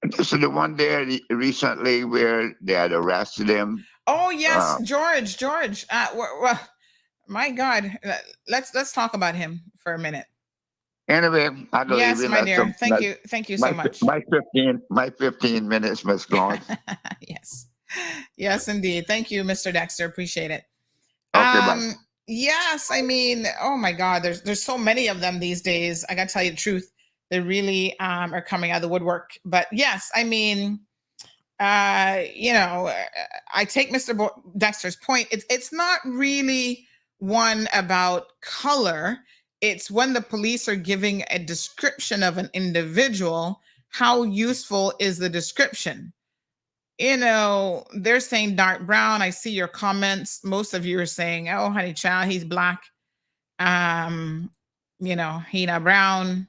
This is the one there recently where they had arrested him. Oh yes, George. Well, my God, let's talk about him for a minute. Anyway, I don't yes, even my dear. Thank you so much. My 15 minutes must go on. Yes, indeed. Thank you, Mr. Dexter. Appreciate it. Okay, bye. Yes, I mean, oh my God, there's so many of them these days. I gotta tell you the truth. They really are coming out of the woodwork. But yes, I mean, you know, I take Mr. Dexter's point. It's not really one about color. It's when the police are giving a description of an individual, how useful is the description? You know, they're saying dark brown. I see your comments. Most of you are saying, oh, honey child, he's black. You know, he not brown.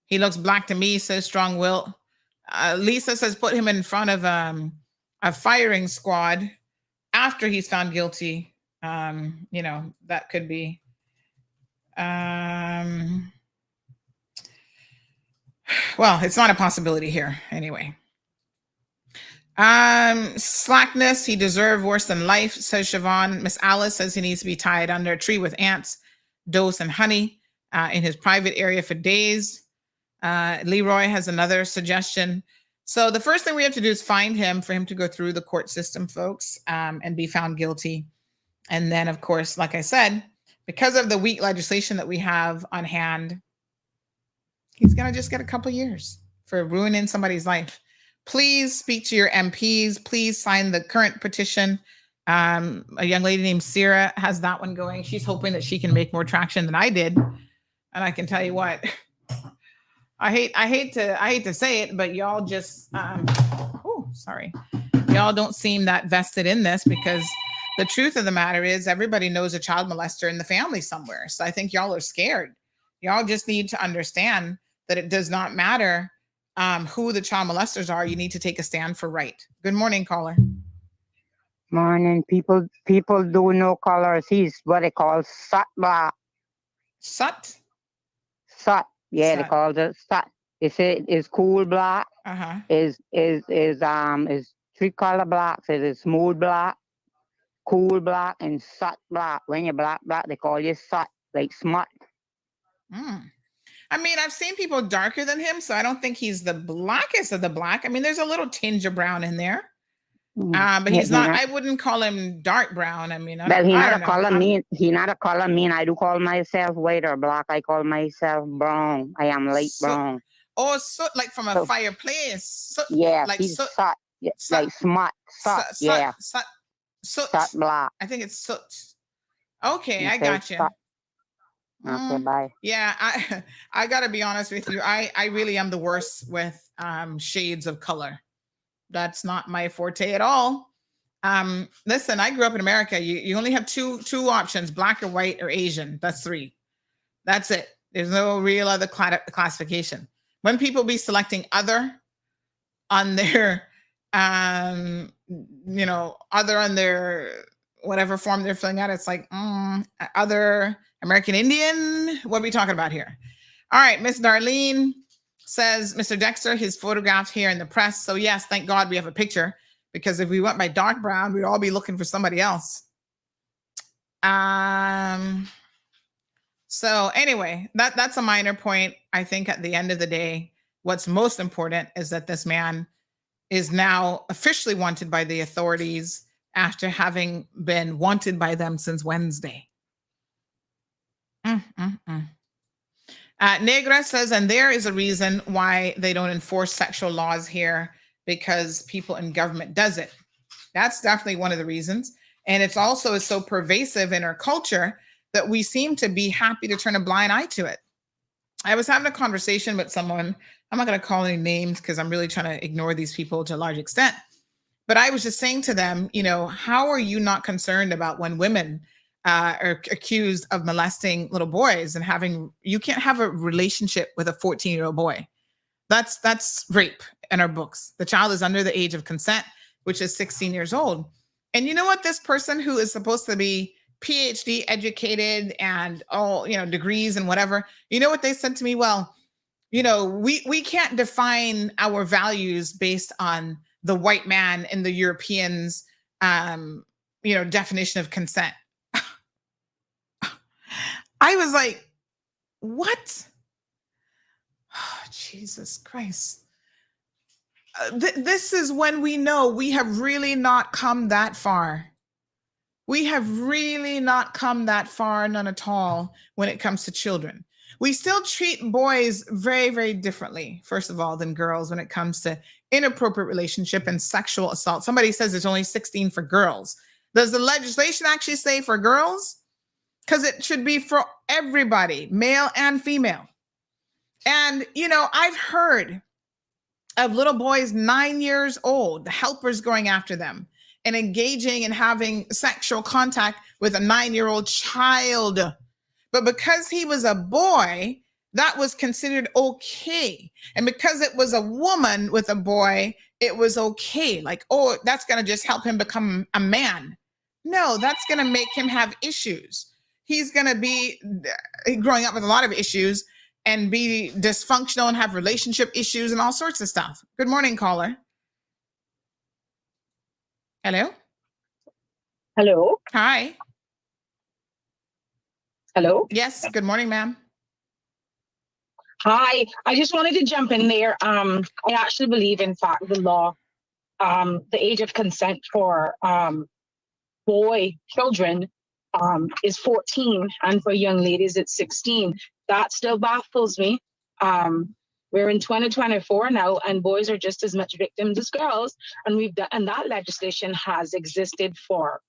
He looks black to me, says Strong Will. Lisa says put him in front of a firing squad after he's found guilty. You know, that could be. Well, it's not a possibility here anyway. Slackness, he deserved worse than life, says Siobhan. Miss Alice says he needs to be tied under a tree with ants, dose, and honey in his private area for days. Leroy has another suggestion. So the first thing we have to do is find him for him to go through the court system, folks, and be found guilty. And then, of course, like I said, because of the weak legislation that we have on hand, he's going to just get a couple years for ruining somebody's life. Please speak to your MPs. Please sign the current petition. A young lady named Sarah has that one going. She's hoping that she can make more traction than I did. And I can tell you what, I hate to say it, but y'all just, y'all don't seem that vested in this, because the truth of the matter is everybody knows a child molester in the family somewhere. So I think y'all are scared. Y'all just need to understand that it does not matter who the child molesters are. You need to take a stand for right. Good morning, caller. Morning. People do know colors. He's what they call sut black. Sut? Sut. Yeah, Sut. they call it sut. They say it's cool black. Is 3 color blacks. It is smooth black, cool black, and sut black. When you're black, they call you sut, like smut. I mean, I've seen people darker than him, so I don't think he's the blackest of the black. I mean, there's a little tinge of brown in there. But he's not, I wouldn't call him dark brown. I mean, But he's not a color mean. He's not a color mean. I do call myself white or black. I call myself brown. I am light brown. Oh, soot, like from a fireplace. Soot, yeah, like he's soot. Sut. Yeah, Sut. like smut. Sut. Yeah. Soot. Sut black. I think it's soot. Okay, I Okay, got you. sut. Okay, bye. Yeah, I gotta be honest with you. I really am the worst with shades of color. That's not my forte at all. Listen, I grew up in America. You only have two options: black or white or Asian. That's 3. That's it. There's no real other classification. When people be selecting other on their other on their whatever form they're filling out. It's like other American Indian. What are we talking about here? All right, Miss Darlene says, Mr. Dexter, his photographed here in the press. So yes, thank God we have a picture, because if we went by dark brown, we'd all be looking for somebody else. So anyway, that's a minor point. I think at the end of the day, what's most important is that this man is now officially wanted by the authorities after having been wanted by them since Wednesday. Negra says, and there is a reason why they don't enforce sexual laws here, because people in government does it. That's definitely one of the reasons. And it's also is so pervasive in our culture that we seem to be happy to turn a blind eye to it. I was having a conversation with someone. I'm not going to call any names because I'm really trying to ignore these people to a large extent. But I was just saying to them, how are you not concerned about when women are accused of molesting little boys and you can't have a relationship with a 14-year-old boy. That's rape in our books. The child is under the age of consent, which is 16 years old. And you know what? This person who is supposed to be PhD educated and all, degrees and whatever, you know what they said to me? Well, we can't define our values based on the white man and the Europeans, definition of consent. I was like, what? Oh, Jesus Christ. This is when we know we have really not come that far. We have really not come that far, none at all, when it comes to children. We still treat boys very, very differently, first of all, than girls when it comes to inappropriate relationship and sexual assault. Somebody says it's only 16 for girls. Does the legislation actually say for girls? Because it should be for everybody, male and female. And, I've heard of little boys 9 years old, the helpers going after them and engaging and having sexual contact with a 9-year-old child. But because he was a boy, that was considered okay. And because it was a woman with a boy, it was okay. Like, oh, that's going to just help him become a man. No, that's going to make him have issues. He's going to be growing up with a lot of issues and be dysfunctional and have relationship issues and all sorts of stuff. Good morning, caller. Hello? Hello? Hi. Hello? Yes, good morning, ma'am. Hi, I just wanted to jump in there. I actually believe, in fact, the law, the age of consent for boy children is 14, and for young ladies it's 16. That still baffles me. We're in 2024 now, and boys are just as much victims as girls, and that legislation has existed for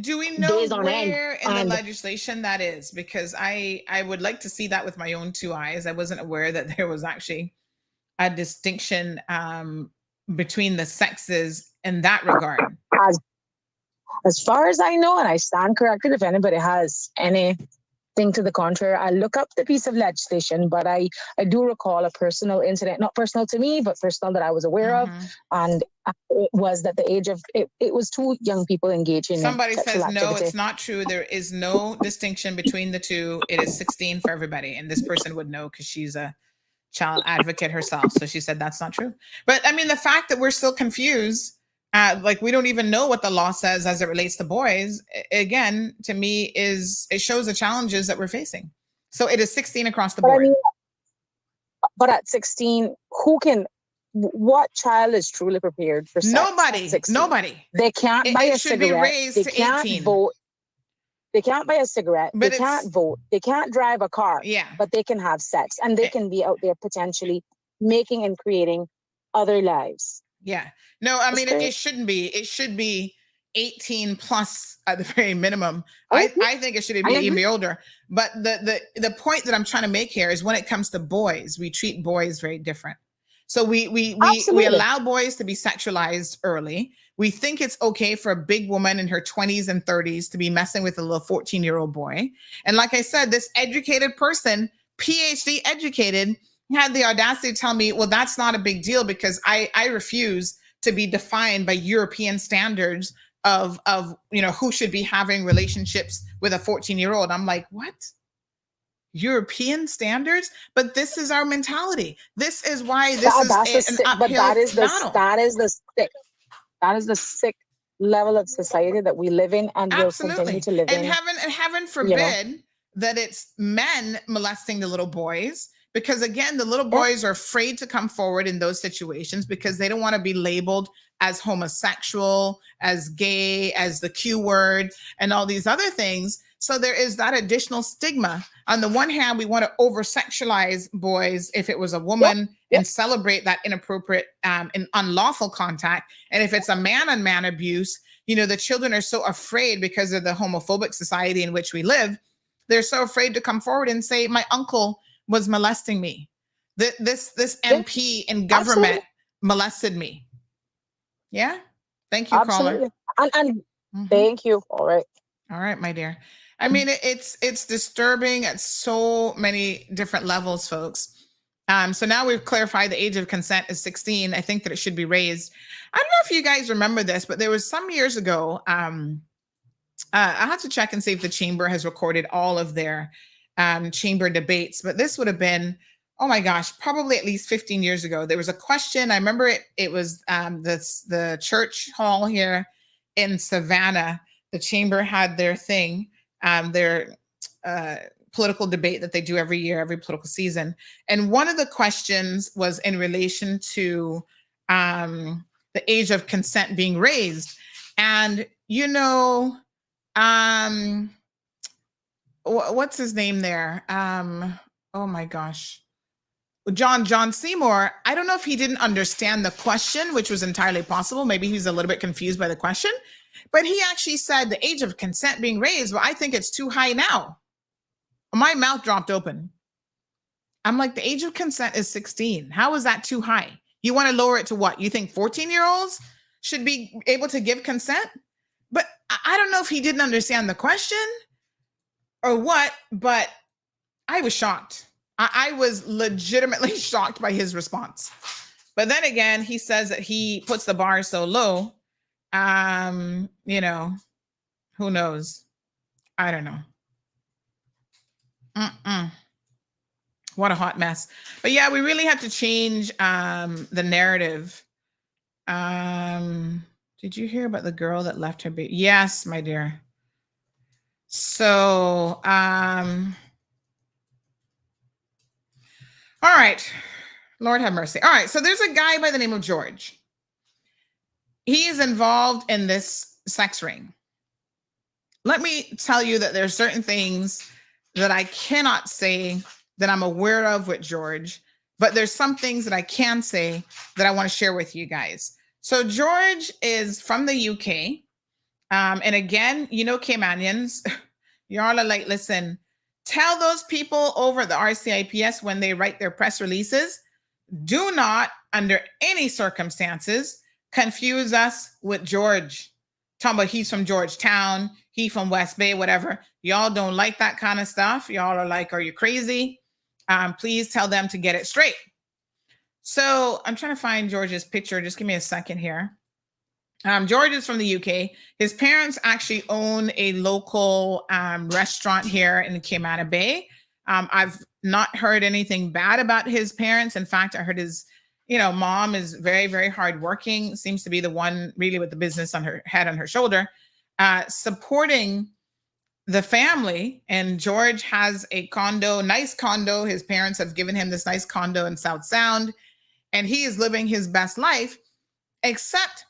do we know days on where end. In the legislation that is? Because I would like to see that with my own two eyes. I wasn't aware that there was actually a distinction between the sexes in that regard. As far as I know, and I stand corrected if anybody has anything to the contrary, I look up the piece of legislation, but I do recall a personal incident, not personal to me, but personal that I was aware of. And it was that the age of, it was two young people engaging Somebody in sexual says, no, activity. it's not true. There is no distinction between the two. It is 16 for everybody. And this person would know because she's a child advocate herself. So she said that's not true. But I mean, the fact that we're still confused, like we don't even know what the law says as it relates to boys, again, to me it shows the challenges that we're facing. So it is 16 across the board. But at 16, what child is truly prepared for sex? Nobody. They can't buy a should be cigarette. raised They to can't 18. vote. They can't buy a cigarette. But they can't vote. They can't drive a car. Yeah. But they can have sex, and they can be out there potentially making and creating other lives. Yeah. No, I mean, it shouldn't be. It should be 18 plus at the very minimum. I think it should even be older. But the point that I'm trying to make here is when it comes to boys, we treat boys very different. So we allow boys to be sexualized early. We think it's okay for a big woman in her 20s and 30s to be messing with a little 14-year-old boy. And like I said, this educated person, PhD educated, had the audacity to tell me, well, that's not a big deal because I refuse to be defined by European standards of who should be having relationships with a 14-year-old. I'm like, what? European standards? But this is our mentality. This is why this is an uphill battle. That is the sick level of society that we live in and will continue to live in. And heaven forbid that it's men molesting the little boys, because again, the little boys are afraid to come forward in those situations because they don't want to be labeled as homosexual, as gay, as the Q word, and all these other things. So there is that additional stigma. On the one hand, we want to over-sexualize boys if it was a woman and celebrate that inappropriate and unlawful contact. And if it's a man-on-man abuse, the children are so afraid because of the homophobic society in which we live. They're so afraid to come forward and say, my uncle was molesting me. This MP in government molested me. Yeah. Thank you, Absolutely. Caller. And thank you. All right, my dear. I mean, it's disturbing at so many different levels, folks. So now we've clarified the age of consent is 16. I think that it should be raised. I don't know if you guys remember this, but there was some years ago. I have to check and see if the chamber has recorded all of their chamber debates. But this would have been, oh my gosh, probably at least 15 years ago. There was a question. I remember it was the church hall here in Savannah. The chamber had their thing. Their political debate that they do every year, every political season. And one of the questions was in relation to the age of consent being raised. And, what's his name there? Oh my gosh. John Seymour, I don't know if he didn't understand the question, which was entirely possible. Maybe he's a little bit confused by the question. But he actually said the age of consent being raised, well, I think it's too high now. My mouth dropped open. I'm like, the age of consent is 16. How is that too high? You want to lower it to what? You think 14-year-olds should be able to give consent? But I don't know if he didn't understand the question or what, but I was shocked. I was legitimately shocked by his response. But then again, he says that he puts the bar so low. Who knows? I don't know. What a hot mess. But yeah, we really have to change the narrative. Did you hear about the girl that left her baby? Yes, my dear. So, all right. Lord have mercy. All right. So there's a guy by the name of George. He is involved in this sex ring. Let me tell you that there are certain things that I cannot say that I'm aware of with George, but there's some things that I can say that I want to share with you guys. So George is from the UK. And again, Caymanians, y'all are like, listen, tell those people over at the RCIPS when they write their press releases, do not, under any circumstances, confuse us with George. Talking about he's from Georgetown, he from West Bay, whatever. Y'all don't like that kind of stuff. Y'all are like, are you crazy? Please tell them to get it straight. So I'm trying to find George's picture. Just give me a second here. George is from the UK. His parents actually own a local restaurant here in Cayman Bay. I've not heard anything bad about his parents. In fact, I heard his mom is very, very hardworking, seems to be the one really with the business on her head, on her shoulder, supporting the family. And George has a condo, nice condo. His parents have given him this nice condo in South Sound, and he is living his best life, except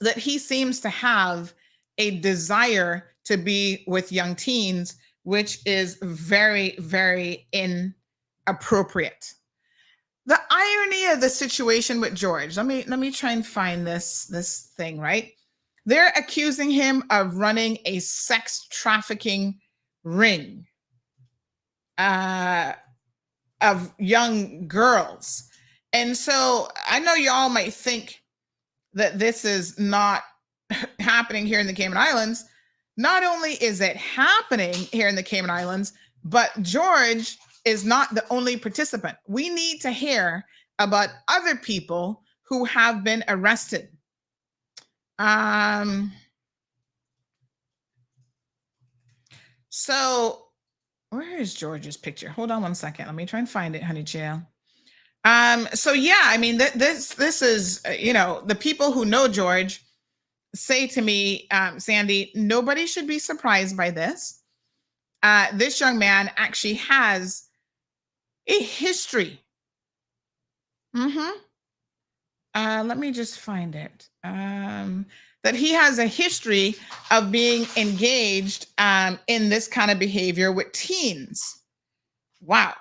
that he seems to have a desire to be with young teens, which is very, very inappropriate. The irony of the situation with George, let me try and find this thing, right? They're accusing him of running a sex trafficking ring of young girls. And so I know y'all might think that this is not happening here in the Cayman Islands. Not only is it happening here in the Cayman Islands, but George is not the only participant. We need to hear about other people who have been arrested. So where is George's picture? Hold on one second. Let me try and find it, honey chill. So yeah, I mean, this is, the people who know George say to me, Sandy, nobody should be surprised by this. This young man actually has a history. Let me just find it. That he has a history of being engaged in this kind of behavior with teens. Wow.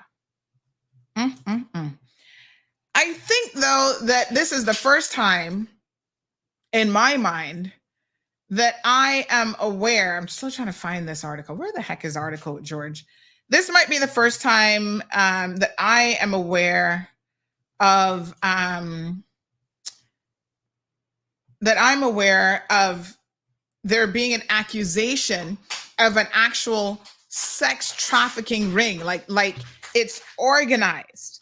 I think, though, that this is the first time in my mind that I am aware. I'm still trying to find this article. Where the heck is the article with George? This might be the first time that I am aware of there being an accusation of an actual sex trafficking ring, like it's organized.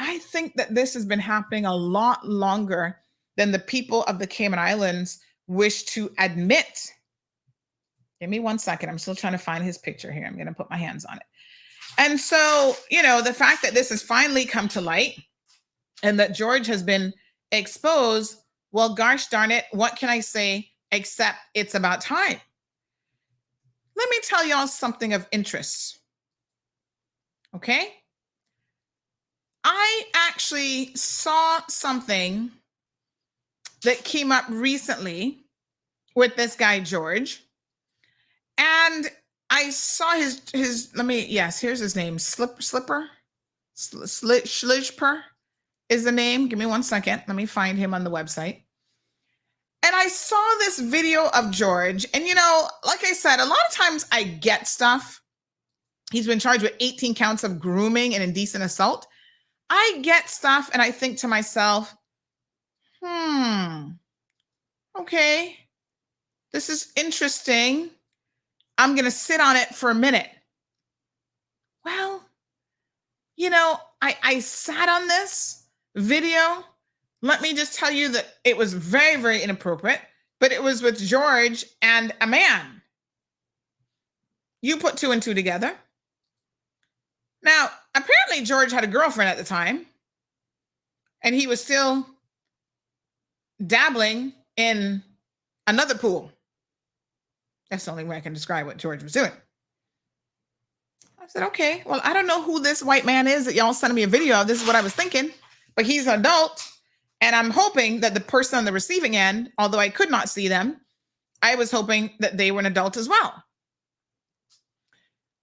I think that this has been happening a lot longer than the people of the Cayman Islands wish to admit. Give me 1 second. I'm still trying to find his picture here. I'm going to put my hands on it. And so, the fact that this has finally come to light and that George has been exposed, well, gosh darn it, what can I say except it's about time? Let me tell y'all something of interest. Okay? I actually saw something that came up recently with this guy, George. And I saw his here's his name. Slipper Schlishper is the name. Give me 1 second. Let me find him on the website. And I saw this video of George. And, like I said, a lot of times I get stuff. He's been charged with 18 counts of grooming and indecent assault. I get stuff and I think to myself, okay, this is interesting. I'm going to sit on it for a minute. Well, I sat on this video. Let me just tell you that it was very, very inappropriate, but it was with George and a man. You put two and two together. Now, apparently George had a girlfriend at the time, and he was still dabbling in another pool. That's the only way I can describe what George was doing. I said, okay, well, I don't know who this white man is that y'all sending me a video of. This is what I was thinking, but he's an adult. And I'm hoping that the person on the receiving end, although I could not see them, I was hoping that they were an adult as well.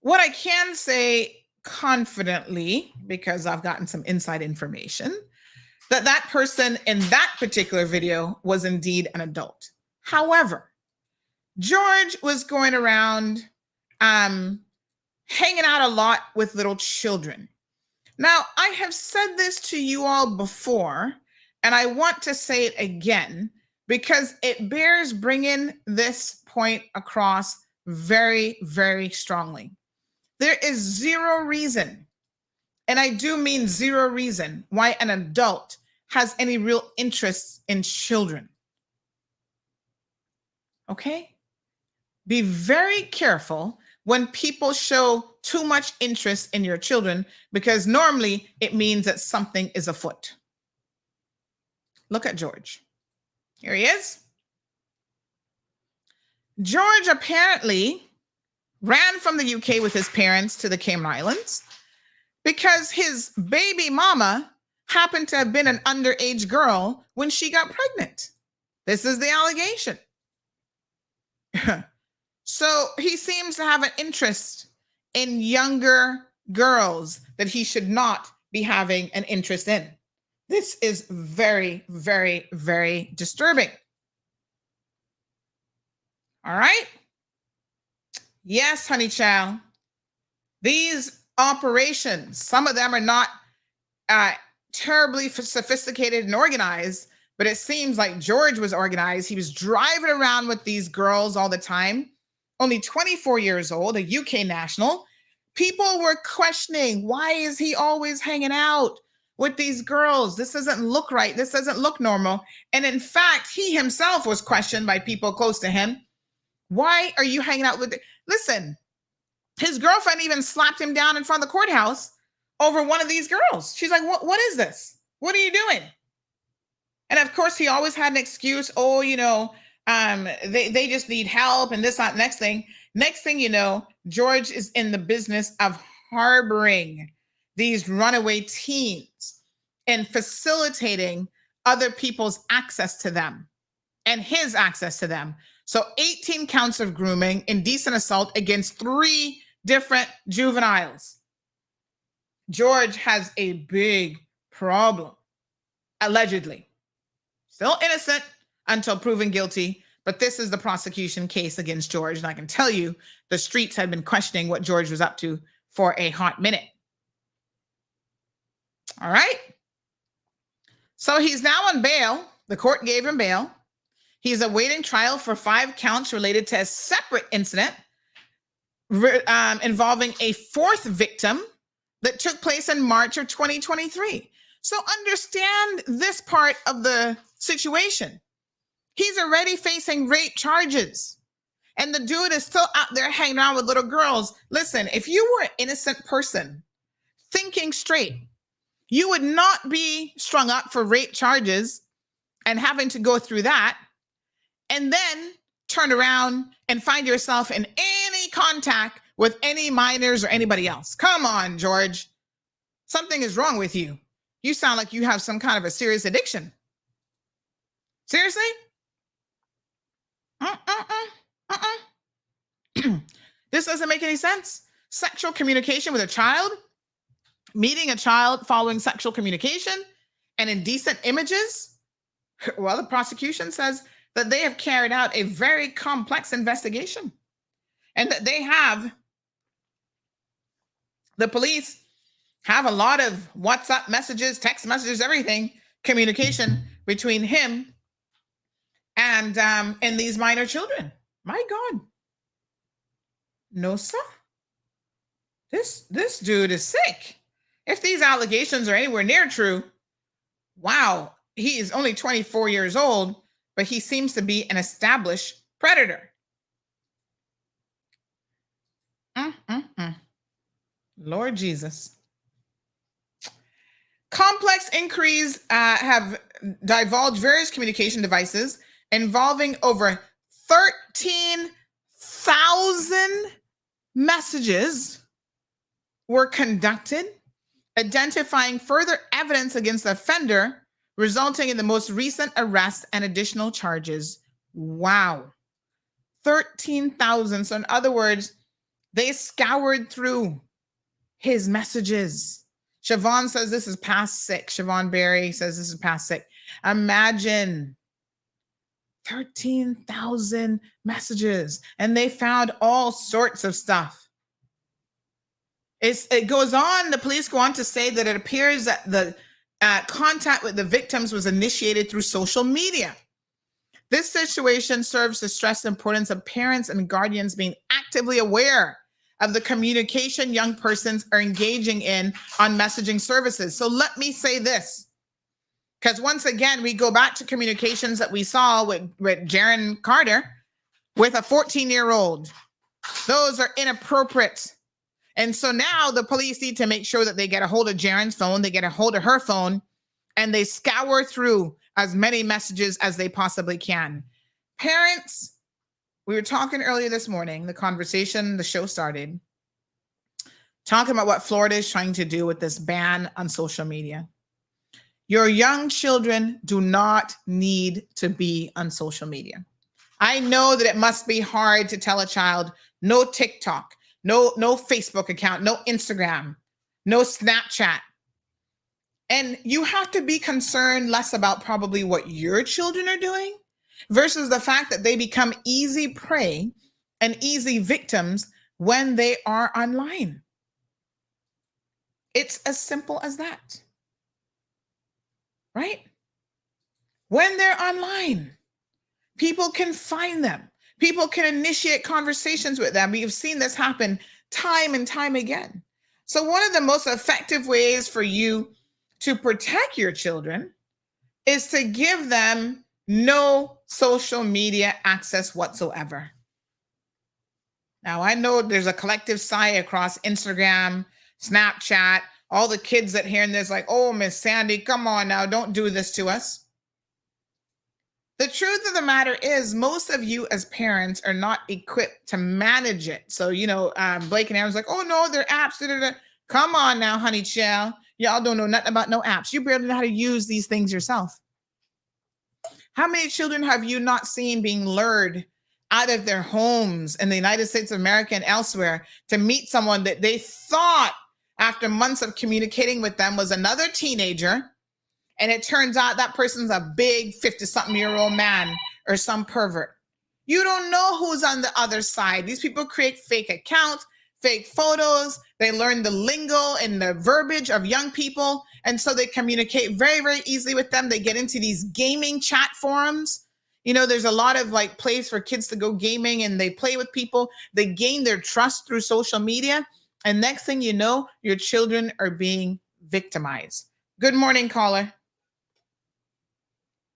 What I can say confidently, because I've gotten some inside information, that person in that particular video was indeed an adult. However, George was going around hanging out a lot with little children. Now, I have said this to you all before, and I want to say it again because it bears bringing this point across very, very strongly. There is zero reason, and I do mean zero reason, why an adult has any real interest in children. Okay? Be very careful when people show too much interest in your children, because normally it means that something is afoot. Look at George. Here he is. George apparently ran from the UK with his parents to the Cayman Islands because his baby mama happened to have been an underage girl when she got pregnant. This is the allegation. So he seems to have an interest in younger girls that he should not be having an interest in. This is very, very, very disturbing. All right. Yes, honey child. These operations, some of them are not terribly sophisticated and organized, but it seems like George was organized. He was driving around with these girls all the time. Only 24 years old, a UK national. People were questioning, why is he always hanging out with these girls. This doesn't look right. This doesn't look normal. And in fact, he himself was questioned by people close to him. Why are you hanging out with Listen, his girlfriend even slapped him down in front of the courthouse over one of these girls. She's like, what is this? What are you doing? And of course, he always had an excuse. Oh, they just need help and this, that, next thing. Next thing you know, George is in the business of harboring these runaway teens and facilitating other people's access to them and his access to them. So 18 counts of grooming, indecent assault against 3 different juveniles. George has a big problem, allegedly. Still innocent until proven guilty, but this is the prosecution case against George. And I can tell you, the streets had been questioning what George was up to for a hot minute. All right. So he's now on bail. The court gave him bail. He's awaiting trial for 5 counts related to a separate incident involving a 4th victim that took place in March of 2023. So understand this part of the situation. He's already facing rape charges. And the dude is still out there hanging around with little girls. Listen, if you were an innocent person thinking straight, you would not be strung up for rape charges and having to go through that and then turn around and find yourself in any contact with any minors or anybody else. Come on, George. Something is wrong with you. You sound like you have some kind of a serious addiction. Seriously? This doesn't make any sense. Sexual communication with a child, meeting a child following sexual communication, and indecent images. Well, the prosecution says that they have carried out a very complex investigation and that the police have a lot of WhatsApp messages, text messages, everything, communication between him and these minor children. My God. No, sir. This dude is sick. If these allegations are anywhere near true, wow, he is only 24 years old, but he seems to be an established predator. Lord Jesus. Complex inquiries have divulged various communication devices involving over 13,000 messages were conducted, identifying further evidence against the offender, resulting in the most recent arrest and additional charges. Wow. 13,000. So in other words, they scoured through his messages. Siobhan says this is past sick. Siobhan Berry says this is past sick. Imagine 13,000 messages, and they found all sorts of stuff. It goes on, the police go on to say that it appears that the contact with the victims was initiated through social media. This situation serves to stress the importance of parents and guardians being actively aware of the communication young persons are engaging in on messaging services. So let me say this, because once again, we go back to communications that we saw with Jaron Carter with a 14-year-old. Those are inappropriate. And so now the police need to make sure that they get a hold of Jaron's phone, they get a hold of her phone, and they scour through as many messages as they possibly can. Parents, we were talking earlier this morning, the show started, talking about what Florida is trying to do with this ban on social media. Your young children do not need to be on social media. I know that it must be hard to tell a child, no TikTok, no Facebook account, no Instagram, no Snapchat. And you have to be concerned less about probably what your children are doing versus the fact that they become easy prey and easy victims when they are online. It's as simple as that. Right? When they're online, people can find them. People can initiate conversations with them. We've seen this happen time and time again. So one of the most effective ways for you to protect your children is to give them no social media access whatsoever. Now, I know there's a collective sigh across Instagram, Snapchat, all the kids that hearing this like, oh, Miss Sandy, come on now, don't do this to us. The truth of the matter is most of you as parents are not equipped to manage it. So, Blake and Aaron's like, oh, no, they're apps. Da, da, da. Come on now, honey child. Y'all don't know nothing about no apps. You barely know how to use these things yourself. How many children have you not seen being lured out of their homes in the United States of America and elsewhere to meet someone that they thought after months of communicating with them was another teenager, and it turns out that person's a big 50-something-year-old man or some pervert? You don't know who's on the other side. These people create fake accounts, fake photos. They learn the lingo and the verbiage of young people, and so they communicate very, very easily with them. They get into these gaming chat forums. There's a lot of place for kids to go gaming, and they play with people. They gain their trust through social media. And next thing you know, your children are being victimized. Good morning, caller.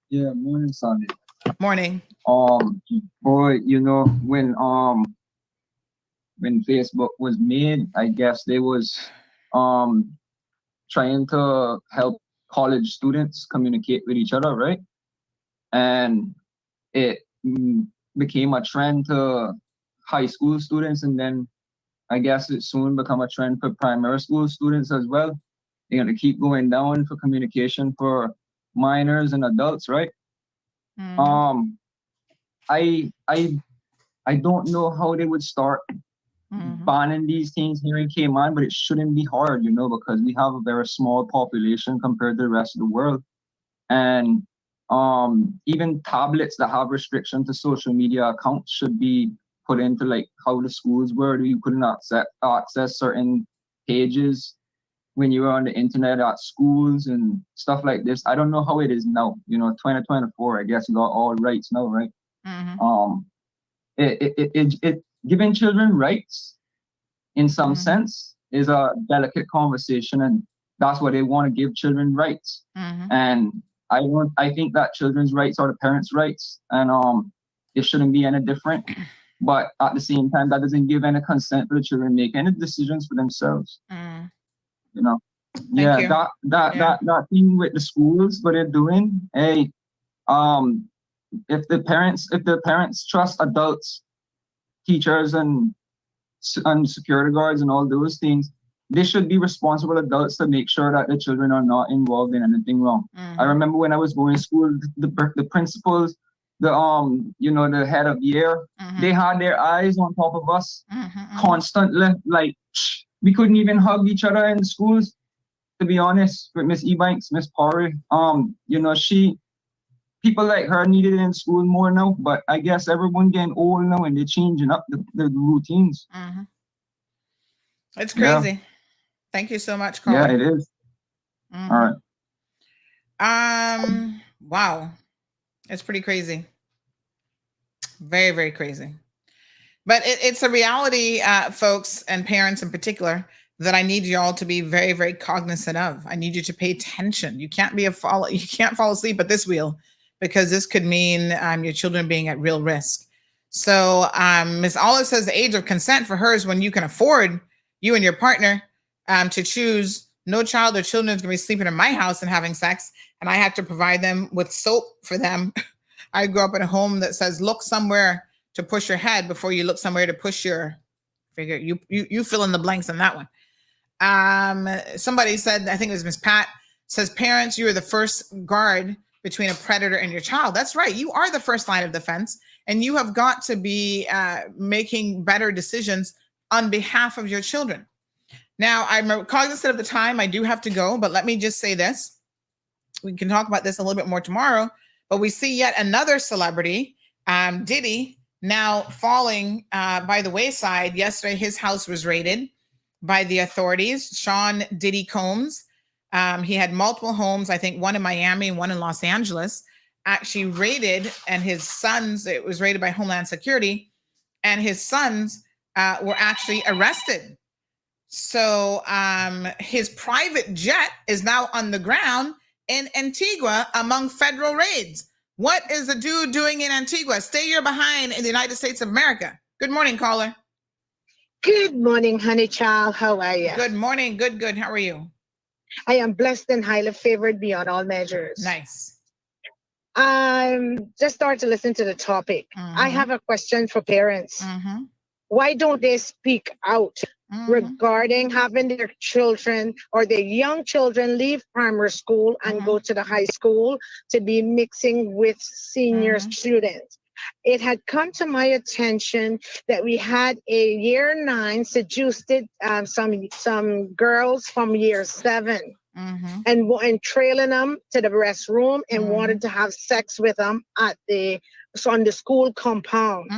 Yeah, morning, Sandy. Morning. Boy, when Facebook was made, I guess they was trying to help college students communicate with each other, right? And it became a trend to high school students, and then I guess it soon become a trend for primary school students as well. They're going to keep going down for communication for minors and adults, right? Mm-hmm. I don't know how they would start banning these things here in Cayman, but it shouldn't be hard, because we have a very small population compared to the rest of the world. And even tablets that have restriction to social media accounts should be put into how the schools were. You couldn't access certain pages when you were on the internet at schools and stuff like this. I don't know how it is now, 2024, I guess you got all rights now, right? Mm-hmm. It giving children rights in some sense is a delicate conversation, and that's what they want to give children rights. And I think that children's rights are the parents' rights, and it shouldn't be any different. But at the same time, that doesn't give any consent for the children to make any decisions for themselves. That thing with the schools, what they're doing, hey, if the parents trust adults, teachers and security guards and all those things, they should be responsible adults to make sure that the children are not involved in anything wrong. I remember when I was going to school, the principals, the head of year, they had their eyes on top of us constantly. We couldn't even hug each other in schools, to be honest, with Miss Ebanks, Miss Parry. People like her needed it in school more now, but I guess everyone getting old now and they're changing up the routines. It's crazy. Yeah. Thank you so much, caller. Yeah, it is. All right. Wow. It's pretty crazy. Very, very crazy. But it's a reality, folks, and parents in particular, that I need you all to be very, very cognizant of. I need you to pay attention. You can't fall asleep at this wheel, because this could mean your children being at real risk. So Ms. Olive says the age of consent for her is when you can afford, you and your partner, to choose no child or children is going to be sleeping in my house and having sex, and I have to provide them with soap for them. I grew up in a home that says, look somewhere to push your head before you look somewhere to push your figure. You fill in the blanks on that one. Somebody said, I think it was Miss Pat, says, parents, you are the first guard between a predator and your child. That's right. You are the first line of defense, and you have got to be making better decisions on behalf of your children. Now, I'm cognizant of the time. I do have to go, but let me just say this. We can talk about this a little bit more tomorrow, but we see yet another celebrity, Diddy, now falling by the wayside. Yesterday, his house was raided by the authorities. Sean Diddy Combs. He had multiple homes, I think one in Miami and one in Los Angeles, actually raided, and his sons, it was raided by Homeland Security, and his sons were actually arrested. So his private jet is now on the ground in Antigua among federal raids. What is the dude doing in Antigua? Stay your behind in the United States of America. Good morning, caller. Good morning, honey child. How are you? Good morning. Good, good. How are you? I am blessed and highly favored beyond all measures. Nice. Just start to listen to the topic. I have a question for parents. Why don't they speak out regarding having their children or their young children leave primary school and go to the high school to be mixing with senior students? It had come to my attention that we had a year 9 seduced some girls from year 7 and trailing them to the restroom and wanted to have sex with them on the school compound.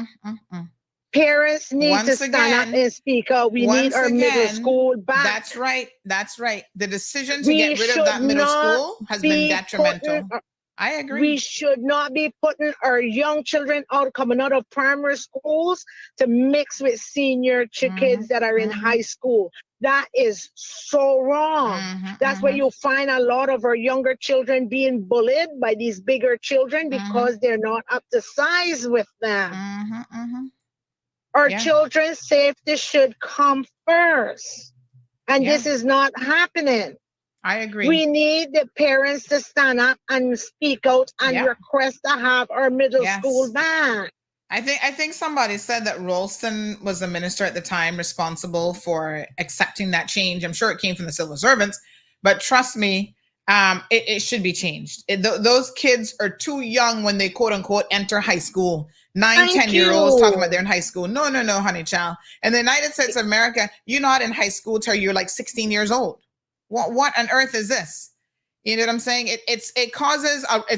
Parents need to stand up and speak out. We need our middle school back. That's right. That's right. The decision to get rid of that middle school has been detrimental. I agree. We should not be putting our young children coming out of primary schools to mix with senior kids that are in high school. That is so wrong. That's where you find a lot of our younger children being bullied by these bigger children because they're not up to size with them. Our children's safety should come first. And this is not happening. I agree. We need the parents to stand up and speak out and request to have our middle school back. I think somebody said that Ralston was the minister at the time responsible for accepting that change. I'm sure it came from the civil servants, but trust me, it should be changed. Those kids are too young when they quote unquote enter high school. 9-10-year-olds talking about they're in high school. No, honey child. In the United States of America, you're not in high school till you're like 16 years old. What on earth is this? You know what I'm saying? It's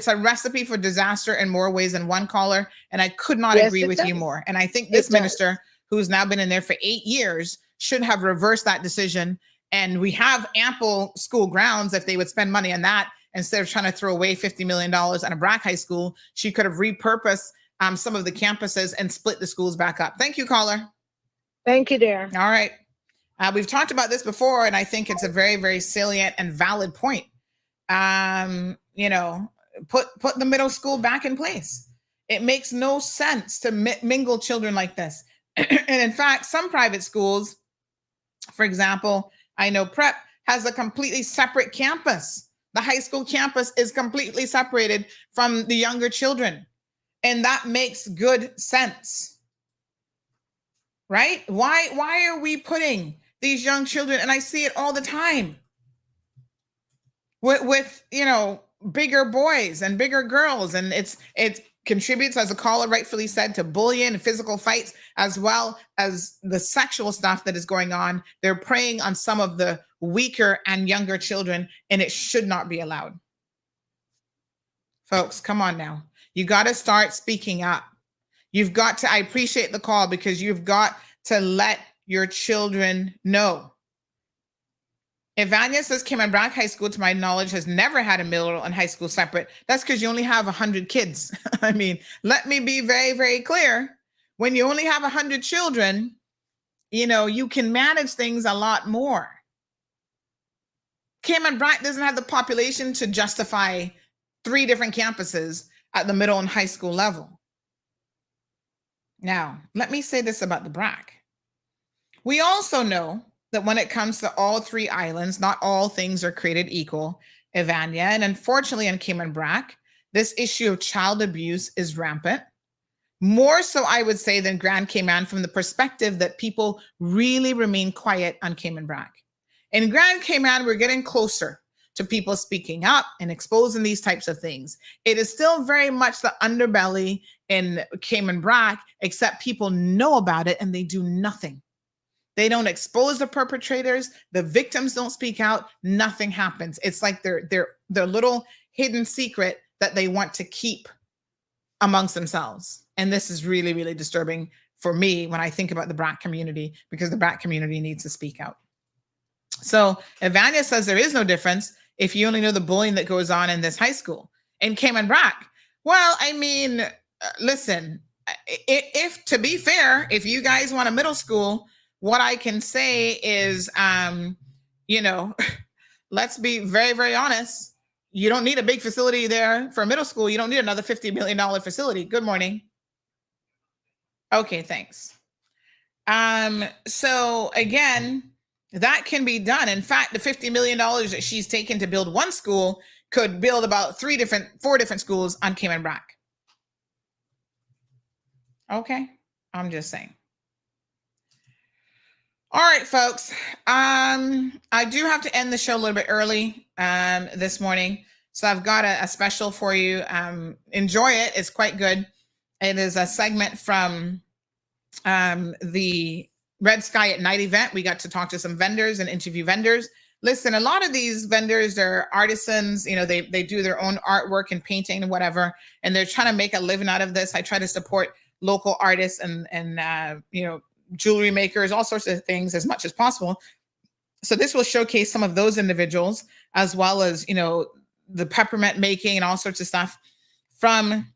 a recipe for disaster in more ways than one, caller. And I could not agree with you more. And I think this minister, who's now been in there for 8 years, should have reversed that decision. And we have ample school grounds. If they would spend money on that, instead of trying to throw away $50 million on a BRAC high school, she could have repurposed some of the campuses and split the schools back up. Thank you, caller. Thank you, dear. All right. We've talked about this before, and I think it's a very, very salient and valid point. Put the middle school back in place. It makes no sense to mingle children like this. And in fact, some private schools, for example, I know Prep has a completely separate campus. The high school campus is completely separated from the younger children. And that makes good sense. Right? Why are we putting these young children, and I see it all the time, with bigger boys and bigger girls, and it contributes, as a caller rightfully said, to bullying and physical fights, as well as the sexual stuff that is going on. They're preying on some of the weaker and younger children, and it should not be allowed. Folks, come on now. You got to start speaking up. You've got to, I appreciate the call, because you've got to let your children know. Ivania says Cayman BRAC High School, to my knowledge, has never had a middle and high school separate. That's because you only have 100 kids. I mean, let me be very, very clear. When you only have 100 children, you can manage things a lot more. Cayman BRAC doesn't have the population to justify 3 different campuses at the middle and high school level. Now, let me say this about the BRAC. We also know that when it comes to all 3 islands, not all things are created equal, Ivania. And unfortunately, in Cayman BRAC, this issue of child abuse is rampant. More so, I would say, than Grand Cayman, from the perspective that people really remain quiet on Cayman BRAC. In Grand Cayman, we're getting closer to people speaking up and exposing these types of things. It is still very much the underbelly in Cayman BRAC, except people know about it and they do nothing. They don't expose the perpetrators. The victims don't speak out. Nothing happens. It's like their little hidden secret that they want to keep amongst themselves. And this is really, really disturbing for me when I think about the BRAC community, because the BRAC community needs to speak out. So Ivania says there is no difference if you only know the bullying that goes on in this high school. In Cayman BRAC, well, I mean, listen, if to be fair, if you guys want a middle school, what I can say is, you know, let's be very, very honest. You don't need a big facility there for middle school. You don't need another $50 million facility. Good morning. Okay, thanks. So again, that can be done. In fact, the $50 million that she's taken to build one school could build about 4 different schools on Cayman Brac. Okay, I'm just saying. All right, folks. I do have to end the show a little bit early this morning. So I've got a special for you. Enjoy it. It's quite good. It is a segment from the Red Sky at Night event. We got to talk to some vendors and interview vendors. Listen, a lot of these vendors, they're artisans. You know, they do their own artwork and painting and whatever, and they're trying to make a living out of this. I try to support local artists and you know, jewelry makers, all sorts of things as much as possible. So this will showcase some of those individuals, as well as, you know, the peppermint making and all sorts of stuff from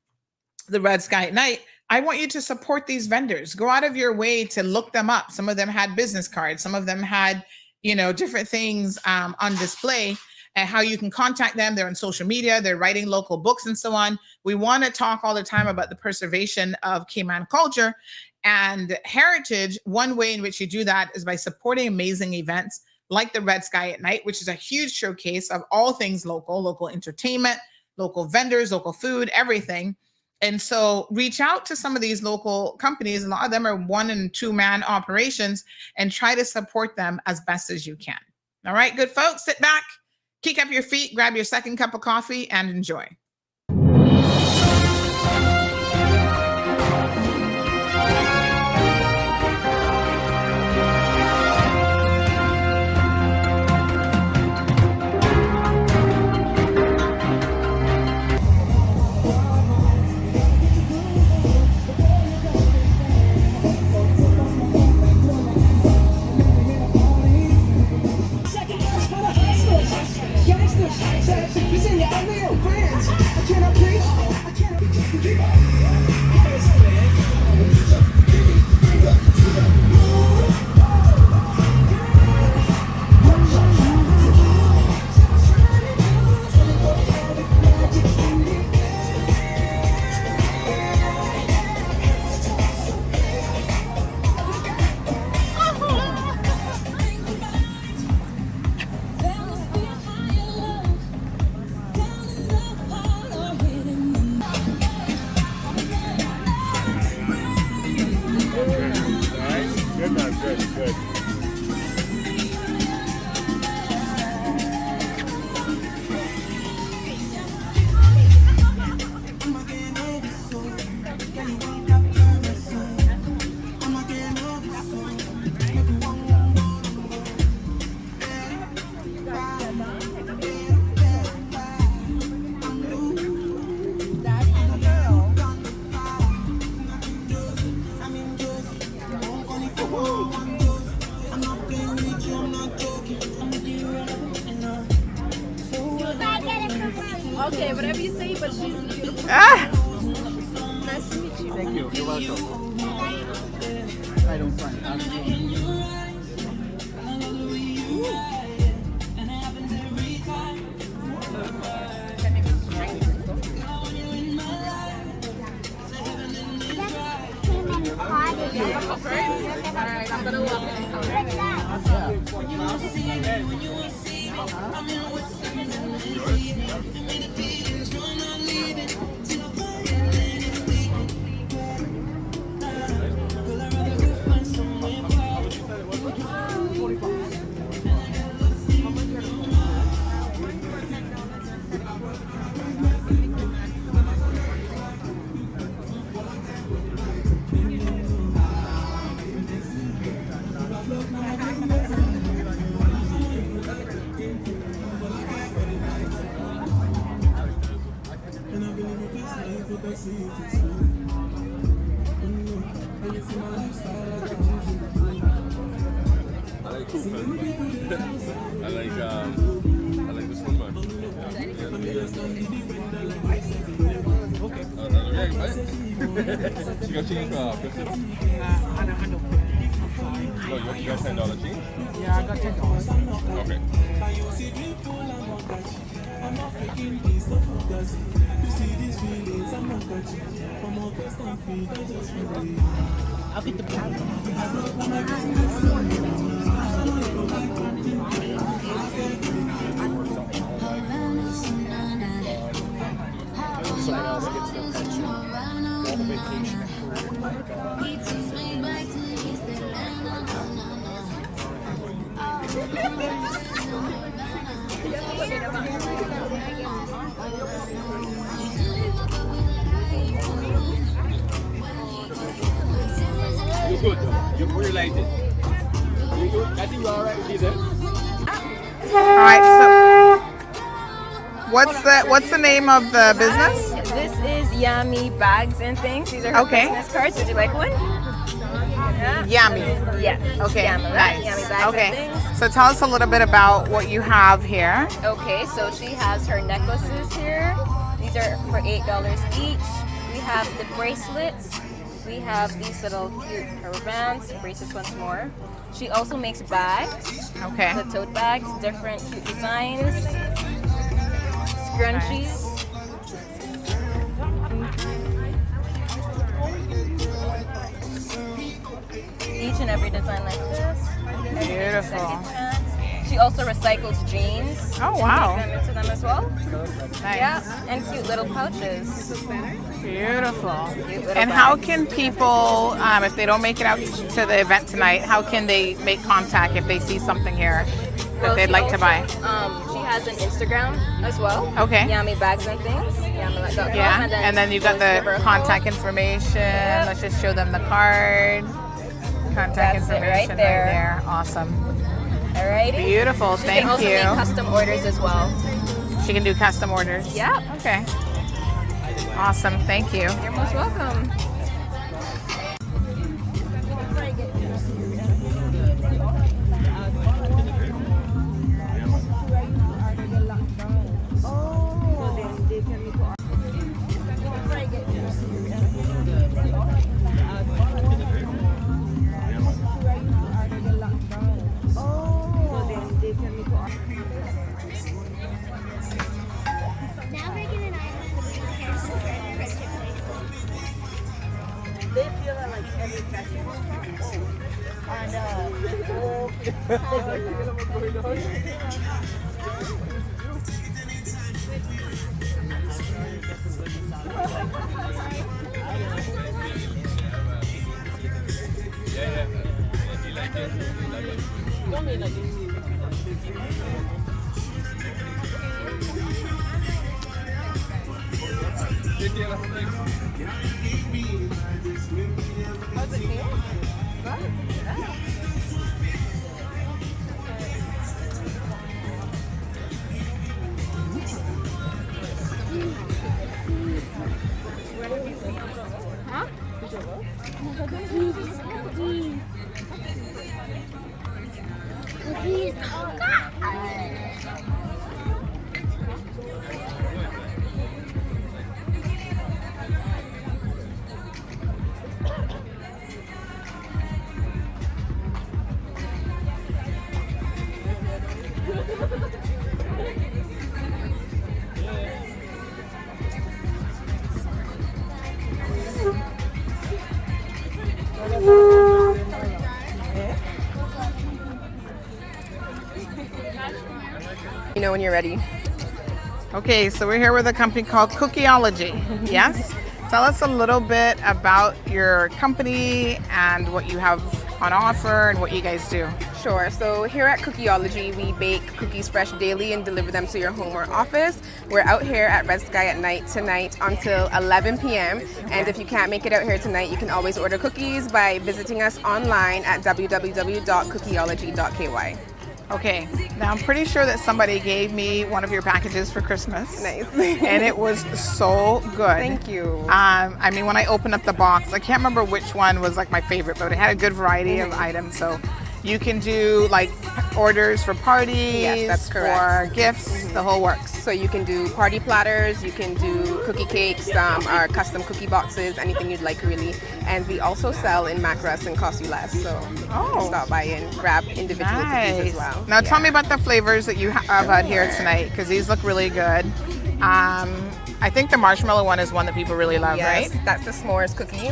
the Red Sky at Night. I want you to support these vendors. Go out of your way to look them up. Some of them had business cards. Some of them had, you know, different things on display, and how you can contact them. They're on social media. They're writing local books and so on. We want to talk all the time about the preservation of Cayman culture and heritage. One way in which you do that is by supporting amazing events like the Red Sky at Night, which is a huge showcase of all things local entertainment, local vendors, local food, everything. And so reach out to some of these local companies. A lot of them are 1- and 2-man operations, and try to support them as best as you can. All right, good folks, sit back, kick up your feet, grab your second cup of coffee, and enjoy. Okay, whatever you say, but she's beautiful. Nice to meet you. Thank you. You're welcome. I don't find Alright, I'm gonna walk She got change for You got $10 change? Yeah, I got $10. Okay. I'll get the Someone else gets their pension, all the vacation You're good though. You're related. I think you're alright, Lisa. All right, so what's the name of the business? This is Yummy Bags and Things. These are her Okay. business cards. Would you like one? Yummy. Yeah. Okay. Yummy, Nice. Yummy Bags Okay. and Things. So tell us a little bit about what you have here. Okay, so she has her necklaces here. These are for $8 each. We have the bracelets. We have these little cute rubber bands, bracelets once more. She also makes bags. Okay. The tote bags, different cute designs. Scrunchies. Each and every design like this. Beautiful. She also recycles jeans. Oh, wow. She makes them into them as well. Nice. Yeah, and cute little pouches. Beautiful. Cute little And how bags. can people, if they don't make it out to the event tonight, how can they make contact if they see something here that they'd she like to buy? She has an Instagram as well. Okay. Yummy Bags and Things. Yummy.com. Yeah, and then you've got the contact information. Let's just show them the card. Contact That's it information right there. Awesome. Alrighty. Beautiful. She Thank can also you. make custom orders as well. She can do custom orders. Yeah. Okay. Awesome. Thank you. You're most welcome. They feel it like every festival. You know when you're ready. Okay, so we're here with a company called Cookieology. Yes? Tell us a little bit about your company and what you have on offer and what you guys do. Sure. So here at Cookieology, we bake cookies fresh daily and deliver them to your home or office. We're out here at Red Sky at night tonight until 11 p.m. And if you can't make it out here tonight, you can always order cookies by visiting us online at www.cookieology.ky. Okay, now I'm pretty sure that somebody gave me one of your packages for Christmas. Nice. And it was so good. Thank you. I mean, when I opened up the box, I can't remember which one was like my favorite, but it had a good variety of items. So You can do like orders for parties, Yes, that's correct. for gifts, the whole works. So you can do party platters, you can do cookie cakes, our custom cookie boxes, anything you'd like really. And we also sell in Macros and cost you less. So you can stop by and grab individual cookies as well. Now tell me about the flavors that you have out here tonight, because these look really good. I think the marshmallow one is one that people really love, Yes, right? that's the s'mores cookie.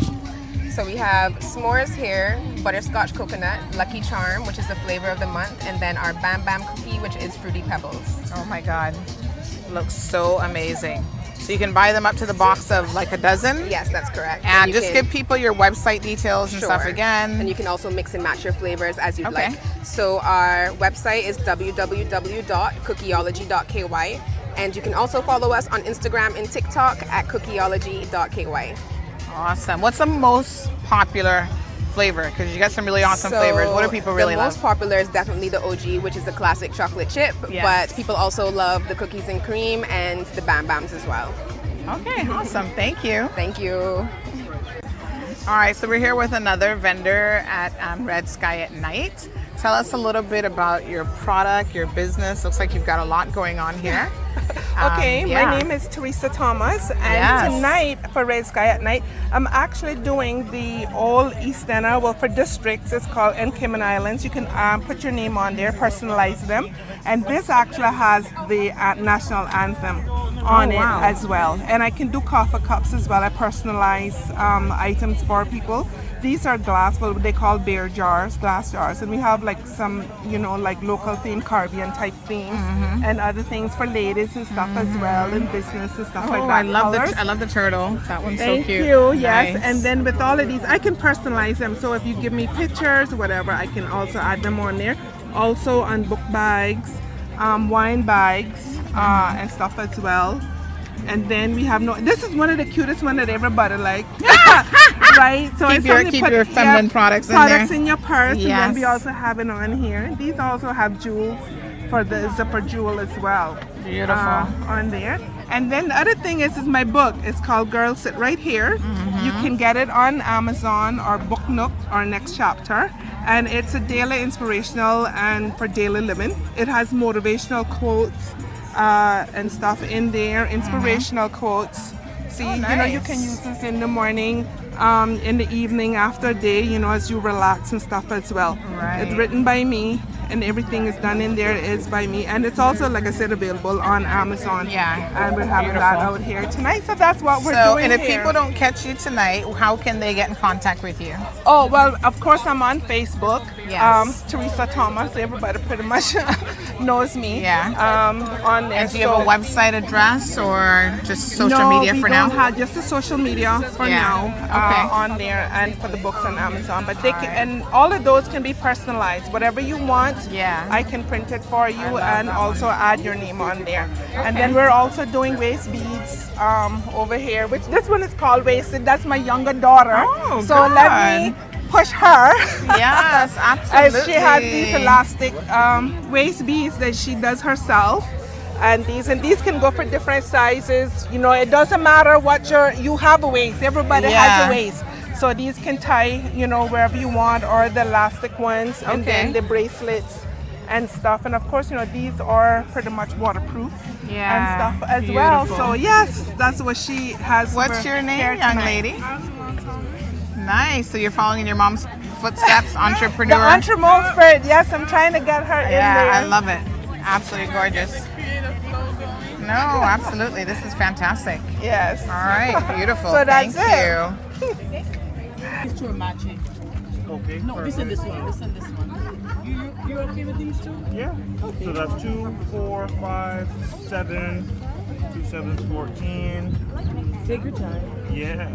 So we have s'mores here, butterscotch coconut, Lucky Charm, which is the flavor of the month, and then our Bam Bam cookie, which is Fruity Pebbles. Oh my God, looks so amazing. So you can buy them up to the box of like a dozen? Yes, that's correct. And just give people your website details and stuff again. And you can also mix and match your flavors as you'd like. So our website is www.cookieology.ky. And you can also follow us on Instagram and TikTok at cookieology.ky. Awesome. What's the most popular flavor? Because you got some really awesome flavors. What do people really love? The most popular is definitely the OG, which is the classic chocolate chip. Yes. But people also love the cookies and cream and the Bam Bams as well. Okay, awesome. Thank you. Thank you. All right, so we're here with another vendor at Red Sky at Night. Tell us a little bit about your product, your business. Looks like you've got a lot going on here. Okay, my name is Teresa Thomas, and tonight for Red Sky at Night, I'm actually doing the all East End, well, for districts, it's called in Cayman Islands. You can put your name on there, personalize them, and this actually has the national anthem on it as well. And I can do coffee cups as well. I personalize items for people. These are glass, well, they call beer jars, glass jars, and we have like some, you know, like local theme, Caribbean type themes, and other things for ladies and stuff as well, and business and stuff like that. I love the turtle. That one's Thank so cute. you. Yes, Nice. and then with all of these, I can personalize them. So if you give me pictures, whatever, I can also add them on there. Also on book bags, wine bags, and stuff as well. And then we have this is one of the cutest one that everybody like. Right? So keep your feminine products in there. in your purse. Yes. And then we also have it on here. These also have jewels for the zipper jewel as well. Beautiful. On there. And then the other thing is my book. It's called Girl Sit Right Here. You can get it on Amazon or Book Nook or Next Chapter. And it's a daily inspirational and for daily living. It has motivational quotes and stuff in there, inspirational quotes. See, you know, you can use this in the morning, in the evening, after day, you know, as you relax and stuff as well. It's written by me, and everything is done in there is by me. And it's also, like I said, available on Amazon. And we're having that out here tonight. So that's what we're doing and if here. people don't catch you tonight, how can they get in contact with you? Oh, well, of course, I'm on Facebook. Yes. Teresa Thomas. Everybody pretty much knows me. On there. And do you have a website address or just social media for now? No, we don't have just the social media for now on there, and for the books on Amazon. But they can, and all of those can be personalized. Whatever you want, I can print it for you and also add your name on there. And then we're also doing waist beads over here, which this one is called waisted. That's my younger daughter. Oh, so let me push her. Yes, absolutely. As she has these elastic waist beads that she does herself. And these can go for different sizes. You know, it doesn't matter what you have a waist. Everybody has a waist. So these can tie, you know, wherever you want, or the elastic ones, and then the bracelets and stuff. And of course, you know, these are pretty much waterproof and stuff as well. So yes, that's what she has. What's your name, young lady? Nice. So you're following in your mom's footsteps, entrepreneur. The entrepreneur spirit. Yes, I'm trying to get her in there. I love it. Absolutely gorgeous. No, absolutely. This is fantastic. Yes. All right. Beautiful. So that's Thank you. These two are matching. Okay. No, this and this one. This and this one. You okay with these two? Yeah. Okay. So that's 2, 4, 5, 7, 2 7s, 14. Take your time. Yeah.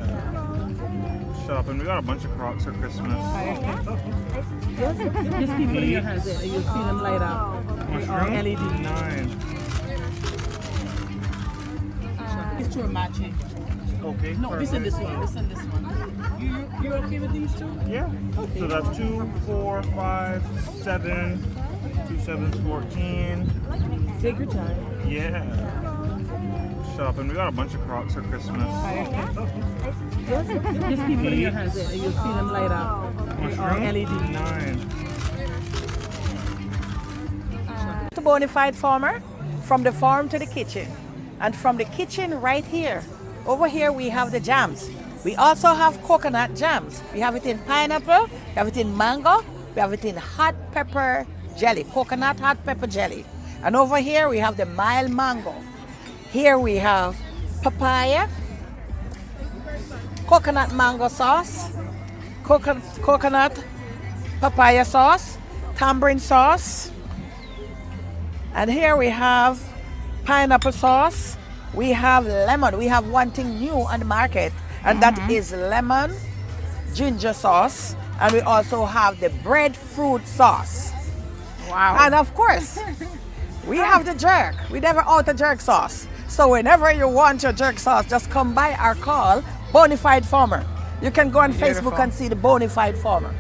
Shopping. We got a bunch of Crocs for Christmas. Just keep putting your hands in and you'll see them light up. Mushroom? LED. Nice. These two are matching. Okay. No, this and this one. This and this one. You okay with these two? Yeah. Okay. So that's 2, 4, 5, 7, 2 7s, 14. Take your time. Yeah. Shopping. We got a bunch of Crocs for Christmas. Just keep putting your hands in and you'll see them light up. Mushroom? LED. Nice. bona fide farmer, from the farm to the kitchen. And from the kitchen right here, over here we have the jams. We also have coconut jams. We have it in pineapple, we have it in mango, we have it in hot pepper jelly, coconut hot pepper jelly. And over here we have the mild mango. Here we have papaya, coconut mango sauce, coconut papaya sauce, tamarind sauce. And here we have pineapple sauce. We have lemon. We have one thing new on the market, and that is lemon ginger sauce. And we also have the breadfruit sauce. Wow. And of course, we have the jerk. We never out the jerk sauce. So whenever you want your jerk sauce, just come by our call, Bonafide Farmer. You can go on Facebook and see the Bonafide Farmer.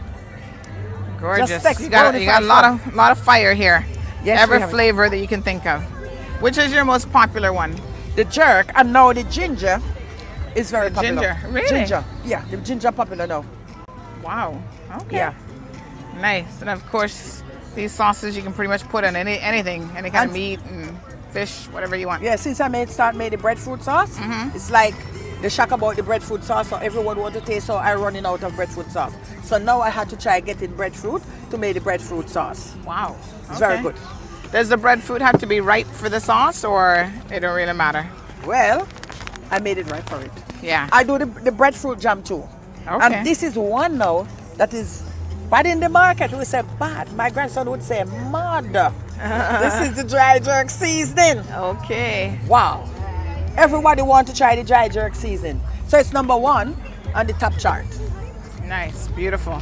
Gorgeous. Just text You got a lot of fire here. Yes, Every we have it. flavor that you can think of. Which is your most popular one? The jerk, and now the ginger is very popular. Ginger, really? Ginger, yeah, the ginger popular now. Wow. Okay. Yeah. Nice. And of course, these sauces you can pretty much put on anything, any kind of And- meat and fish, whatever you want. Yeah, since I made the breadfruit sauce, it's like the shock about the breadfruit sauce, so everyone want to taste, so I'm running out of breadfruit sauce. So now I had to try getting breadfruit to make the breadfruit sauce. Wow. It's very Okay. good. Does the breadfruit have to be ripe for the sauce, or it don't really matter? Well, I made it right for it. Yeah. I do the breadfruit jam too. Okay. And this is one now that is bad in the market. We say bad. My grandson would say mad. This is the dry jerk seasoning. Okay. Wow. Everybody want to try the dry jerk seasoning. So it's number 1 on the top chart. Nice. Beautiful.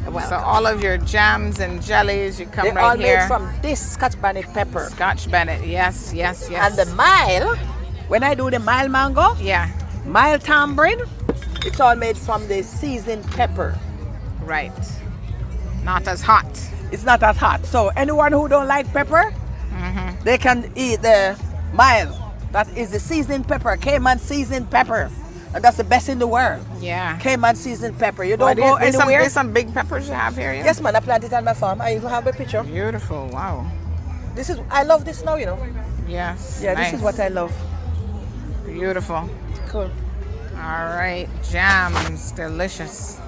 Welcome. So all of your jams and jellies, you come They're right all here. made from this Scotch bonnet pepper. Scotch Bennett. Yes, yes, yes. And the mild, when I do the mild mango, yeah, mild tamarind, it's all made from the seasoned pepper. Right. Not as hot. It's not as hot. So anyone who don't like pepper, they can eat the mild. That is the seasoned pepper, Cayman seasoned pepper. And that's the best in the world. Yeah. Cayman seasoned pepper. You don't Well, go there's anywhere. some big peppers you have here, yeah? Yes, man, I planted it on my farm. I even have a picture. Beautiful. Wow. I love this now, you know. Yes. Yeah, nice. this is what I love. Beautiful. Cool. All right. Jams. Delicious.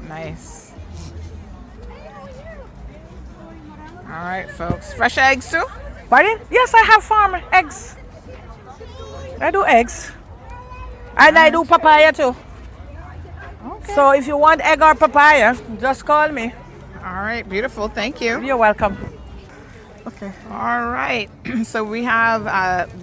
Nice. All right, folks. Fresh eggs too? Pardon? Yes, I have farm eggs. I do eggs. And I do papaya too. Okay. So if you want egg or papaya, just call me. All right. Beautiful. Thank you. You're welcome. Okay. All right. So we have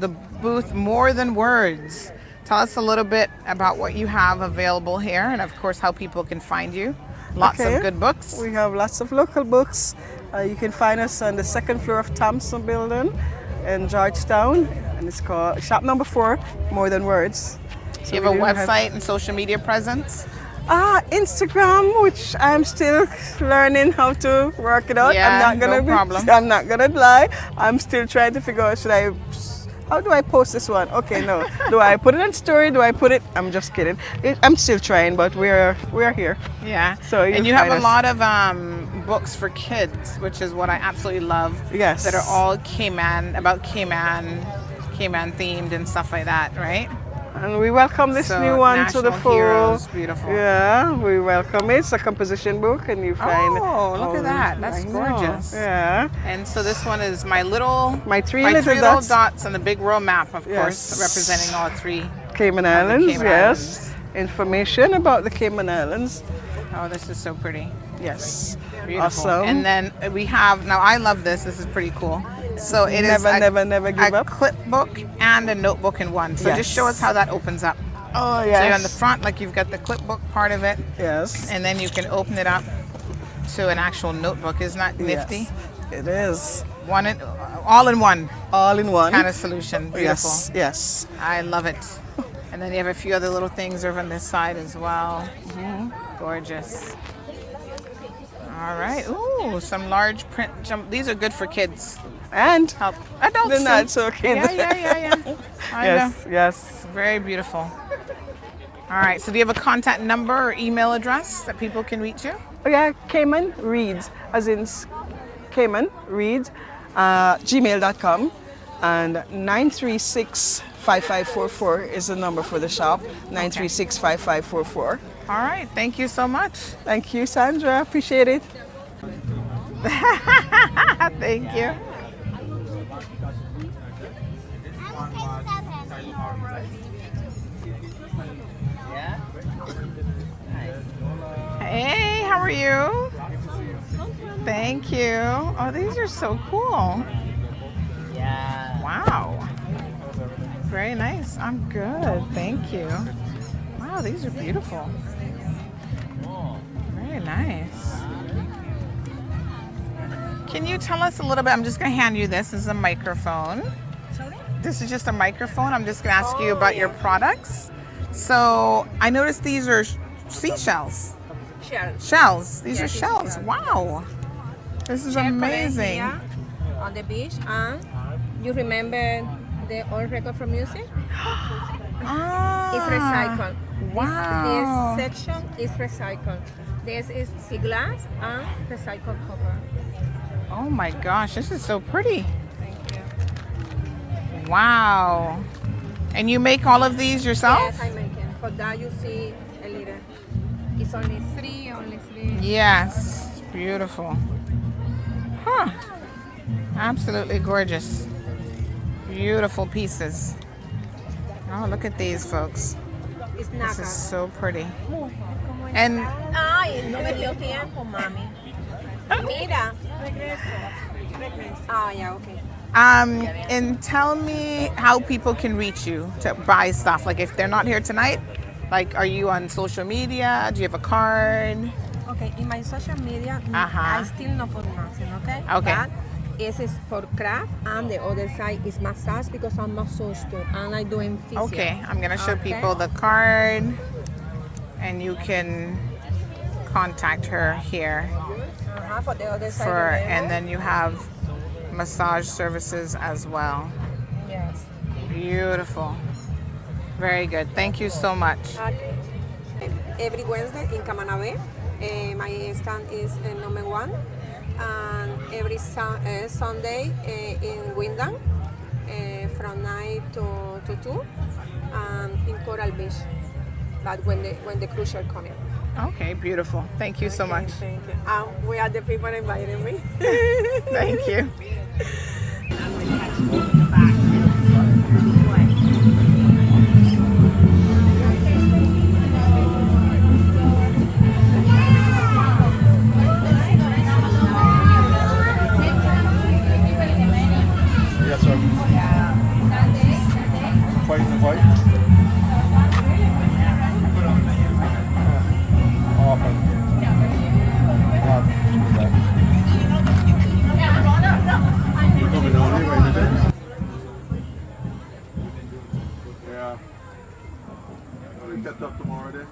the booth More Than Words. Tell us a little bit about what you have available here and, of course, how people can find you. Lots Okay. of good books. We have lots of local books. You can find us on the second floor of Thompson Building in Georgetown. And it's called shop number 4, More Than Words. So You have a we do website and social media presence? Instagram, which I'm still learning how to work it out. Yeah, I'm not no problem. I'm not gonna lie. I'm still trying to figure out how do I post this one? Okay, no. Do I put it on story? Do I put it? I'm just kidding. I'm still trying, but we're here. Yeah. So and you have find a us. lot of books for kids, which is what I absolutely love. Yes. That are all Cayman themed and stuff like that, right? And we welcome this So, new one to the National fold. Heroes, beautiful. Yeah, we welcome it. It's a composition book, and you find. Oh, look at that. That's I know. gorgeous. Yeah. And so this one is my three three little dots. on the big world map, of Yes. course, representing all 3 Cayman of the Islands, Cayman yes. Information about the Cayman Islands. Oh, this is so pretty. Yes. Beautiful. Awesome. And then we have, now I love this. This is pretty cool. So it is never give a up. clip book and a notebook in one. So just show us how that opens up. Oh, So yes. you're on the front, like you've got the clip book part of it. Yes. And then you can open it up to an actual notebook. Isn't that nifty? Yes, it is. All in one. All in one. Kind of solution. Beautiful. Yes, yes. I love it. And then you have a few other little things over on this side as well. Gorgeous. All right. Ooh, some large print jump. These are good for kids. And help adults. they're not too. so kids. Yeah. I Yes, know. yes. Very beautiful. All right. So do you have a contact number or email address that people can reach you? Oh, yeah, Cayman Reads, as in Cayman Reads gmail.com, and 936-5544 is the number for the shop. 936-5544. All right. Thank you so much. Thank you, Sandra. Appreciate it. Thank you. Hey, how are you? Thank you. Oh, these are so cool. Yeah. Wow. Very nice. I'm good. Thank you. Wow, these are beautiful. Very nice. Can you tell us a little bit? I'm just going to hand you this. This is a microphone. This is just a microphone. I'm just going to ask you about your products. So I noticed these are seashells. Shells. These are shells. Wow. This is amazing. On the beach, and you remember the old record from music? It's recycled. Wow. This section is recycled. This is sea glass and recycled copper. Oh my gosh, this is so pretty. Thank you. Wow. And you make all of these yourself? Yes, I make it. For that you see a little. It's only three. Yes, it's beautiful. Huh. Absolutely gorgeous. Beautiful pieces. Oh, look at these, folks. It's This is so pretty. And ay, no me dio tiempo, mami. Mira. Ah, yeah, okay. and tell me how people can reach you to buy stuff. Like if they're not here tonight, like are you on social media? Do you have a card? Okay, in my social media, I still not put nothing, okay? Okay. But this is for craft, and the other side is massage because I'm massage too, and I'm doing physio. Okay, I'm gonna show people the card, and you can contact her here. For the other side. And then you have massage services as well. Yes. Beautiful. Very good. Thank you so much. Okay. Every Wednesday in Kamanabe, my stand is number 1, and every Sunday in Windham from 9 to 2, and in Coral Beach. But when the cruise ship coming. Okay, beautiful. Thank you so much. Thank you. We are the people inviting me. Thank you. Yes, sir. Fighting the fight. You're coming down here right now? Yeah. We catch up tomorrow then.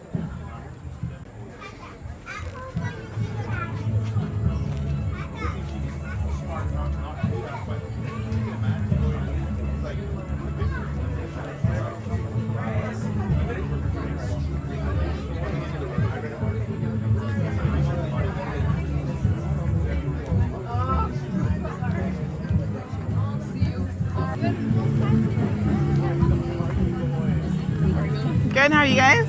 Good, how are you guys?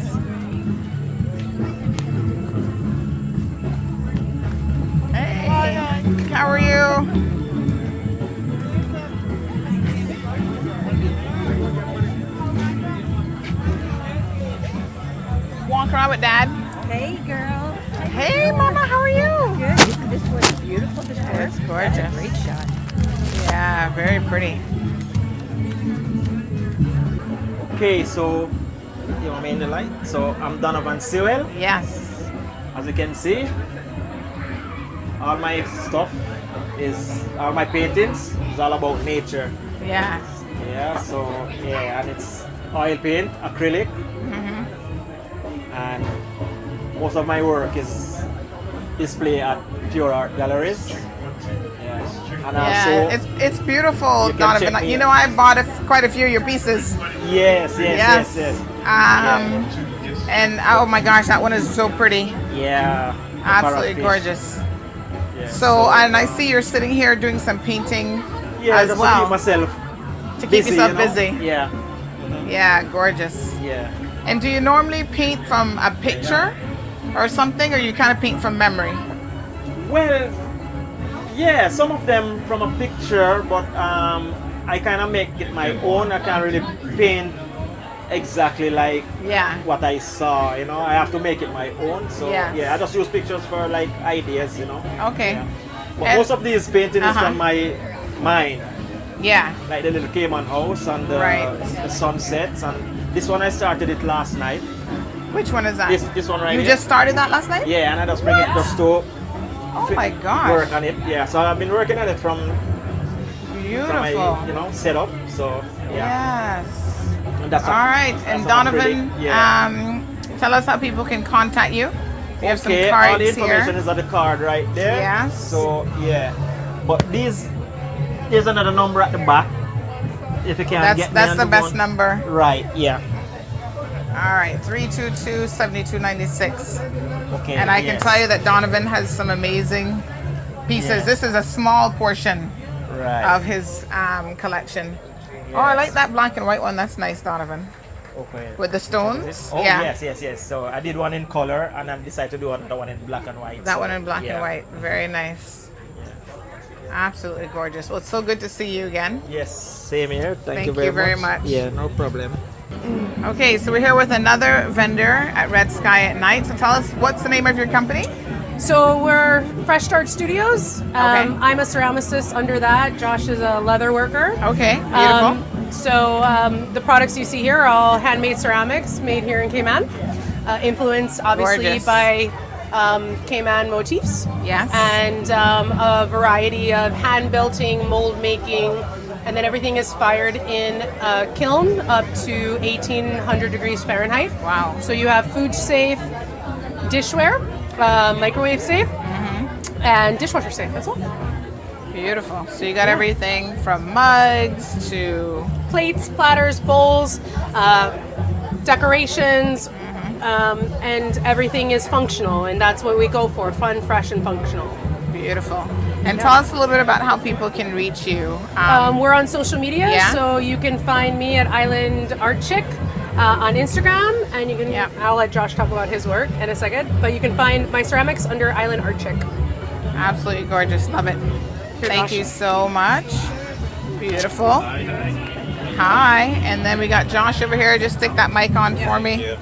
Hey, how are you? Walk around with Dad. Hey, girl. Hey, Mama, how are you? Good. Isn't this one beautiful? It's gorgeous. That's a great shot. Yeah, very pretty. Okay, so you want me in the light? So I'm Donovan Sewell. Yes. As you can see, all my stuff all my paintings is all about nature. Yes. Yeah, so yeah, and it's oil paint, acrylic, and most of my work is displayed at Pure Art Galleries. Yeah, and also it's beautiful, you can Donovan. check me You know, I bought quite a few of your pieces. Yes. And oh my gosh, that one is so pretty. Yeah. Absolutely gorgeous. Yeah. Yeah, So, and I see you're sitting here doing some painting yeah, as just well. to keep myself To keep busy, yourself you know? busy. Yeah. Yeah, gorgeous. Yeah. And do you normally paint from a picture or something, or you kind of paint from memory? Well, yeah, some of them from a picture, but I kind of make it my own. I can't really paint exactly like what I saw, you know. I have to make it my own. So yeah, I just use pictures for like ideas, you know. Okay. Yeah. But most of these painting is from my mind. Yeah. Like the little Cayman house and the sunsets, and this one I started it last night. Which one is that? This one right You here. just started that last night? Yeah, and I just bring it just to Oh my gosh. work on it. Yeah, so I've been working on it from Beautiful. my setup. So yeah. Yes. And that's All right. And Donovan, yeah. tell us how people can contact you. We have some Okay, cards all the information here. is on the card right there. Yes. So yeah, but there's another number at the back. If you can't get me That's on the best one. number. Right. Yeah. All right, 322-7296. Okay. And I can yes. tell you that Donovan has some amazing pieces. Yeah. This is a small portion Right. of his collection. Oh, I like that black and white one. That's nice, Donovan. Okay. With the stones? Oh yeah. yes. So I did one in color, and I decided to do another one in black and white. That so, one in black yeah. and white. Very nice. Absolutely gorgeous. Well, it's so good to see you again. Yes, same here. Thank you Thank you very much. much. Yeah, no problem. Okay, so we're here with another vendor at Red Sky at Night. So tell us, what's the name of your company? So we're Fresh Start Studios. I'm a ceramicist under that. Josh is a leather worker. Okay, beautiful. The products you see here are all handmade ceramics made here in Cayman. Influenced obviously Gorgeous. by Cayman motifs. Yes. And a variety of hand belting, mold making, and then everything is fired in a kiln up to 1800 degrees Fahrenheit. Wow. So you have food safe dishware, microwave safe, and dishwasher safe as well. Beautiful. So you got everything from mugs to Plates, platters, bowls, decorations, and everything is functional, and that's what we go for, fun, fresh, and functional. Beautiful. And tell us a little bit about how people can reach you. We're on social media, Yeah. so you can find me at Island Art Chick on Instagram, and you can. I'll let Josh talk about his work in a second, but you can find my ceramics under Island Art Chick. Absolutely gorgeous. Love it. Thank you so much. Beautiful. Hi. And then we got Josh over here. Just stick that mic on for me.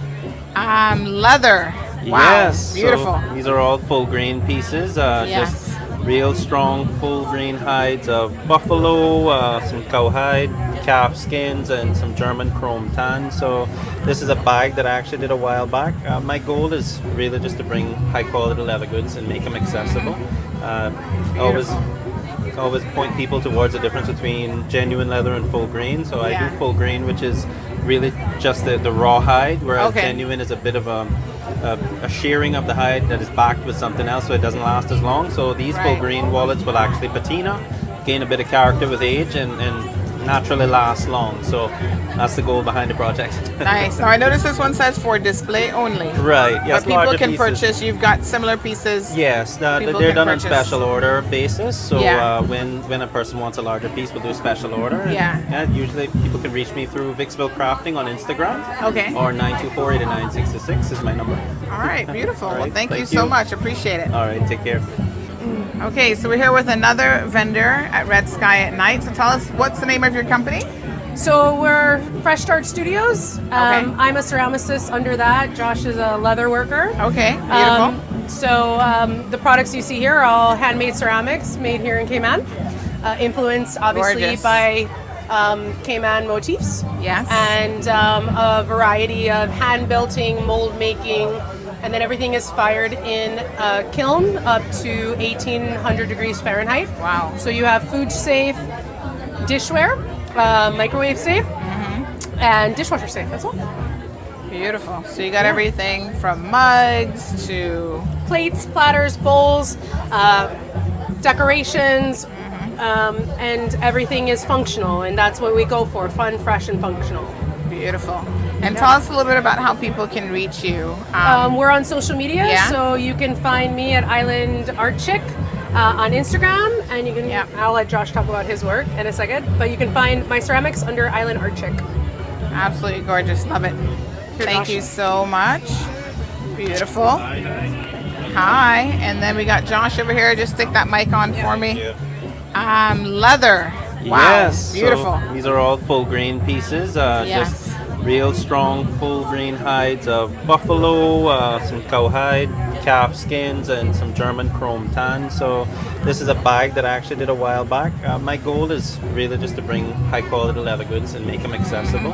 Leather. Wow. Yes. Beautiful. So these are all full grain pieces. Just real strong full grain hides of buffalo, some cowhide, calf skins, and some German chrome tan. So this is a bag that I actually did a while back. My goal is really just to bring high quality leather goods and make them accessible. Always point people towards the difference between genuine leather and full grain. So I do full grain, which is really just the raw hide, whereas genuine is a bit of a shearing of the hide that is backed with something else, so it doesn't last as long. So these full grain wallets will actually patina, gain a bit of character with age, and naturally last long. So that's the goal behind the project. Nice. Now I noticed this one says for display only. Right. Yes. But people larger can pieces. purchase. You've got similar pieces. Yes, people they're can done purchase. on special order basis. So Yeah. when a person wants a larger piece, we'll do a special order. And, Yeah. usually people can reach me through Vicksville Crafting on Instagram. Okay. Or 924-8966 is my number. All right. Beautiful. All right, Well, thank you thank so you. much. Appreciate it. All right. Take care. Okay, so we're here with another vendor at Red Sky at Night. So tell us, what's the name of your company? So we're Fresh Start Studios. I'm a ceramicist under that. Josh is a leather worker. Okay, beautiful. The products you see here are all handmade ceramics made here in Cayman. Influenced obviously Gorgeous. by Cayman motifs. Yes. And a variety of hand belting, mold making, and then everything is fired in a kiln up to 1800 degrees Fahrenheit. Wow. So you have food safe dishware, microwave safe, and dishwasher safe as well. Beautiful. So you got everything from mugs to Plates, platters, bowls, decorations, and everything is functional, and that's what we go for, fun, fresh, and functional. Beautiful. And tell us a little bit about how people can reach you. We're on social media, Yeah. so you can find me at Island Art Chick on Instagram, and you can. I'll let Josh talk about his work in a second. But you can find my ceramics under Island Art Chick. Absolutely gorgeous. Love it. Thank you so much. Beautiful. Hi. And then we got Josh over here. Just stick that mic on for me. Leather. Wow. Yes. Beautiful. So these are all full grain pieces. Just real strong full grain hides of buffalo, some cowhide, calf skins, and some German chrome tan. So this is a bag that I actually did a while back. My goal is really just to bring high quality leather goods and make them accessible.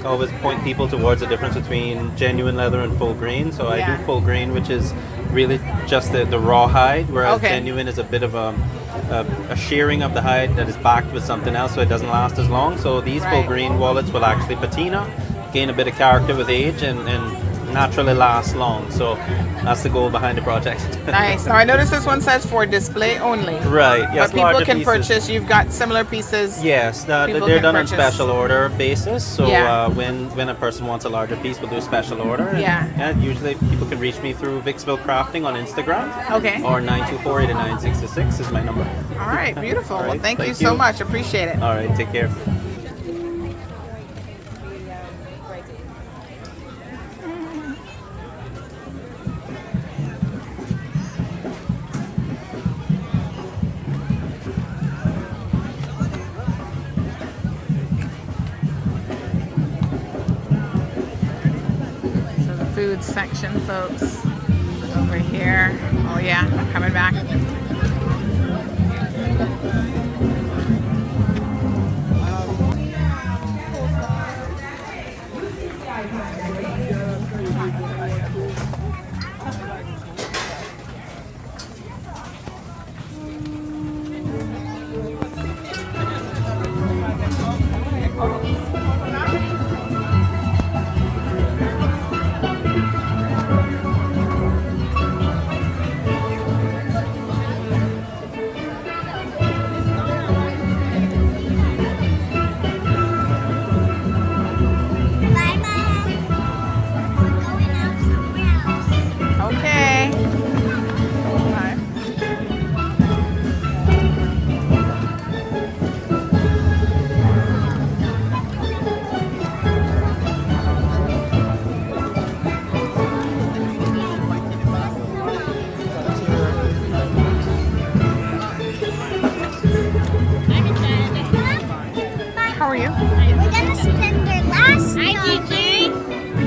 Always point people towards the difference between genuine leather and full grain. So I do full grain, which is really just the raw hide, whereas genuine is a bit of a shearing of the hide that is backed with something else, so it doesn't last as long. So these full grain wallets will actually patina, gain a bit of character with age, and naturally last long. So that's the goal behind the project. Nice. Now I notice this one says for display only. Right. Yes. But people can purchase. You've got similar pieces. Yes. They're done on special order basis. So when a person wants a larger piece, we'll do a special order. And usually people can reach me through Vicksville Crafting on Instagram. Okay. Or 924-8966 is my number. All right. Beautiful. All right, well, thank you so much. Appreciate it. All right. Take care. Food section, folks, over here. Oh yeah, I'm coming back.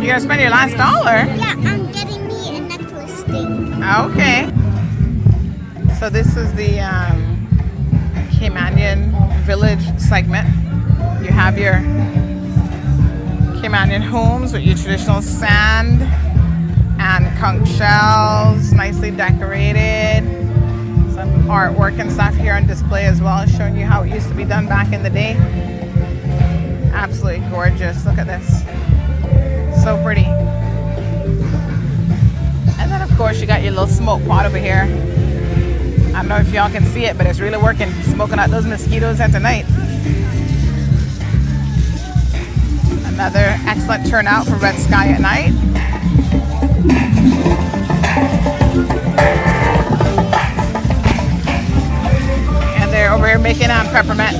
You're gonna spend your last dollar? Yeah, I'm getting me a necklace thing. Okay. So this is the Cayman Village segment. You have your Cayman homes with your traditional sand and conch shells, nicely decorated. Some artwork and stuff here on display as well, showing you how it used to be done back in the day. Absolutely gorgeous. Look at this. So pretty. And then of course you got your little smoke pot over here. I don't know if y'all can see it, but it's really working, smoking out those mosquitoes at the night. Another excellent turnout for Red Sky at Night. And they're over here making peppermint.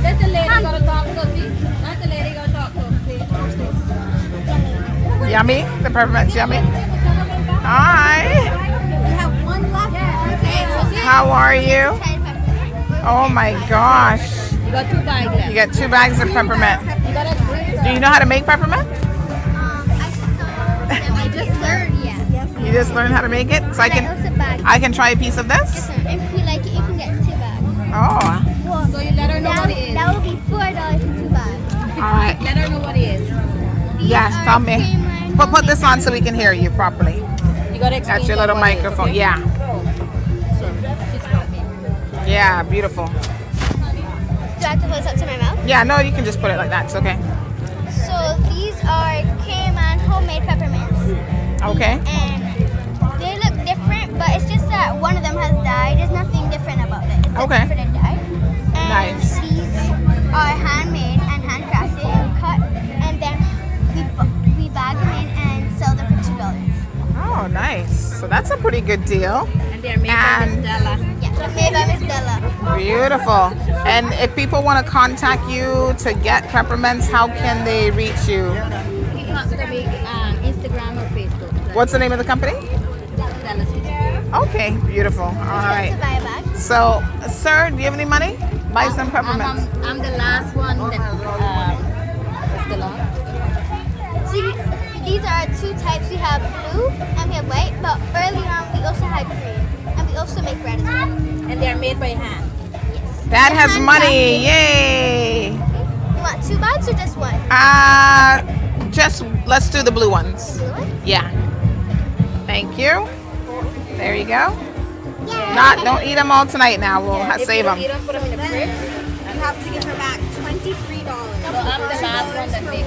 That's the lady gonna talk to. See? That's the lady gonna talk to. See? Yummy? The peppermint's yummy? Hi! We have one left. How are you? Oh my gosh. You got 2 bags left. You got 2 bags of peppermint. Do you know how to make peppermint? I just learned, You just learned how to make it? So I can try a piece of this? If you like it, you can get 2 bags. Oh. So you let her know what it is. That would be $4 for 2 bags. Alright. Let her know what it is. Yes, tell me. Put this on so we can hear you properly. You gotta explain. That's your little microphone. Okay? Yeah. Yeah, beautiful. Do I have to hold it up to my mouth? Yeah, no, you can just put it like that. It's okay. So these are Cayman homemade peppermints. Okay. And they look different, but it's just that one of them has dye. There's nothing different about it. It's Okay. different in dye. And Nice. these are handmade and handcrafted and cut deal. And they're made by Miss Della. Yeah, they're made by Miss Della. Beautiful. And if people want to contact you to get peppermints, how can they reach you? Instagram or Facebook. What's the name of the company? Della Sweet. Okay, beautiful. All right. To buy a bag. So, sir, do you have any money? Buy some peppermints. I'm the last one that what's the law? See, these are two types. We have blue and we have white, but early on we also had green. And we also make red as well. And they're made by hand. Yes. That has money. Yay. You want 2 bags or just one? Just let's do the blue ones. Blue one? Yeah. Thank you. There you go. Yeah. Don't eat them all tonight now. We'll save them. You put them in the fridge. You have to give her back $23. So I'm the last one that made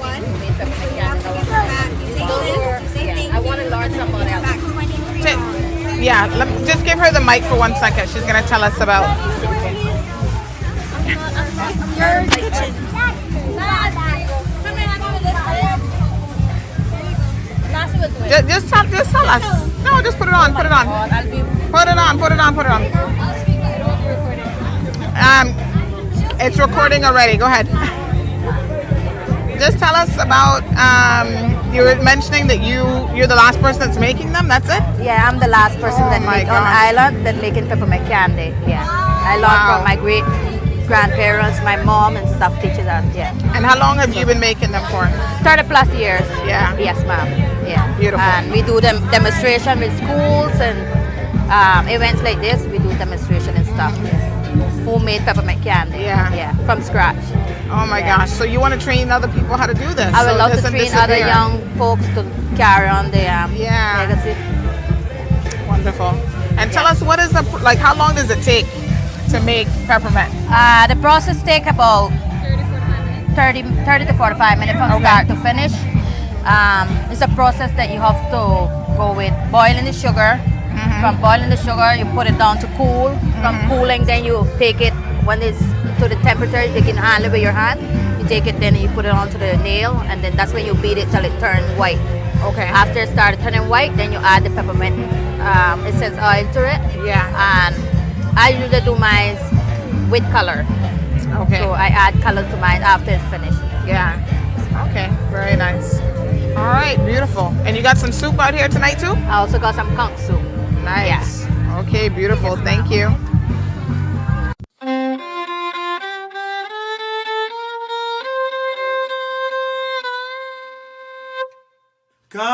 I want to learn someone else. Yeah, just give her the mic for 1 second. She's going to tell us about... Your kitchen. Just tell us. No, just put it on. Put it on. Put it on. Put it on. Put it on. It's recording already. Go ahead. Just tell us about. You were mentioning that you're the last person that's making them. That's it. Yeah, I'm the last person that make on island that making peppermint candy. Yeah, I learned from my great grandparents, my mom and stuff teaches us. Yeah. And how long have you been making them for? 30+ years. Yeah. Yes, ma'am. Yeah. Beautiful. And we do them demonstration with schools and events like this. We do demonstration and stuff. Yeah. Homemade peppermint candy. Yeah. Yeah. From scratch. Oh my gosh. So you want to train other people how to do this? I would love to train other young folks to carry on the legacy. Wonderful. And tell us, what is how long does it take to make peppermint? The process take about 30 to 45 minutes from start to finish. It's a process that you have to go with boiling the sugar. From boiling the sugar, you put it down to cool. From cooling, then you take it when it's to the temperature, you can handle it with your hand. You take it, then you put it onto the nail, and then that's when you beat it till it turns white. Okay. After it started turning white, then you add the peppermint essence oil to it. Yeah. And I usually do mine with color. Okay. So I add color to mine after it's finished. Yeah. Okay. Very nice. All right. Beautiful. And you got some soup out here tonight too? I also got some conch soup. Nice. Yeah. Okay. Beautiful. Thank you. Come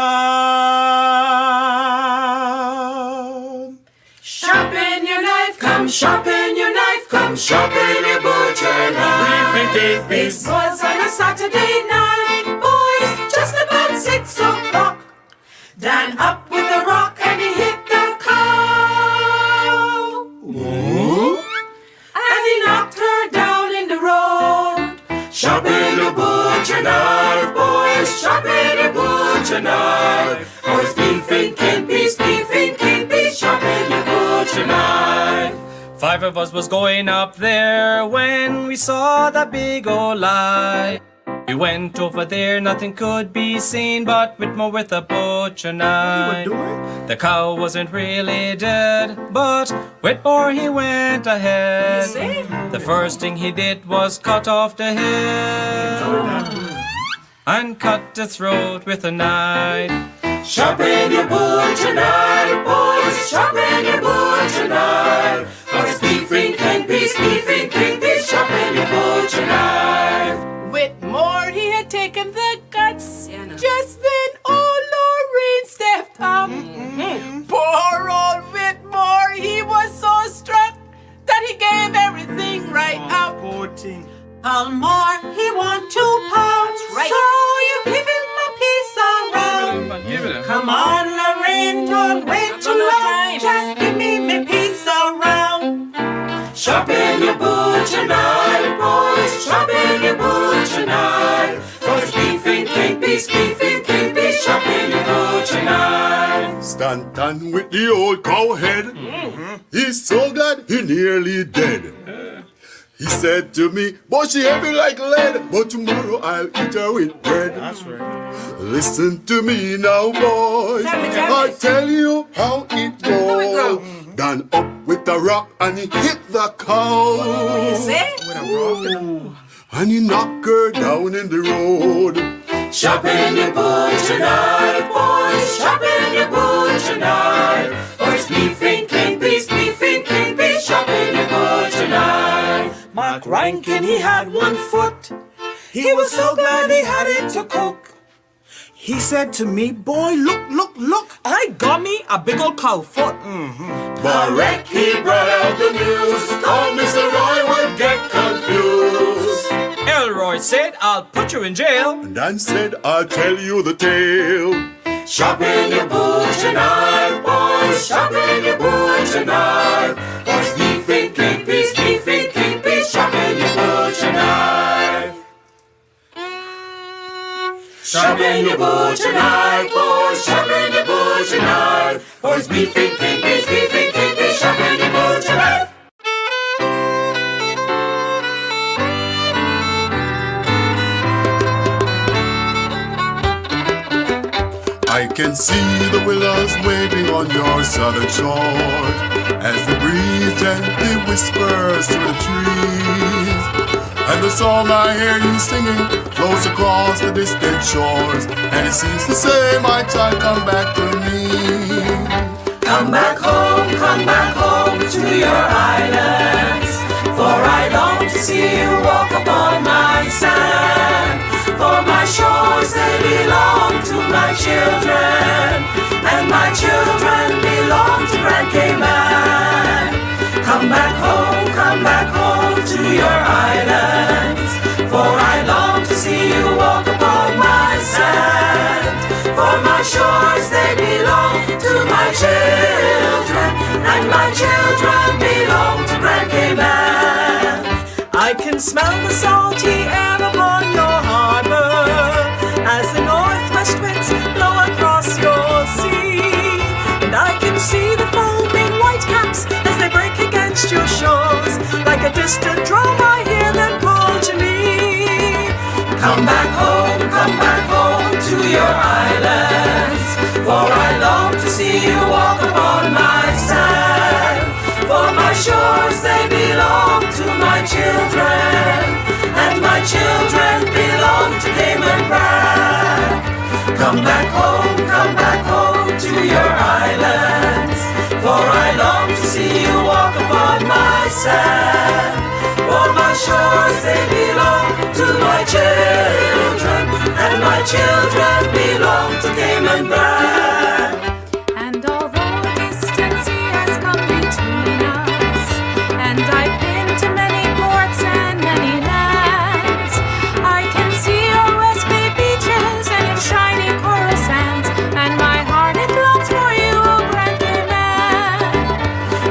sharpen your knife, come sharpen your knife, come sharpen your butcher knife. It was on a Saturday night, boys, just about 6 o'clock. Dan up with a rock and he hit the cow. Ooh. And he knocked her down in the road. Sharpen your butcher knife, boys, sharpen your butcher knife. Boys, beefing can't be, sharpen your butcher knife. 5 of us was going up there when we saw that big old light. We went over there, nothing could be seen but Whitmore with a butcher knife. The cow wasn't really dead, but Whitmore he went ahead. The first thing he did was cut off the head and cut the throat with a knife. Sharpen your butcher knife, boys, sharpen your butcher knife. Cause beefing can't be, sharpen your butcher knife. Whitmore, he had taken the guts. Just then, old Lorraine stepped up. Poor old Whitmore, he was so struck that he gave everything right up. Almore, he want 2 pounds, right. So you give him a piece around. Come on, Lorraine, don't wait too long. Just give me my piece around. Sharpen your butcher knife, boys, sharpen your butcher knife. Cause beefing can't be, sharpen your butcher knife. Stanton with the old cow head. He's so glad he nearly dead. He said to me, boy, she heavy like lead, but tomorrow I'll eat her with bread. That's right. Listen to me now, boys. I tell you how it goes. Dan up with a rock and he hit the cow. And he knocked her down in the road. Sharpen your butcher knife, boys. Sharpen your butcher knife. Boys, beef and clean piece, beef and clean piece. Sharpen your butcher knife. Mark Rankin, he had 1 foot. He was so glad he had it to cook. He said to me, boy, look, look, look, I got me a big old cow foot. But Rick, he brought out the news. Thought Mr. Roy would get confused. Elroy said, I'll put you in jail. And Dan said, I'll tell you the tale. Sharpen your butcher knife, boys. Sharpen your butcher knife. Boys, beef and clean piece, beef and clean piece. Sharpen your butcher knife. Sharpen your butcher knife, boys. Sharpen your butcher knife. Boys, beef and clean piece, beef and clean piece. Sharpen your butcher knife. I can see the willows waving on your southern shore as the breeze gently whispers through the trees. And the song I hear you singing flows across the distant shores, and it seems to say, my child, come back to me. Come back home to your islands. For I long to see you walk upon my sand. For my shores, they belong to my children, and my children belong to Grand Cayman. Come back home to your islands. For I long to see you walk upon my sand. For my shores, they belong to my children, and my children belong to Grand Cayman. I can smell the salty air upon your harbor as the northwest winds blow across your sea. And I can see the foaming white caps as they break against your shores. Like a distant drum I hear them call to me. Come back home to your islands. For I long to see you walk upon my sand. For my shores, they belong to my children, and my children belong to Cayman Bragg. Come back home to your islands. For I long to see you walk upon my sand. For my shores, they belong to my children, and my children belong to Cayman Bragg. And although distance has come between us, and I've been to many ports and many lands, I can see your West Bay beaches and your shiny coral sands, and my heart it longs for you, oh Grand Cayman.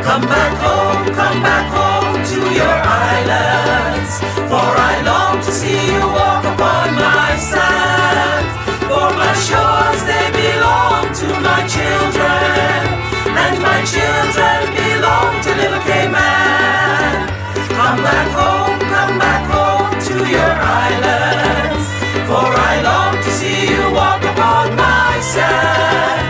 Come back home to your islands. For I long to see you walk upon my sand. For my shores, they belong to my children, and my children belong to little Cayman. Come back home to your islands. For I long to see you walk upon my sand.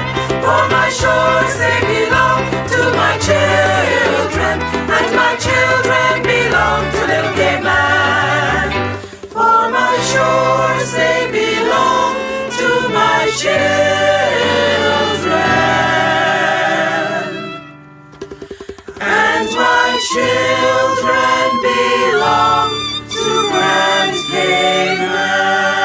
For my shores, they belong to my children, and my children belong to little Cayman. For my shores, they belong to my children, and my children belong to Grand Cayman.